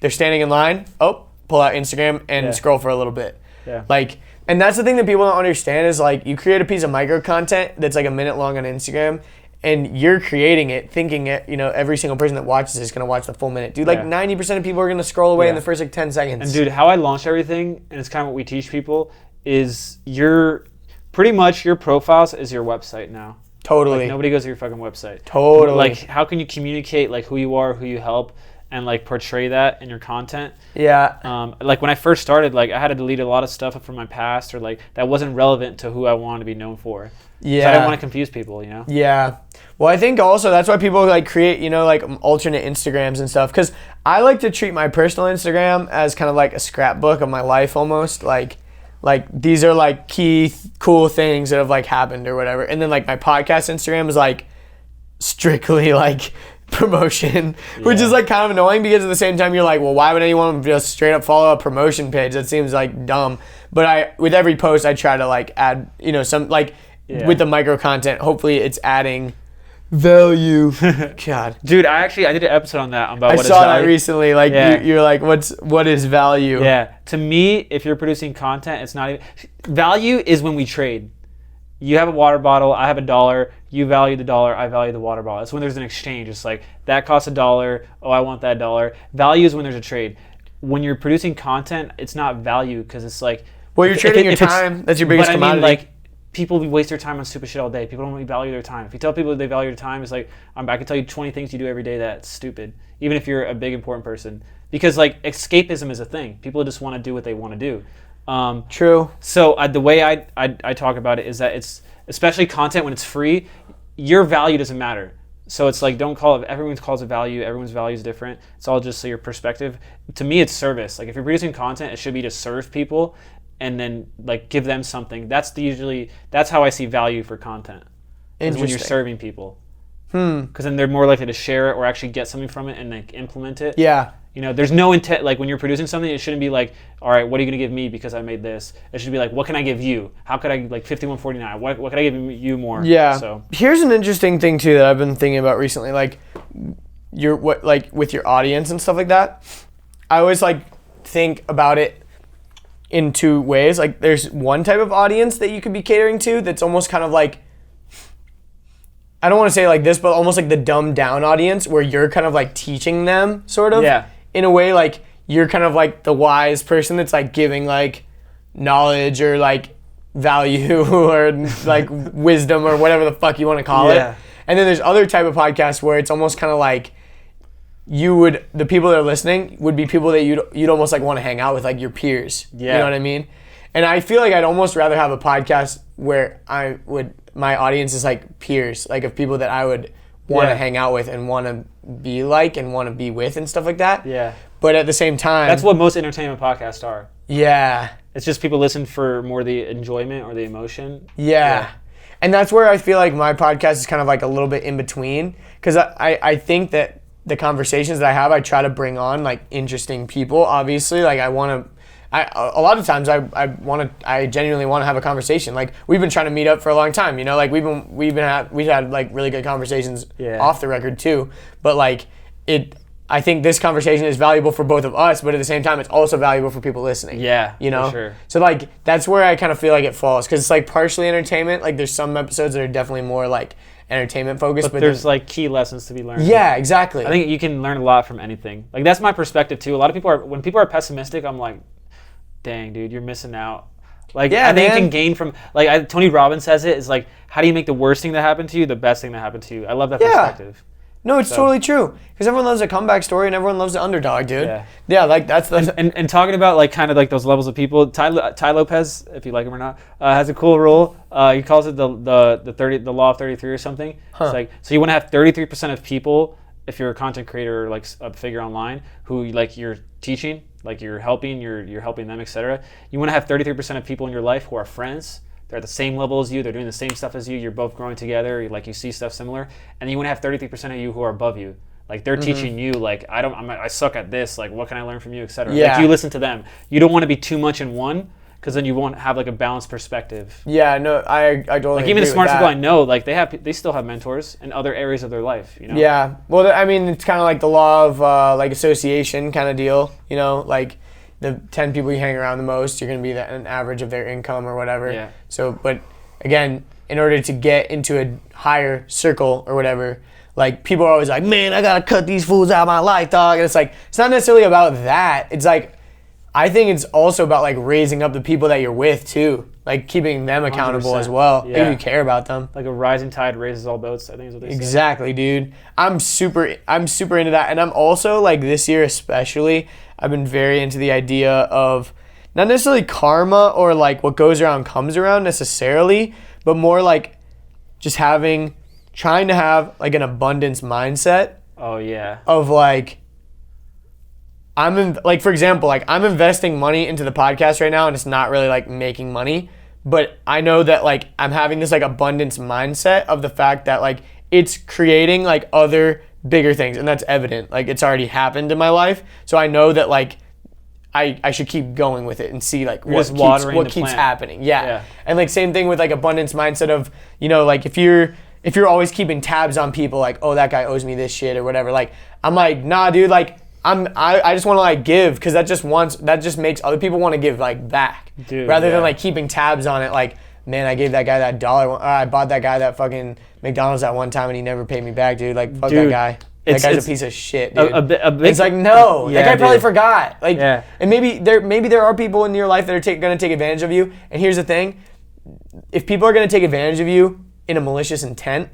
They're standing in line, pull out Instagram and scroll for a little bit. Yeah. Like, and that's the thing that people don't understand is like you create a piece of micro content that's like a minute long on Instagram and you're creating it thinking it, you know, every single person that watches is going to watch the full minute. Dude, like 90% of people are going to scroll away in the first like 10 seconds. And dude, how I launch everything, and it's kind of what we teach people, is pretty much your profiles is your website now. Totally. Like, nobody goes to your fucking website. Totally. Like how can you communicate like who you are, who you help, and like portray that in your content. Yeah. Like when I first started, like I had to delete a lot of stuff from my past, or like that wasn't relevant to who I wanted to be known for. Yeah. So I didn't want to confuse people, you know? Yeah. Well, I think also that's why people like create, you know, like alternate Instagrams and stuff. Because I like to treat my personal Instagram as kind of like a scrapbook of my life almost. Like these are like key cool things that have like happened or whatever. And then like my podcast Instagram is like strictly like promotion, which is like kind of annoying because at the same time you're like, well, why would anyone just straight up follow a promotion page? That seems like dumb. But with every post I try to like add, you know, some like with the micro content, hopefully it's adding value. God, dude, I did an episode on that about I what is saw value. that recently. Like you're like, what is value? Yeah, to me, if you're producing content, it's not even value is when we trade. You have a water bottle, I have $1. You value the dollar, I value the water bottle. It's when there's an exchange. It's like that costs $1. Oh, I want that $1. Value is when there's a trade. When you're producing content, it's not value because it's like, well, you're trading your time. That's your biggest commodity. I mean, like, people waste their time on stupid shit all day. People don't really value their time. If you tell people they value their time, it's like, I can tell you 20 things you do every day that's stupid, even if you're a big, important person. Because, like, escapism is a thing. People just want to do what they want to do. True. So the way I talk about it is that it's, especially content when it's free, your value doesn't matter. So it's like, don't call it, everyone calls it value, everyone's value is different. It's all just your perspective. To me, it's service. Like if you're producing content, it should be to serve people and then like give them something. That's how I see value for content. Is when you're serving people. Because then they're more likely to share it or actually get something from it and like implement it. Yeah. You know, there's no intent, like when you're producing something, it shouldn't be like, all right, what are you going to give me because I made this? It should be like, what can I give you? How could I, like 5149, what can I give you more? Yeah. So here's an interesting thing too that I've been thinking about recently, like with your audience and stuff like that. I always like think about it in two ways. Like there's one type of audience that you could be catering to that's almost kind of like, I don't want to say like this, but almost like the dumbed down audience where you're kind of like teaching them sort of. Yeah. In a way, like you're kind of like the wise person that's like giving like knowledge or like value or like wisdom or whatever the fuck you want to call it. And then there's other type of podcasts where it's almost kind of like the people that are listening would be people that you'd almost like want to hang out with, like your peers. Yeah. You know what I mean? And I feel like I'd almost rather have a podcast where my audience is like peers, like of people that I would want to hang out with and want to be like and want to be with and stuff like that. Yeah. But at the same time, that's what most entertainment podcasts are. Yeah. It's just people listen for more the enjoyment or the emotion. Yeah. And that's where I feel like my podcast is kind of like a little bit in between, because I think that the conversations that I have, I try to bring on like interesting people. Obviously, like a lot of times I genuinely want to have a conversation. Like we've been trying to meet up for a long time, you know, like we've had like really good conversations off the record too. But like I think this conversation is valuable for both of us, but at the same time, it's also valuable for people listening. Yeah, you know. For sure. So like that's where I kind of feel like it falls, because it's like partially entertainment. Like there's some episodes that are definitely more like entertainment focused, but there's like key lessons to be learned. Yeah, exactly. I think you can learn a lot from anything. Like that's my perspective too. A lot of people when people are pessimistic, I'm like, dang, dude, you're missing out. Like, I think you can gain from, like, Tony Robbins says it, is like, how do you make the worst thing that happened to you the best thing that happened to you? I love that perspective. No, it's totally true. Because everyone loves a comeback story and everyone loves the underdog, dude. Yeah, like that's the... And talking about, like, kind of like those levels of people, Ty Lopez, if you like him or not, has a cool rule. He calls it the law of 33 or something. It's like, so you want to have 33% of people, if you're a content creator or like a figure online, who like you're teaching, like you're helping them, etc. You want to have 33% of people in your life who are friends. They're at the same level as you. They're doing the same stuff as you. You're both growing together. Like you see stuff similar, and you want to have 33% of you who are above you. Like they're teaching you. Like I suck at this. Like what can I learn from you, etc. Yeah. Like you listen to them. You don't want to be too much in one, because then you won't have like a balanced perspective. Yeah, no, I totally like even agree the smartest with people that. I know, like they still have mentors in other areas of their life. You know. Yeah, well, I mean, it's kind of like the law of like association kind of deal. You know, like the 10 people you hang around the most, you're gonna be an average of their income or whatever. Yeah. So, but again, in order to get into a higher circle or whatever, like people are always like, man, I gotta cut these fools out of my life, dog. And it's like, it's not necessarily about that. It's like, I think it's also about like raising up the people that you're with too, like keeping them accountable 100%. as well. Yeah. If you care about them. Like a rising tide raises all boats, I think is what they say. Exactly, dude. I'm super into that, and I'm also like this year especially, I've been very into the idea of not necessarily karma or like what goes around comes around necessarily, but more like just trying to have like an abundance mindset. Oh yeah. Of like, for example, like I'm investing money into the podcast right now and it's not really like making money, but I know that like I'm having this like abundance mindset of the fact that like it's creating like other bigger things, and that's evident. Like it's already happened in my life, so I know that like I should keep going with it and see like what keeps happening. Yeah. And like same thing with like abundance mindset of, you know, like if you're always keeping tabs on people like, oh, that guy owes me this shit or whatever, like I'm like, nah, dude, like I just want to like give, because that just makes other people want to give like back, dude, rather than like keeping tabs on it. Like, man, I gave that guy that $1. I bought that guy that fucking McDonald's that one time and he never paid me back, dude. Like, fuck that guy. That guy's a piece of shit, dude. A big, it's like, no, that guy probably forgot. Like, yeah. And maybe there are people in your life that are going to take advantage of you. And here's the thing: if people are going to take advantage of you in a malicious intent,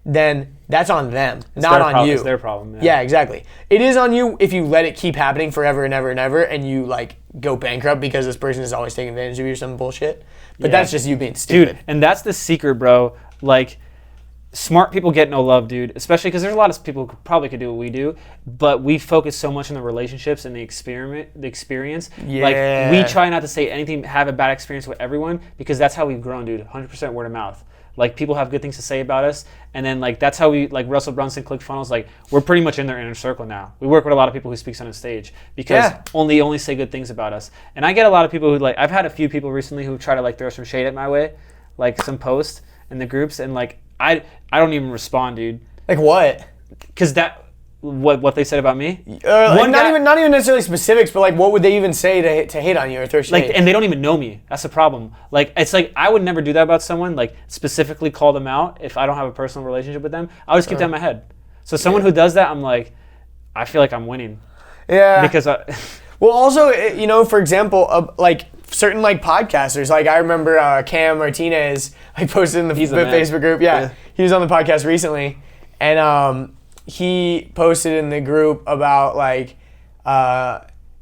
then that's on them, not on you. It's their problem. Yeah, exactly. It is on you if you let it keep happening forever and ever and ever, and you like go bankrupt because this person is always taking advantage of you or some bullshit. But that's just you being stupid. Dude, and that's the secret, bro. Like, smart people get no love, dude. Especially because there's a lot of people who probably could do what we do, but we focus so much on the relationships and the experience. Yeah. Like, we try not to say anything, have a bad experience with everyone, because that's how we've grown, dude. 100% word of mouth. Like, people have good things to say about us, and then like that's how we, like Russell Brunson, ClickFunnels, like we're pretty much in their inner circle now. We work with a lot of people who speaks on a stage because only say good things about us. And I get a lot of people who like, I've had a few people recently who try to like throw some shade at my way, like some posts in the groups, and like I don't even respond, dude. Like what? Because what they said about me. Like not even necessarily specifics, but like what would they even say to hate on you or throw shade? Like, and they don't even know me. That's the problem. Like, it's like I would never do that about someone. Like, specifically call them out if I don't have a personal relationship with them. I would just keep that in my head. So someone who does that, I'm like, I feel like I'm winning. Yeah. Because well, also, you know, for example, like certain like podcasters, like I remember Cam Martinez like posted in the Facebook group. Yeah, he was on the podcast recently, and he posted in the group about like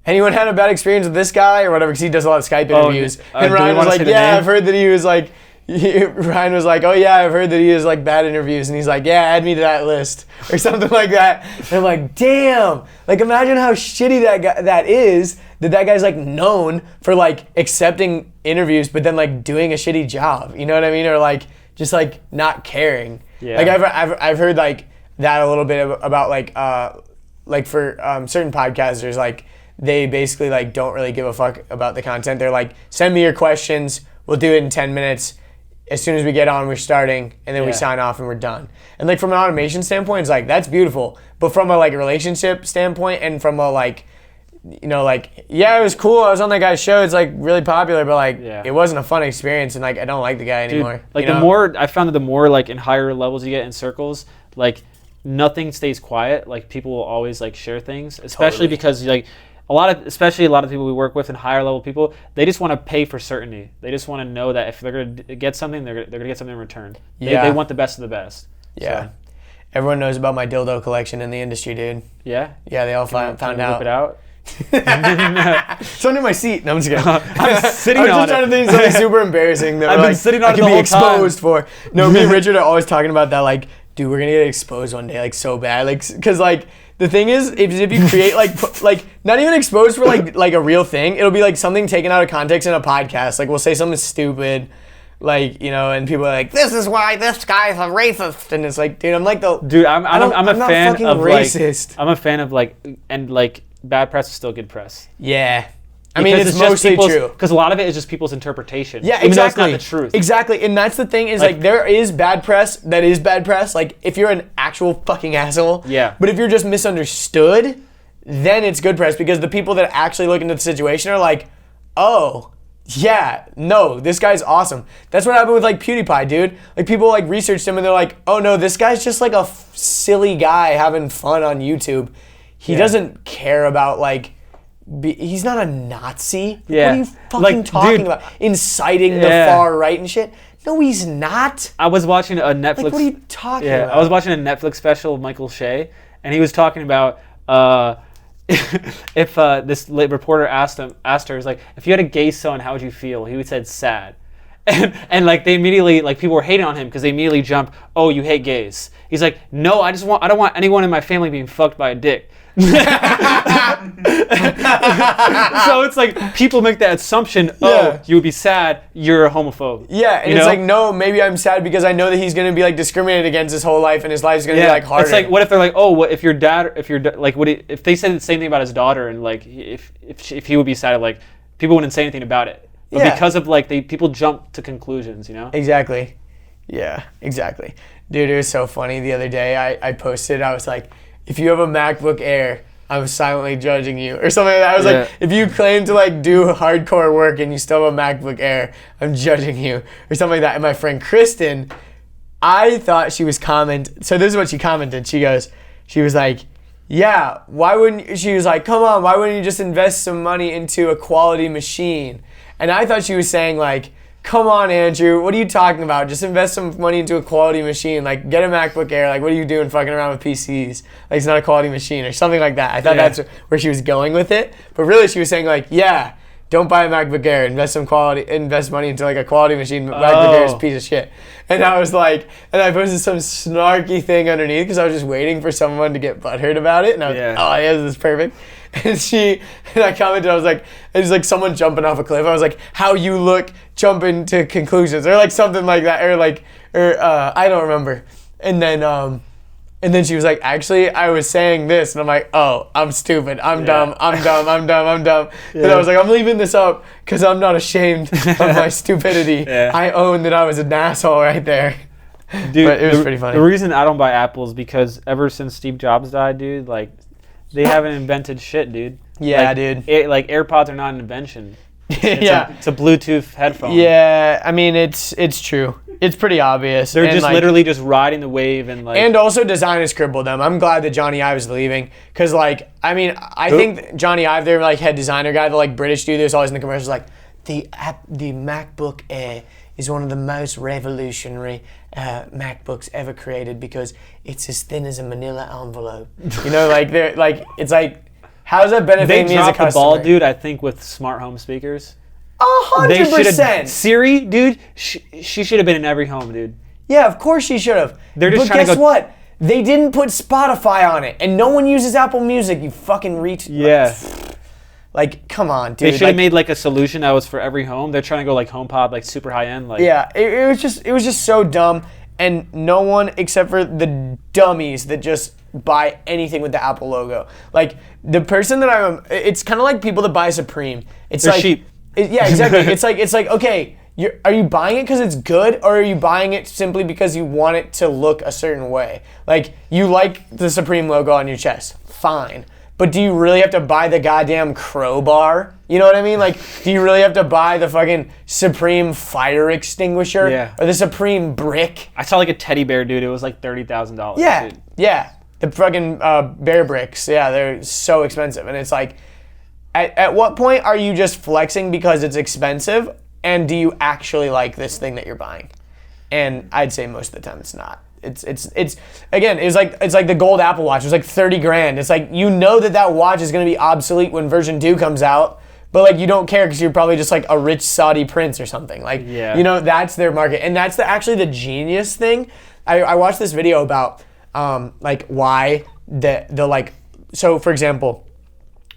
anyone had a bad experience with this guy or whatever, because he does a lot of Skype interviews. And Ryan was like, yeah, I've heard that he was like, Ryan was like, oh yeah, I've heard that he has like bad interviews, and he's like, yeah, add me to that list or something like that. And I'm like, damn, like imagine how shitty that is, that guy's like known for like accepting interviews but then like doing a shitty job, you know what I mean, or like just like not caring. Yeah. Like I've heard like that a little bit about like for certain podcasters, like they basically like don't really give a fuck about the content. They're like, send me your questions, we'll do it in 10 minutes. As soon as we get on, we're starting, and then we sign off and we're done. And like from an automation standpoint, it's like that's beautiful. But from a like relationship standpoint, and from a like, you know, like, yeah, it was cool, I was on that guy's show, it's like really popular, but like it wasn't a fun experience, and like I don't like the guy anymore. Dude, like the more I found that the more like in higher levels you get in circles, like nothing stays quiet. Like people will always like share things, especially because like especially a lot of people we work with and higher level people, they just want to pay for certainty. They just want to know that if they're going to get something, they're going to get something in return. They want the best of the best. Yeah. So. Everyone knows about my dildo collection in the industry, dude. Yeah? Yeah, they all found out. Whip it out? It's under my seat. No, I'm just kidding. I'm sitting on it. I was just trying to think of something super embarrassing that I've been sitting on it the whole time. I could be exposed for. No, me and Richard are always talking about that, like, dude, we're going to get exposed one day, like, so bad. Like, because, like, the thing is, if you create, like, not even exposed for, like a real thing, it'll be, like, something taken out of context in a podcast. Like, we'll say something stupid, like, you know, and people are like, this is why this guy's a racist. And it's like, dude, I'm like the... Dude, I'm a fan of, racist. Like... I'm a fan of, like, and, like, bad press is still good press. Yeah. I mean, it's mostly true. Because a lot of it is just people's interpretation. Yeah, exactly. Even though it's not the truth. Exactly. And that's the thing is, like, there is bad press that is bad press. Like, if you're an actual fucking asshole. Yeah. But if you're just misunderstood, then it's good press, because the people that actually look into the situation are like, oh, yeah, no, this guy's awesome. That's what happened with, like, PewDiePie, dude. Like, people, like, researched him and they're like, oh, no, this guy's just, like, a silly guy having fun on YouTube. He doesn't care about, like, he's not a Nazi. Yeah. What are you fucking talking dude, about? Inciting the far right and shit. No, he's not. I was watching a Netflix. Like, what are you talking about? I was watching a Netflix special of Michael Shea, and he was talking about if this reporter asked her, he's like, if you had a gay son, how would you feel? He would said sad. And like they immediately, like people were hating on him because they immediately jump, oh, you hate gays. He's like, no, I don't want anyone in my family being fucked by a dick. So it's like people make that assumption, oh, you would be sad, you're a homophobe. Yeah, and it's like, no, maybe I'm sad because I know that he's going to be like discriminated against his whole life and his life's going to be like harder. It's like, what if they're like, oh, what if your dad, like, if they said the same thing about his daughter and like, if he would be sad, like, people wouldn't say anything about it. But because of like, people jump to conclusions, you know? Exactly. Yeah, exactly. Dude, it was so funny. The other day I posted, I was like, if you have a MacBook Air, I'm silently judging you, or something like that. I was like, if you claim to like do hardcore work and you still have a MacBook Air, I'm judging you, or something like that. And my friend Kristen, I thought she was so this is what she commented. She was like, yeah, she was like, come on, why wouldn't you just invest some money into a quality machine? And I thought she was saying like, come on, Andrew, what are you talking about? Just invest some money into a quality machine. Like, get a MacBook Air. Like, what are you doing fucking around with PCs? Like, it's not a quality machine or something like that. I thought that's where she was going with it. But really, she was saying, like, yeah, don't buy a MacBook Air. Invest money into, like, a quality machine. MacBook Air is a piece of shit. And I was like, and I posted some snarky thing underneath because I was just waiting for someone to get butthurt about it. And I was like, oh, yeah, this is perfect. And I commented, I was like, it was like someone jumping off a cliff. I was like, how you look jumping to conclusions, or like something like that, or I don't remember. And then she was like, actually, I was saying this, and I'm like, oh, I'm stupid, I'm dumb. And I was like, I'm leaving this up because I'm not ashamed of my stupidity. I own that I was an asshole right there. Dude, but it was pretty funny. The reason I don't buy Apple is because ever since Steve Jobs died, dude, like, they haven't invented shit, dude. Yeah, like, dude. AirPods are not an invention. It's a Bluetooth headphone. Yeah, I mean, it's true. It's pretty obvious. They're just literally just riding the wave and like. And also, designers crippled them. I'm glad that Johnny Ive is leaving because, like, I mean, I think Johnny Ive, their like head designer guy, the like British dude, there's always in the commercials like the MacBook Air is one of the most revolutionary MacBooks ever created because it's as thin as a manila envelope. You know, like they're like, it's like, how does that benefit me as a customer? They dropped the ball, dude, I think, with smart home speakers. 100%. Siri, dude, she should have been in every home, dude. Yeah, of course she should have. They're just but guess what? They didn't put Spotify on it, and no one uses Apple Music. You fucking Yeah. Like, come on, dude. They should have made like a solution that was for every home. They're trying to go like HomePod, like super high end. Like yeah, it was just so dumb, and no one except for the dummies that just buy anything with the Apple logo. Like the person that it's kind of like people that buy Supreme. They're like sheep. Yeah, exactly. it's like okay, are you buying it because it's good, or are you buying it simply because you want it to look a certain way? Like you like the Supreme logo on your chest, fine. But do you really have to buy the goddamn crowbar? You know what I mean? Like, do you really have to buy the fucking Supreme fire extinguisher? Yeah. Or the Supreme brick? I saw like a teddy bear, dude. It was like $30,000. Yeah, dude. yeah. The fucking bear bricks. Yeah, they're so expensive. And it's like, at what point are you just flexing because it's expensive? And do you actually like this thing that you're buying? And I'd say most of the time it's not. It's again, it's like the gold Apple Watch. It was like $30,000. It's like, you know that watch is gonna be obsolete when version 2 comes out, but like you don't care because you're probably just like a rich Saudi prince or something. Like, you know, that's their market, and that's actually the genius thing. I watched this video about like why the like, so for example,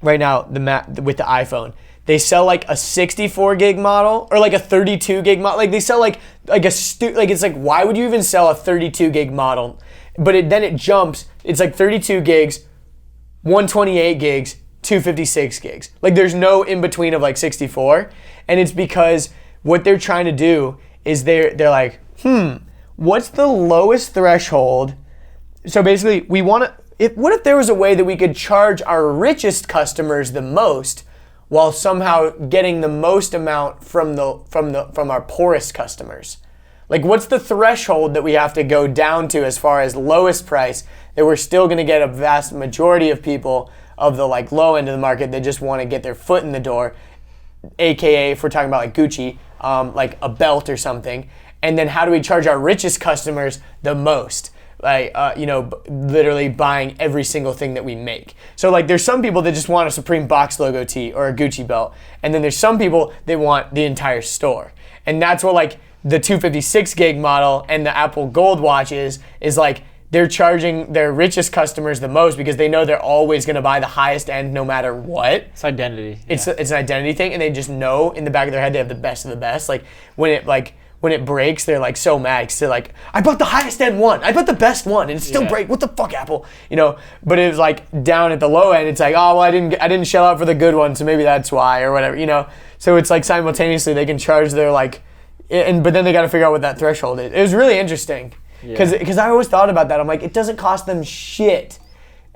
right now with the iPhone, they sell like a 64 gig model or like a 32 gig model. Like they sell like it's like, why would you even sell a 32 gig model? But then it jumps. It's like 32 gigs, 128 gigs, 256 gigs. Like there's no in between of like 64. And it's because what they're trying to do is they're like, what's the lowest threshold? So basically what if there was a way that we could charge our richest customers the most, while somehow getting the most amount from our poorest customers? Like, what's the threshold that we have to go down to as far as lowest price that we're still going to get a vast majority of people of the like low end of the market that just want to get their foot in the door, aka if we're talking about like Gucci, like a belt or something. And then how do we charge our richest customers the most? Like, literally buying every single thing that we make. So like there's some people that just want a Supreme box logo tee or a Gucci belt. And then there's some people that want the entire store. And that's what like the 256 gig model and the Apple Gold watch is like they're charging their richest customers the most because they know they're always going to buy the highest end no matter what. It's identity. It's an identity thing, and they just know in the back of their head they have the best of the best. Like when it breaks, they're like so mad because they're like, I bought the highest end one, I bought the best one, and it still break. What the fuck, Apple? But it was like down at the low end, it's like, oh well, I didn't shell out for the good one, so maybe that's why or whatever. So it's like simultaneously they can charge their like, but then they got to figure out what that threshold is. It was really interesting because I always thought about that. I'm like, it doesn't cost them shit.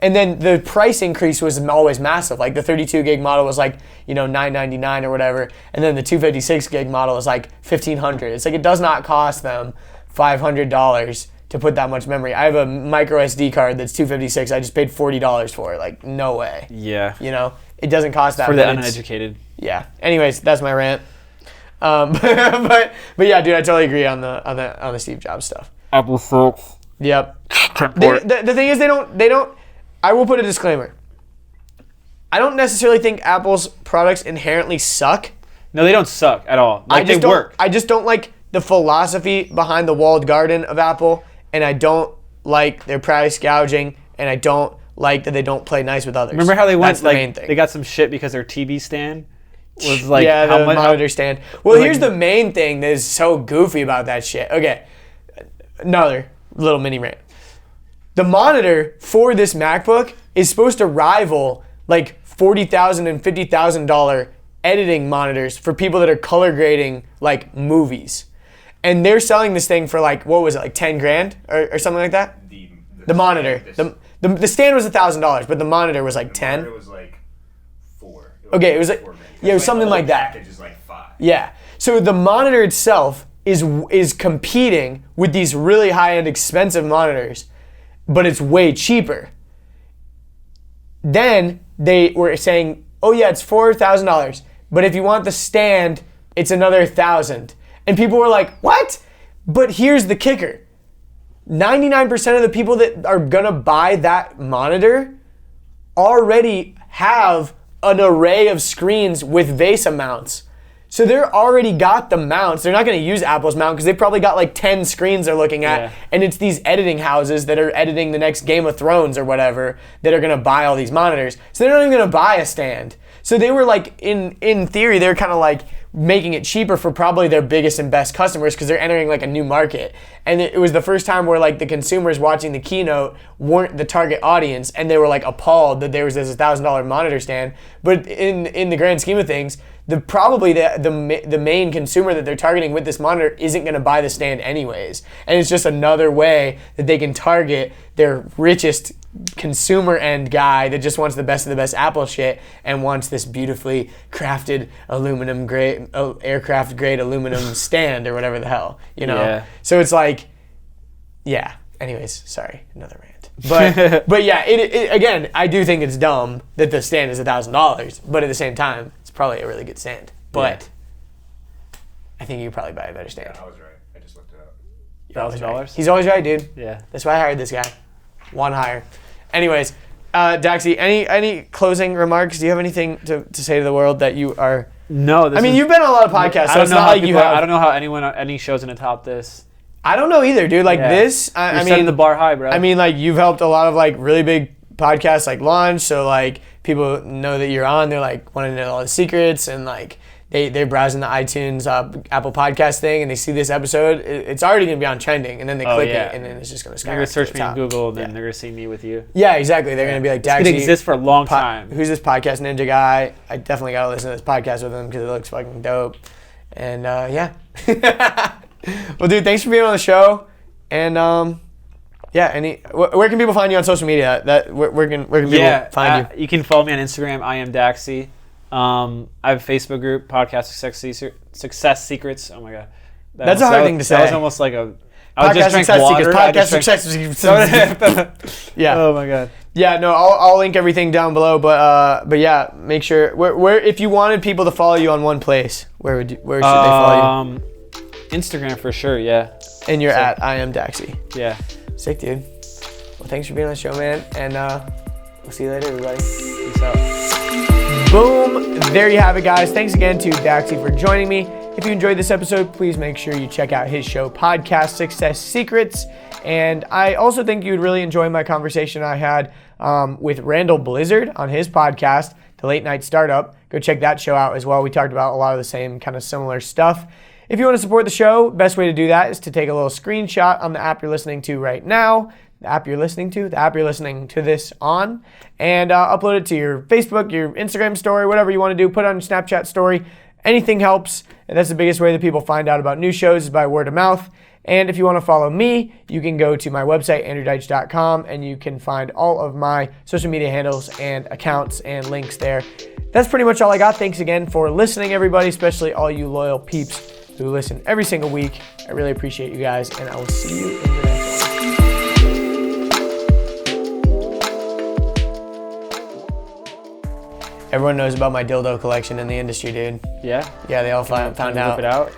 And then the price increase was always massive. Like the 32 gig model was like, $999 or whatever. And then the 256 gig model is like $1,500. It's like it does not cost them $500 to put that much memory. I have a micro SD card that's 256. I just paid $40 for it. Like, no way. Yeah. It doesn't cost that much. For the uneducated. Yeah. Anyways, that's my rant. But yeah, dude, I totally agree on the Steve Jobs stuff. Apple sucks. Yep. The thing is, they don't. I will put a disclaimer. I don't necessarily think Apple's products inherently suck. No, they don't suck at all. Like, they work. I just don't like the philosophy behind the walled garden of Apple, and I don't like their price gouging, and I don't like that they don't play nice with others. Remember how they went, That's the main thing. They got some shit because their TV stand was like... the monitor stand. Well, here's the main thing that is so goofy about that shit. Okay, another little mini rant. The monitor for this MacBook is supposed to rival like $40,000 and $50,000 editing monitors for people that are color grading like movies. And they're selling this thing for like, what was it, like 10 grand or something like that? The monitor. The stand was $1,000, but the monitor was like 10. The monitor was like 4. Okay, it was like, yeah, it was something like that. The package is like 5. Yeah. So the monitor itself is competing with these really high-end expensive monitors, but it's way cheaper. Then they were saying, oh yeah, it's $4,000, but if you want the stand, it's another $1,000. And people were like, what? But here's the kicker. 99% of the people that are gonna buy that monitor already have an array of screens with VESA mounts. So they're already got the mounts. They're not going to use Apple's mount because they probably got like 10 screens they're looking at. Yeah. And it's these editing houses that are editing the next Game of Thrones or whatever that are going to buy all these monitors. So they're not even going to buy a stand. So they were like, in theory, they're kind of like making it cheaper for probably their biggest and best customers because they're entering like a new market. And it was the first time where like the consumers watching the keynote weren't the target audience and they were like appalled that there was this $1,000 monitor stand. But in the grand scheme of things, the main consumer that they're targeting with this monitor isn't going to buy the stand anyways. And it's just another way that they can target their richest consumer end guy that just wants the best of the best Apple shit and wants this beautifully crafted aluminum grade, aircraft grade aluminum stand or whatever the hell, Yeah. So it's like, yeah. Anyways, sorry, another rant. But yeah, it again, I do think it's dumb that the stand is $1,000, but at the same time, it's probably a really good stand. But I think you could probably buy a better stand. Yeah, I was right. I just looked it up. $1,000? He's always right, dude. Yeah. That's why I hired this guy. One hire. Anyways, Daxy, any closing remarks? Do you have anything to say to the world that you are? No. You've been on a lot of podcasts, so it's not like you have. I don't know how any show's gonna top this. I don't know either, dude. Like this, You're setting the bar high, bro. I mean, like you've helped a lot of like really big podcasts like launch, so like people know that you're on. They're like wanting to know all the secrets, and like they're browsing the iTunes Apple Podcast thing, and they see this episode. It's already gonna be on trending, and then they click it, and then it's just gonna skyrocket. They're gonna search me on Google, and then they're gonna see me with you. Yeah, exactly. They're gonna be like, Daxy. It's gonna exist for a long time. Who's this podcast ninja guy? I definitely gotta listen to this podcast with him because it looks fucking dope. And yeah. Well, dude, thanks for being on the show. And where can people find you on social media? Where can people find you? You can follow me on Instagram. I am Daxy. I have a Facebook group, Podcast Success Secrets. Oh my god, that's a hard thing to say. That was almost like a. I just drank water. Podcast Success Secrets. Yeah. Oh my god. Yeah, no, I'll link everything down below. But yeah, make sure where if you wanted people to follow you on one place, where should they follow you? Instagram for sure. Yeah. And you're at I am Daxy. Yeah. Sick, dude. Well, thanks for being on the show, man. And we'll see you later, everybody. Peace out. Boom. There you have it, guys. Thanks again to Daxy for joining me. If you enjoyed this episode, please make sure you check out his show, Podcast Success Secrets. And I also think you'd really enjoy my conversation I had with Randall Blizzard on his podcast, The Late Night Startup. Go check that show out as well. We talked about a lot of the same kind of similar stuff. If you want to support the show, best way to do that is to take a little screenshot on the app you're listening to right now, the app you're listening to this on, and upload it to your Facebook, your Instagram story, whatever you want to do. Put it on your Snapchat story. Anything helps, and that's the biggest way that people find out about new shows is by word of mouth. And if you want to follow me, you can go to my website, andrewdeitsch.com, and you can find all of my social media handles and accounts and links there. That's pretty much all I got. Thanks again for listening, everybody, especially all you loyal peeps who listen every single week. I really appreciate you guys, and I will see you in the next one. Everyone knows about my dildo collection in the industry, dude. Yeah. Yeah, they all found Can you out. whip it out?